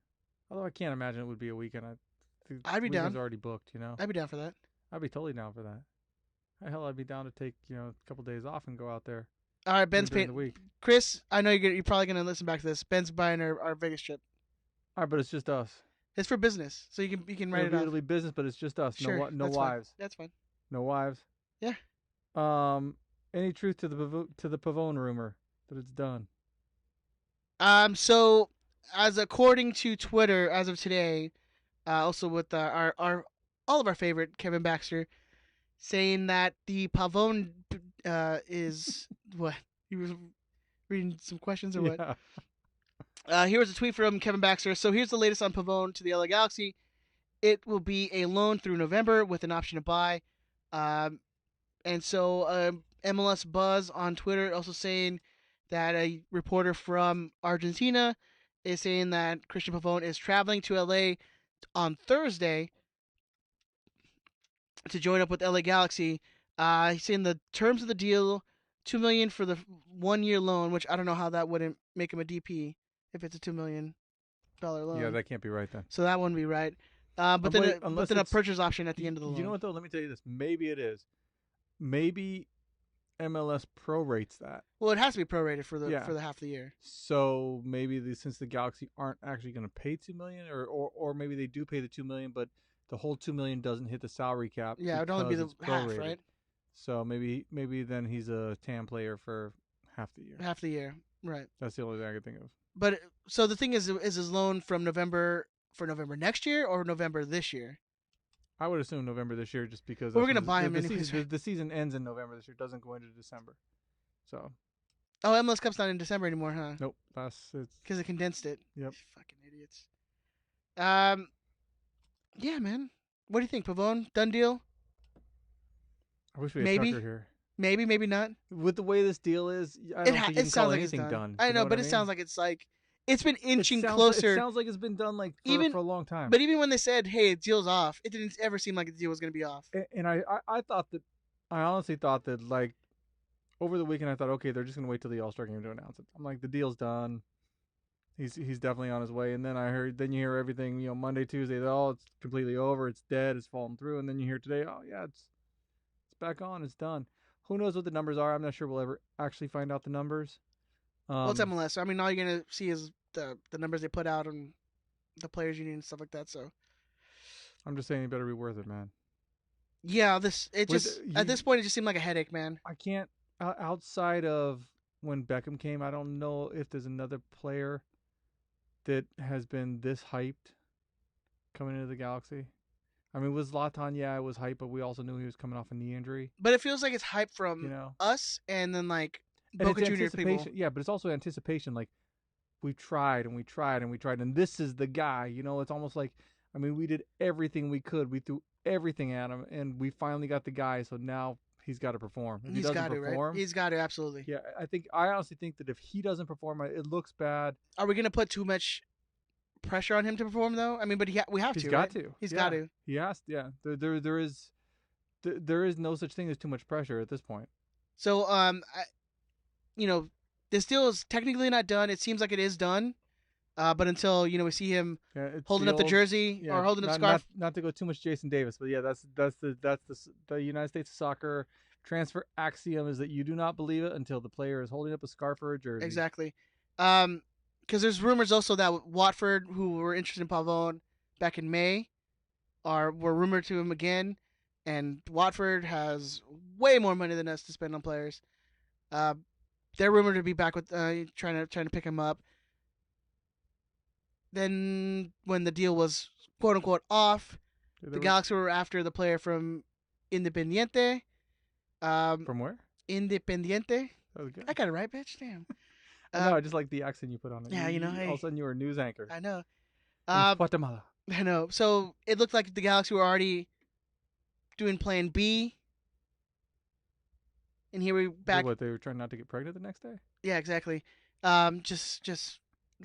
Although I can't imagine it would be a weekend. I'd be down. Already booked, I'd be down for that. I'd be totally down for that. Hell, I'd be down to take a couple days off and go out there. All right, Ben's during the paying. week. Chris, I know you're probably gonna listen back to this. Ben's buying our Vegas trip. All right, but it's just us. It's for business, so you can write it off. It'll be business, but it's just us. Sure, No that's wives. Fine. That's fine. No wives. Yeah. Any truth to the Pavone rumor that it's done? So, as according to Twitter, as of today, also with our all of our favorite Kevin Baxter, saying that the Pavone is what he was reading some questions or what. Here was a tweet from Kevin Baxter. So here's the latest on Pavone to the LA Galaxy. It will be a loan through November with an option to buy. And so MLS Buzz on Twitter also saying that a reporter from Argentina is saying that Christian Pavone is traveling to LA on Thursday to join up with LA Galaxy. He's saying the terms of the deal, $2 million for the 1-year loan, which I don't know how that wouldn't make him a DP if it's a $2 million loan. Yeah, that can't be right then. So that wouldn't be right. But then a purchase option at the end of the loan. You know what though? Let me tell you this. Maybe it is. Maybe MLS prorates that. Well, it has to be prorated for the half of the year. So maybe since the Galaxy aren't actually going to pay $2 million, or maybe they do pay the $2 million, but the whole $2 million doesn't hit the salary cap. Yeah, it would only be the half, right? So maybe then he's a TAM player for half the year. Half the year, right? That's the only thing I can think of. But so the thing is his loan from November next year or November this year? I would assume November this year, just because we're gonna buy him the season ends in November this year. Doesn't go into December. So. Oh, MLS Cup's not in December anymore, huh? Nope. It's because they condensed it. Yep. Fucking idiots. Yeah, man. What do you think, Pavone? Done deal? I wish we had Tucker here. Maybe, maybe not. With the way this deal is, I don't think you can call anything done. I know, but it sounds like it's been inching closer. It sounds like it's been done for a long time. But even when they said, "Hey, deal's off," it didn't ever seem like the deal was going to be off. And I honestly thought that over the weekend I thought, okay, they're just going to wait till the All-Star game to announce it. I'm like, the deal's done. He's definitely on his way. And then you hear everything, Monday, Tuesday, it's completely over, it's dead, it's fallen through, and then you hear today, oh yeah, it's back on, it's done. Who knows what the numbers are? I'm not sure we'll ever actually find out the numbers. Well, it's MLS. I mean, all you're gonna see is the numbers they put out on the players union and stuff like that. So I'm just saying, it better be worth it, man. Yeah, at this point, it just seemed like a headache, man. I can't. Outside of when Beckham came, I don't know if there's another player that has been this hyped coming into the Galaxy. I mean, with Zlatan, yeah, it was hype, but we also knew he was coming off a knee injury. But it feels like it's hype from us and then Boca Juniors people. Yeah, but it's also anticipation. We tried and we tried and we tried, and this is the guy. It's almost like, I mean, we did everything we could. We threw everything at him, and we finally got the guy. So now he's got to perform. If he doesn't perform, right? He's got to, absolutely. Yeah, I honestly think that if he doesn't perform, it looks bad. Are we going to put too much pressure on him to perform, though? I mean, but we have to. He's got to. He's got to. He has. Yeah. There is no such thing as too much pressure at this point. So, this deal is technically not done. It seems like it is done. But until we see him holding up the jersey or holding up the scarf. Not to go too much Jason Davis, but yeah, that's the United States of soccer transfer axiom is that you do not believe it until the player is holding up a scarf or a jersey. Exactly. Because there's rumors also that Watford, who were interested in Pavone back in May, were rumored to him again, and Watford has way more money than us to spend on players. They're rumored to be back with trying to pick him up. Then, when the deal was "quote unquote" off, the Galaxy were after the player from Independiente. From where? Independiente. That was good. I got it right, bitch. Damn. No, I just like the accent you put on it. Yeah, hey. All of a sudden, you were a news anchor. I know. Guatemala. I know. So it looked like the Galaxy were already doing Plan B. And here we're back. What, they were trying not to get pregnant the next day? Yeah, exactly. Just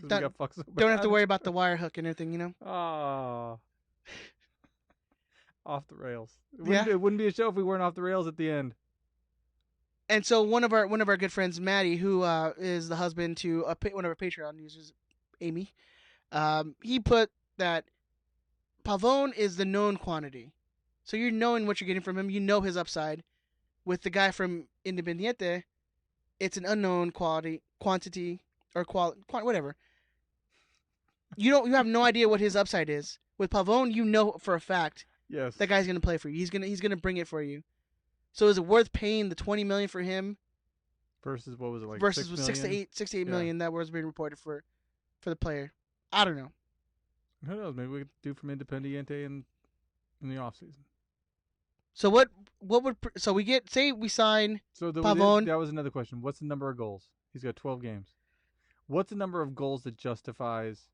don't have to worry about the wire hook and everything, Oh. Off the rails. It wouldn't be a show if we weren't off the rails at the end. And so one of our good friends, Maddie, who is the husband to one of our Patreon users, Amy, he put that Pavone is the known quantity. So you're knowing what you're getting from him. You know his upside. With the guy from Independiente, it's an unknown quantity, or whatever. You have no idea what his upside is. With Pavone, you know for a fact Yes. that guy's gonna play for you. He's gonna bring it for you. So is it worth paying the $20 million for him? Versus what was it like? Versus 6 million? 6 to 8 Yeah. million that was being reported for the player. I don't know. Who knows? Maybe we could do from Independiente in the offseason. So what would so we get? Say we sign So Pavone. that was another question. What's the number of goals? He's got 12 games. What's the number of goals that justifies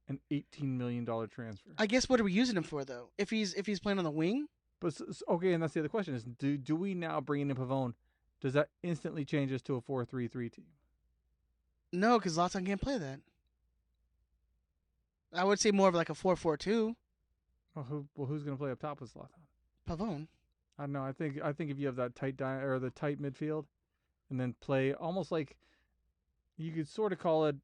an $18 million transfer? I guess what are we using him for though? If he's playing on the wing. But okay, and that's the other question: is do we now bring in Pavone? Does that instantly change us to a 4-3-3 team? No, because Zlatan can't play that. I would say more of like a 4-4-2. Well, who's going to play up top with Zlatan? Pavone. I don't know. I think if you have that tight or the tight midfield, and then play almost like you could sort of call it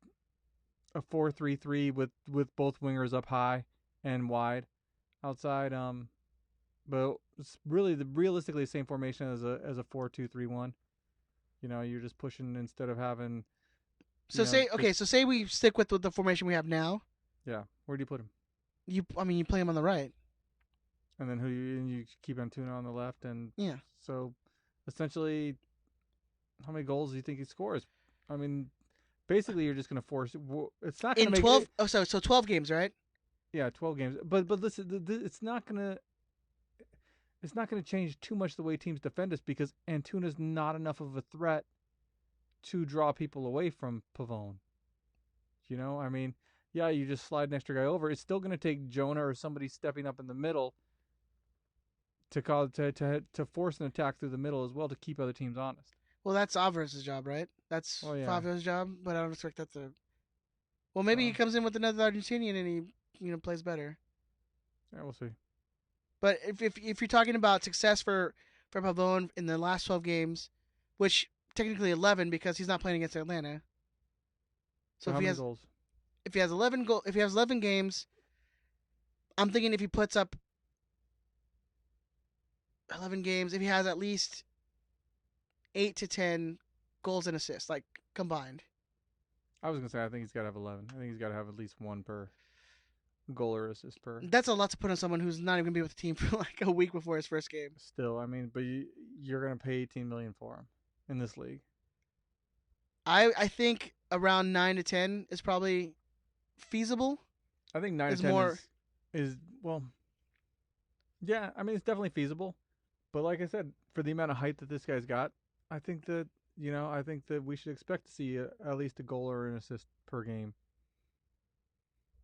a 4-3-3 with both wingers up high and wide outside. But it's really realistically the same formation as a 4-2-3-1. You know, you're just pushing instead of having. So say we stick with the formation we have now. Yeah, where do you put him? You play him on the right. And then you keep Antuna on the left, and yeah. So essentially, how many goals do you think he scores? I mean, basically, you're just going to force. It's not going to make 12. So 12 games, right? Yeah, 12 games. But listen, it's not going to. It's not going to change too much the way teams defend us because Antuna's not enough of a threat to draw people away from Pavone. You know, I mean, yeah, you just slide an extra guy over. It's still going to take Jonah or somebody stepping up in the middle to force an attack through the middle as well to keep other teams honest. Well, that's Alvarez's job, right? That's Fabio's job, but I don't expect that to. Well, maybe he comes in with another Argentinian and he plays better. Yeah, we'll see. But if you're talking about success for Pavone in the last 12 games, which technically 11 because he's not playing against Atlanta. So how many goals? If he has 11 games, I'm thinking if he puts up 11 games, if he has at least 8 to 10 goals and assists, like combined. I was gonna say I think he's got to have 11. I think he's got to have at least one per goal or assist per. That's a lot to put on someone who's not even gonna be with the team for like a week before his first game. Still, I mean, but you're gonna pay $18 million for him in this league. I think around 9 to 10 is probably feasible. I think 9 to 10 is well. Yeah, I mean it's definitely feasible, but like I said, for the amount of height that this guy's got, I think that we should expect to see at least a goal or an assist per game.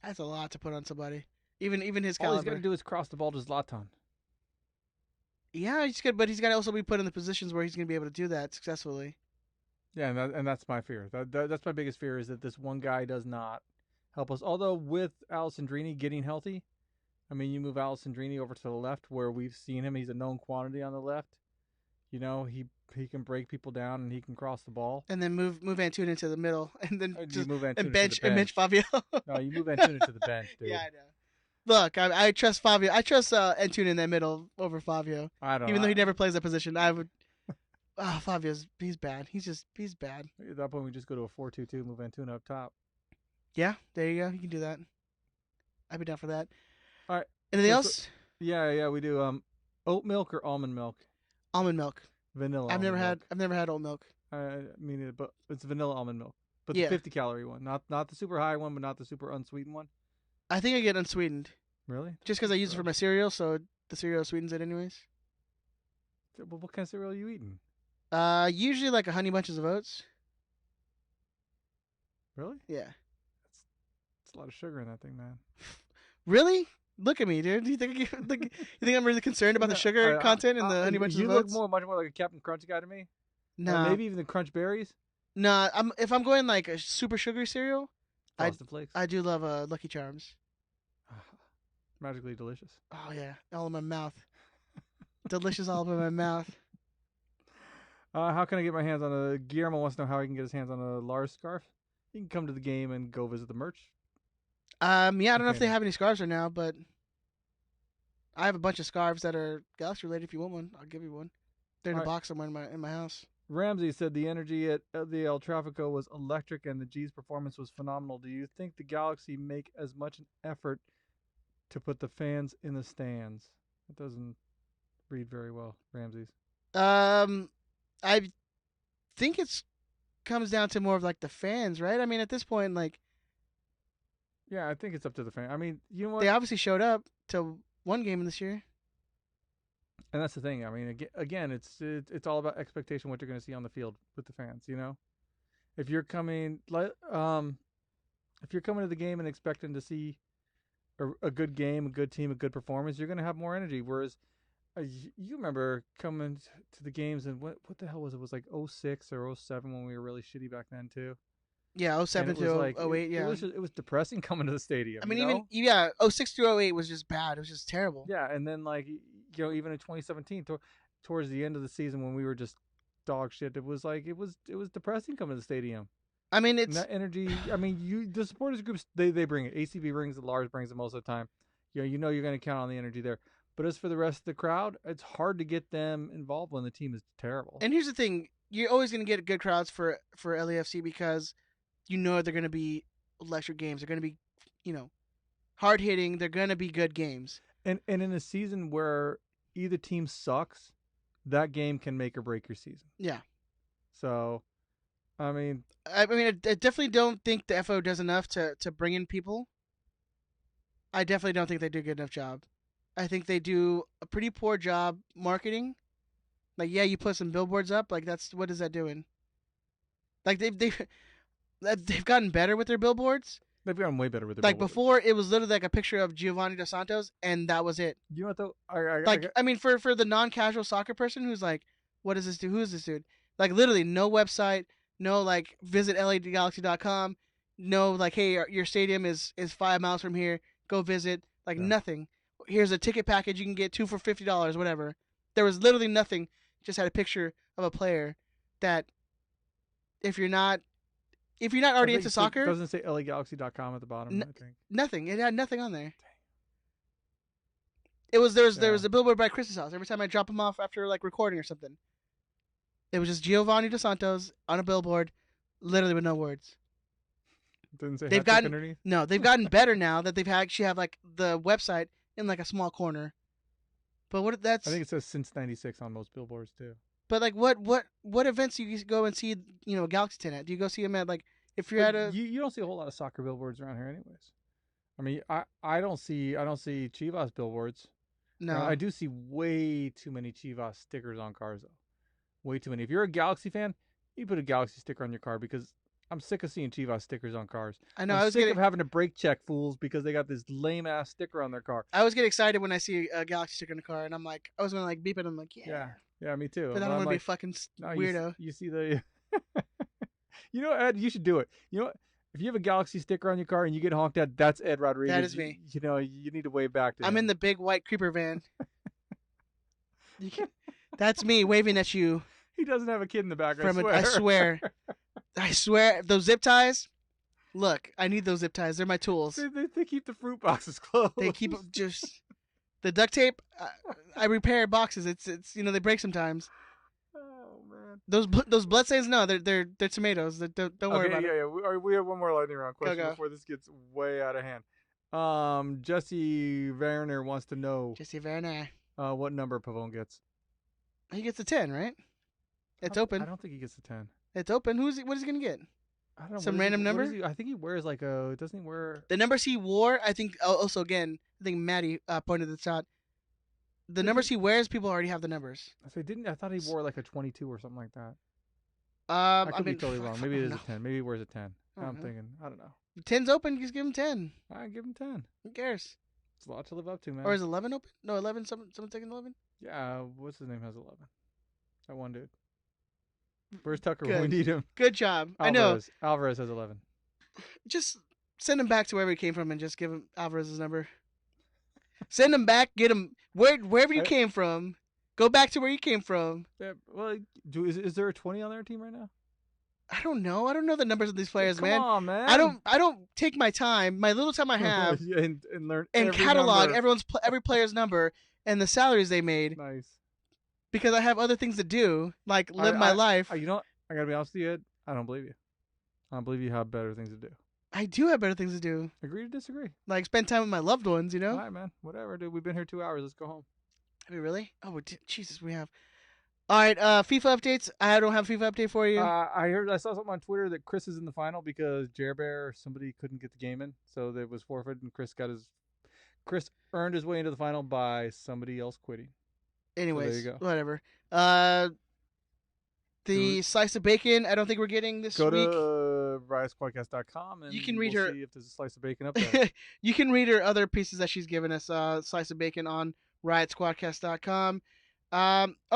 That's a lot to put on somebody. Even his caliber. All he's got to do is cross the ball to Zlatan. Yeah, but he's got to also be put in the positions where he's going to be able to do that successfully. Yeah, and that's my fear. That's my biggest fear is that this one guy does not help us. Although with Alessandrini getting healthy, I mean, you move Alessandrini over to the left where we've seen him. He's a known quantity on the left. You know, he can break people down and he can cross the ball. And then move Antuna into the middle, and then bench Fabio. No, you move Antuna to the bench, dude. Yeah, I know. Look, I trust Fabio. I trust Antuna in that middle over Fabio. I don't. Even though he never plays that position, I would. He's bad. He's bad. At that point, we just go to a 4-2-2, move Antuna up top. Yeah, there you go. You can do that. I'd be down for that. All right. Anything else? Yeah, we do. Oat milk or almond milk? Almond milk. Vanilla. I've never had oat milk. I mean, but it's vanilla almond milk, but yeah. the 50-calorie one, not the super high one, but not the super unsweetened one. I think I get unsweetened. Really? Just because I use it for my cereal, so the cereal sweetens it anyways. Well, what kind of cereal are you eating? Usually like a Honey Bunches of Oats. Really? Yeah. That's a lot of sugar in that thing, man. Really? Look at me, dude. Do you think I'm really concerned about the sugar content in the Honey Bunches of Oats? You look much more like a Captain Crunch guy to me. No. Maybe even the Crunch Berries. No, if I'm going like a super sugary cereal, Frosted Flakes. I do love Lucky Charms. Magically delicious. Oh yeah, all in my mouth. Delicious all over my mouth. How can I get my hands on a... Guillermo wants to know how he can get his hands on a Lars scarf. He can come to the game and go visit the merch. Yeah, I don't know if they have any scarves right now, but I have a bunch of scarves that are Galaxy related. If you want one, I'll give you one. They're in a All right. box somewhere in my house. Ramsey said the energy at the El Trafico was electric and the G's performance was phenomenal. Do you think the Galaxy make as much an effort to put the fans in the stands? It doesn't read very well, Ramsey's. I think it's comes down to more of like the fans, right? I mean, at this point, like Yeah, I think it's up to the fan. I mean, you know what? they obviously showed up to one game this year. And that's the thing. I mean, again, it's all about expectation, what you're going to see on the field with the fans. You know, if you're coming to the game and expecting to see a good game, a good team, a good performance, you're going to have more energy. Whereas you remember coming to the games and what the hell was it? It was like 06 or 07 when we were really shitty back then too. Yeah, 07 to 08, yeah. It was depressing coming to the stadium. I mean, you know? 06 through 08 was just bad. It was just terrible. Yeah, and then like even in 2017, towards the end of the season when we were just dog shit, it was depressing coming to the stadium. I mean, And that energy. I mean, the supporters groups they bring it. ACB brings it. Lars brings it most of the time. You know you're going to count on the energy there. But as for the rest of the crowd, it's hard to get them involved when the team is terrible. And here's the thing: you're always going to get good crowds for LAFC because you know they're going to be electric games. They're going to be, hard hitting. They're going to be good games. And in a season where either team sucks, that game can make or break your season. Yeah. So, I mean, I definitely don't think the FO does enough to bring in people. I definitely don't think they do a good enough job. I think they do a pretty poor job marketing. Like, yeah, you put some billboards up. Like, what is that doing? Like, they've gotten better with their billboards. they've gotten way better with their Like billboards. before, it was literally like a picture of Giovanni Dos Santos, and that was it. You know what though? I mean, for the non-casual soccer person who's like, what is this dude? Who is this dude? Like, literally, no website, no like visit LAGalaxy.com, no like, hey, your stadium is 5 miles from here. Go visit. Like nothing. Here's a ticket package you can get 2 for $50, whatever. There was literally nothing. Just had a picture of a player that, if you're not already into soccer, it doesn't say LAGalaxy.com at the bottom. I think nothing. It had nothing on there. There was a billboard by Chris's house. Every time I drop him off after like recording or something, it was just Giovanni Dos Santos on a billboard, literally with no words. Didn't say They've hat trick gotten underneath? no. They've gotten better now that they've actually have like the website in like a small corner. But what that's I think it says since '96 on most billboards too. But like what events do you go and see a Galaxy tent at? Do you go see them at like if you're at a you don't see a whole lot of soccer billboards around here anyways. I mean, I don't see Chivas billboards. no? I do see way too many Chivas stickers on cars though. Way too many. If you're a Galaxy fan, you put a Galaxy sticker on your car because I'm sick of seeing Chivas stickers on cars. I know. I'm sick of having to brake check fools because they got this lame ass sticker on their car. I always get excited when I see a Galaxy sticker in the car, and I'm like, I was gonna like beep it. I'm like, Yeah, me too. But I don't want to be a fucking weirdo. You see the, you know, Ed, you should do it. You know what? If you have a Galaxy sticker on your car and you get honked at, that's Ed Rodriguez. That is me. You know, you need to wave back to him. I'm in the big white creeper van. That's me waving at you. He doesn't have a kid in the back. I swear. I swear. Those zip ties. Look, I need those zip ties. They're my tools. They keep the fruit boxes closed. They keep just the duct tape. I repair boxes. It's they break sometimes. Oh man. Those blood stains. No, they're tomatoes. Don't worry about it. Yeah. We have one more lightning round question Go. before this gets way out of hand. Jesse Werner wants to know Jesse Werner. what number Pavone gets. He gets a 10, right? It's open. I don't think he gets a 10. It's open. What is he gonna get? I don't know. Some random number? I think he wears like a. Doesn't he wear? The numbers he wore, I think. Also, again, I think Maddie pointed this out. The numbers he wears, people already have the numbers. I thought he wore like a 22 or something like that. I could be totally wrong. Maybe it is a 10. Maybe he wears a 10. I'm know. thinking. I don't know. The 10's open. Just give him 10. I give him 10. Who cares? It's a lot to live up to, man. Or is 11 open? No, 11. Someone taking 11. Yeah. What's his name has 11? That one dude. Where's Tucker Good. when we need him? Good job. Alvarez. I know. Alvarez has 11. Just send him back to wherever he came from and just give him Alvarez's number. Send him back. Get him wherever you came from. Go back to where you came from. Yeah. Well, is there a 20 on their team right now? I don't know. I don't know the numbers of these players, Come man. on, man. I don't take my time, my little time I have, and learn and every catalog number. every player's number and the salaries they made. Nice. because I have other things to do, like live my life. You know what? I gotta be honest with you, Ed. I don't believe you. I don't believe you have better things to do. I do have better things to do. Agree to disagree. Like spend time with my loved ones, you know? All right, man. Whatever, dude. We've been here 2 hours. Let's go home. I mean, really? Oh, Jesus, we have. All right, FIFA updates. I don't have a FIFA update for you. I saw something on Twitter that Chris is in the final because Jer Bear or somebody couldn't get the game in, so that was forfeited, and Chris earned his way into the final by somebody else quitting. Anyways, so there you go. Whatever. The slice of bacon, I don't think we're getting this week. Go to riotSquadcast.com and you can read her. See if there's a slice of bacon up there. You can read her other pieces that she's given us. Slice of bacon on RiotSquadcast.com.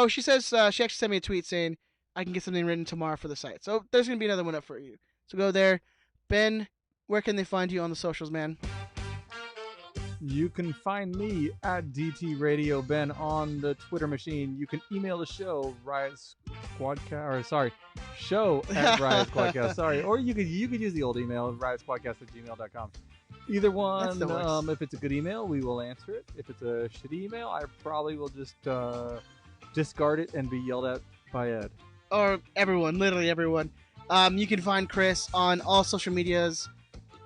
She says she actually sent me a tweet saying I can get something written tomorrow for the site. So there's gonna be another one up for you. So go there. Ben, where can they find you on the socials, man? You can find me at DT Radio Ben on the Twitter machine. You can email the show show at Riot Squadcast. Sorry, or you could use the old email riotsquadcast@gmail.com. Either one. If it's a good email, we will answer it. If it's a shitty email, I probably will just discard it and be yelled at by Ed. Or everyone, literally everyone. You can find Chris on all social medias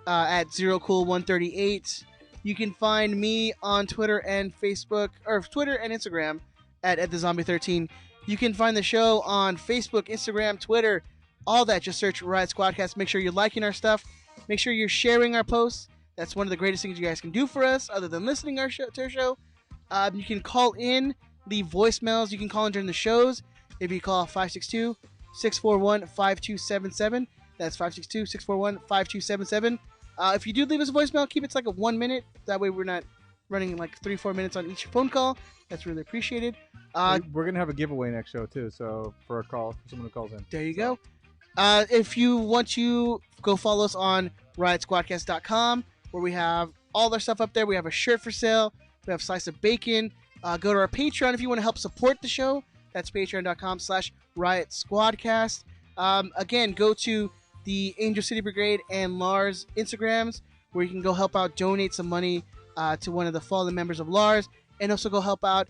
at ZeroCool138. You can find me on Twitter and Facebook, or Twitter and Instagram at TheZombie13. You can find the show on Facebook, Instagram, Twitter, all that. Just search Riot Squadcast. Make sure you're liking our stuff. Make sure you're sharing our posts. That's one of the greatest things you guys can do for us, other than listening to our show. You can call in, leave voicemails. You can call in during the shows. If you call 562-641-5277. That's 562-641-5277. If you do leave us a voicemail, keep it to like a 1 minute. That way we're not running like 3-4 minutes on each phone call. That's really appreciated. We're going to have a giveaway next show too, so for someone who calls in. There you go. If you want to, go follow us on RiotSquadcast.com, where we have all our stuff up there. We have a shirt for sale. We have slice of bacon. Go to our Patreon if you want to help support the show. That's patreon.com/RiotSquadcast. Again, go to the Angel City Brigade and Lars Instagrams, where you can go help out, donate some money to one of the fallen members of Lars, and also go help out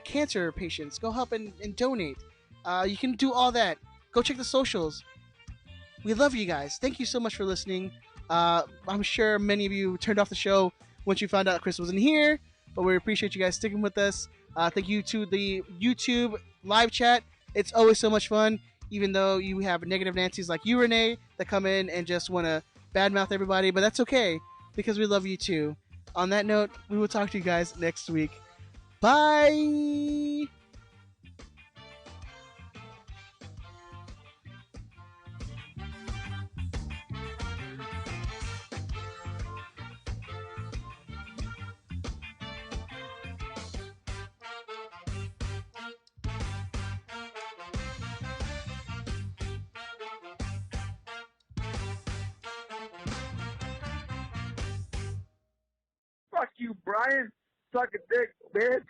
cancer patients. Go help and donate. You can do all that. Go check the socials. We love you guys. Thank you so much for listening. I'm sure many of you turned off the show once you found out Chris wasn't here, but we appreciate you guys sticking with us. Thank you to the YouTube live chat. It's always so much fun. Even though you have negative Nancy's like you, Renee, that come in and just want to badmouth everybody. But that's okay, because we love you too. On that note, we will talk to you guys next week. Bye! Fuck you, Brian. Suck a dick, bitch.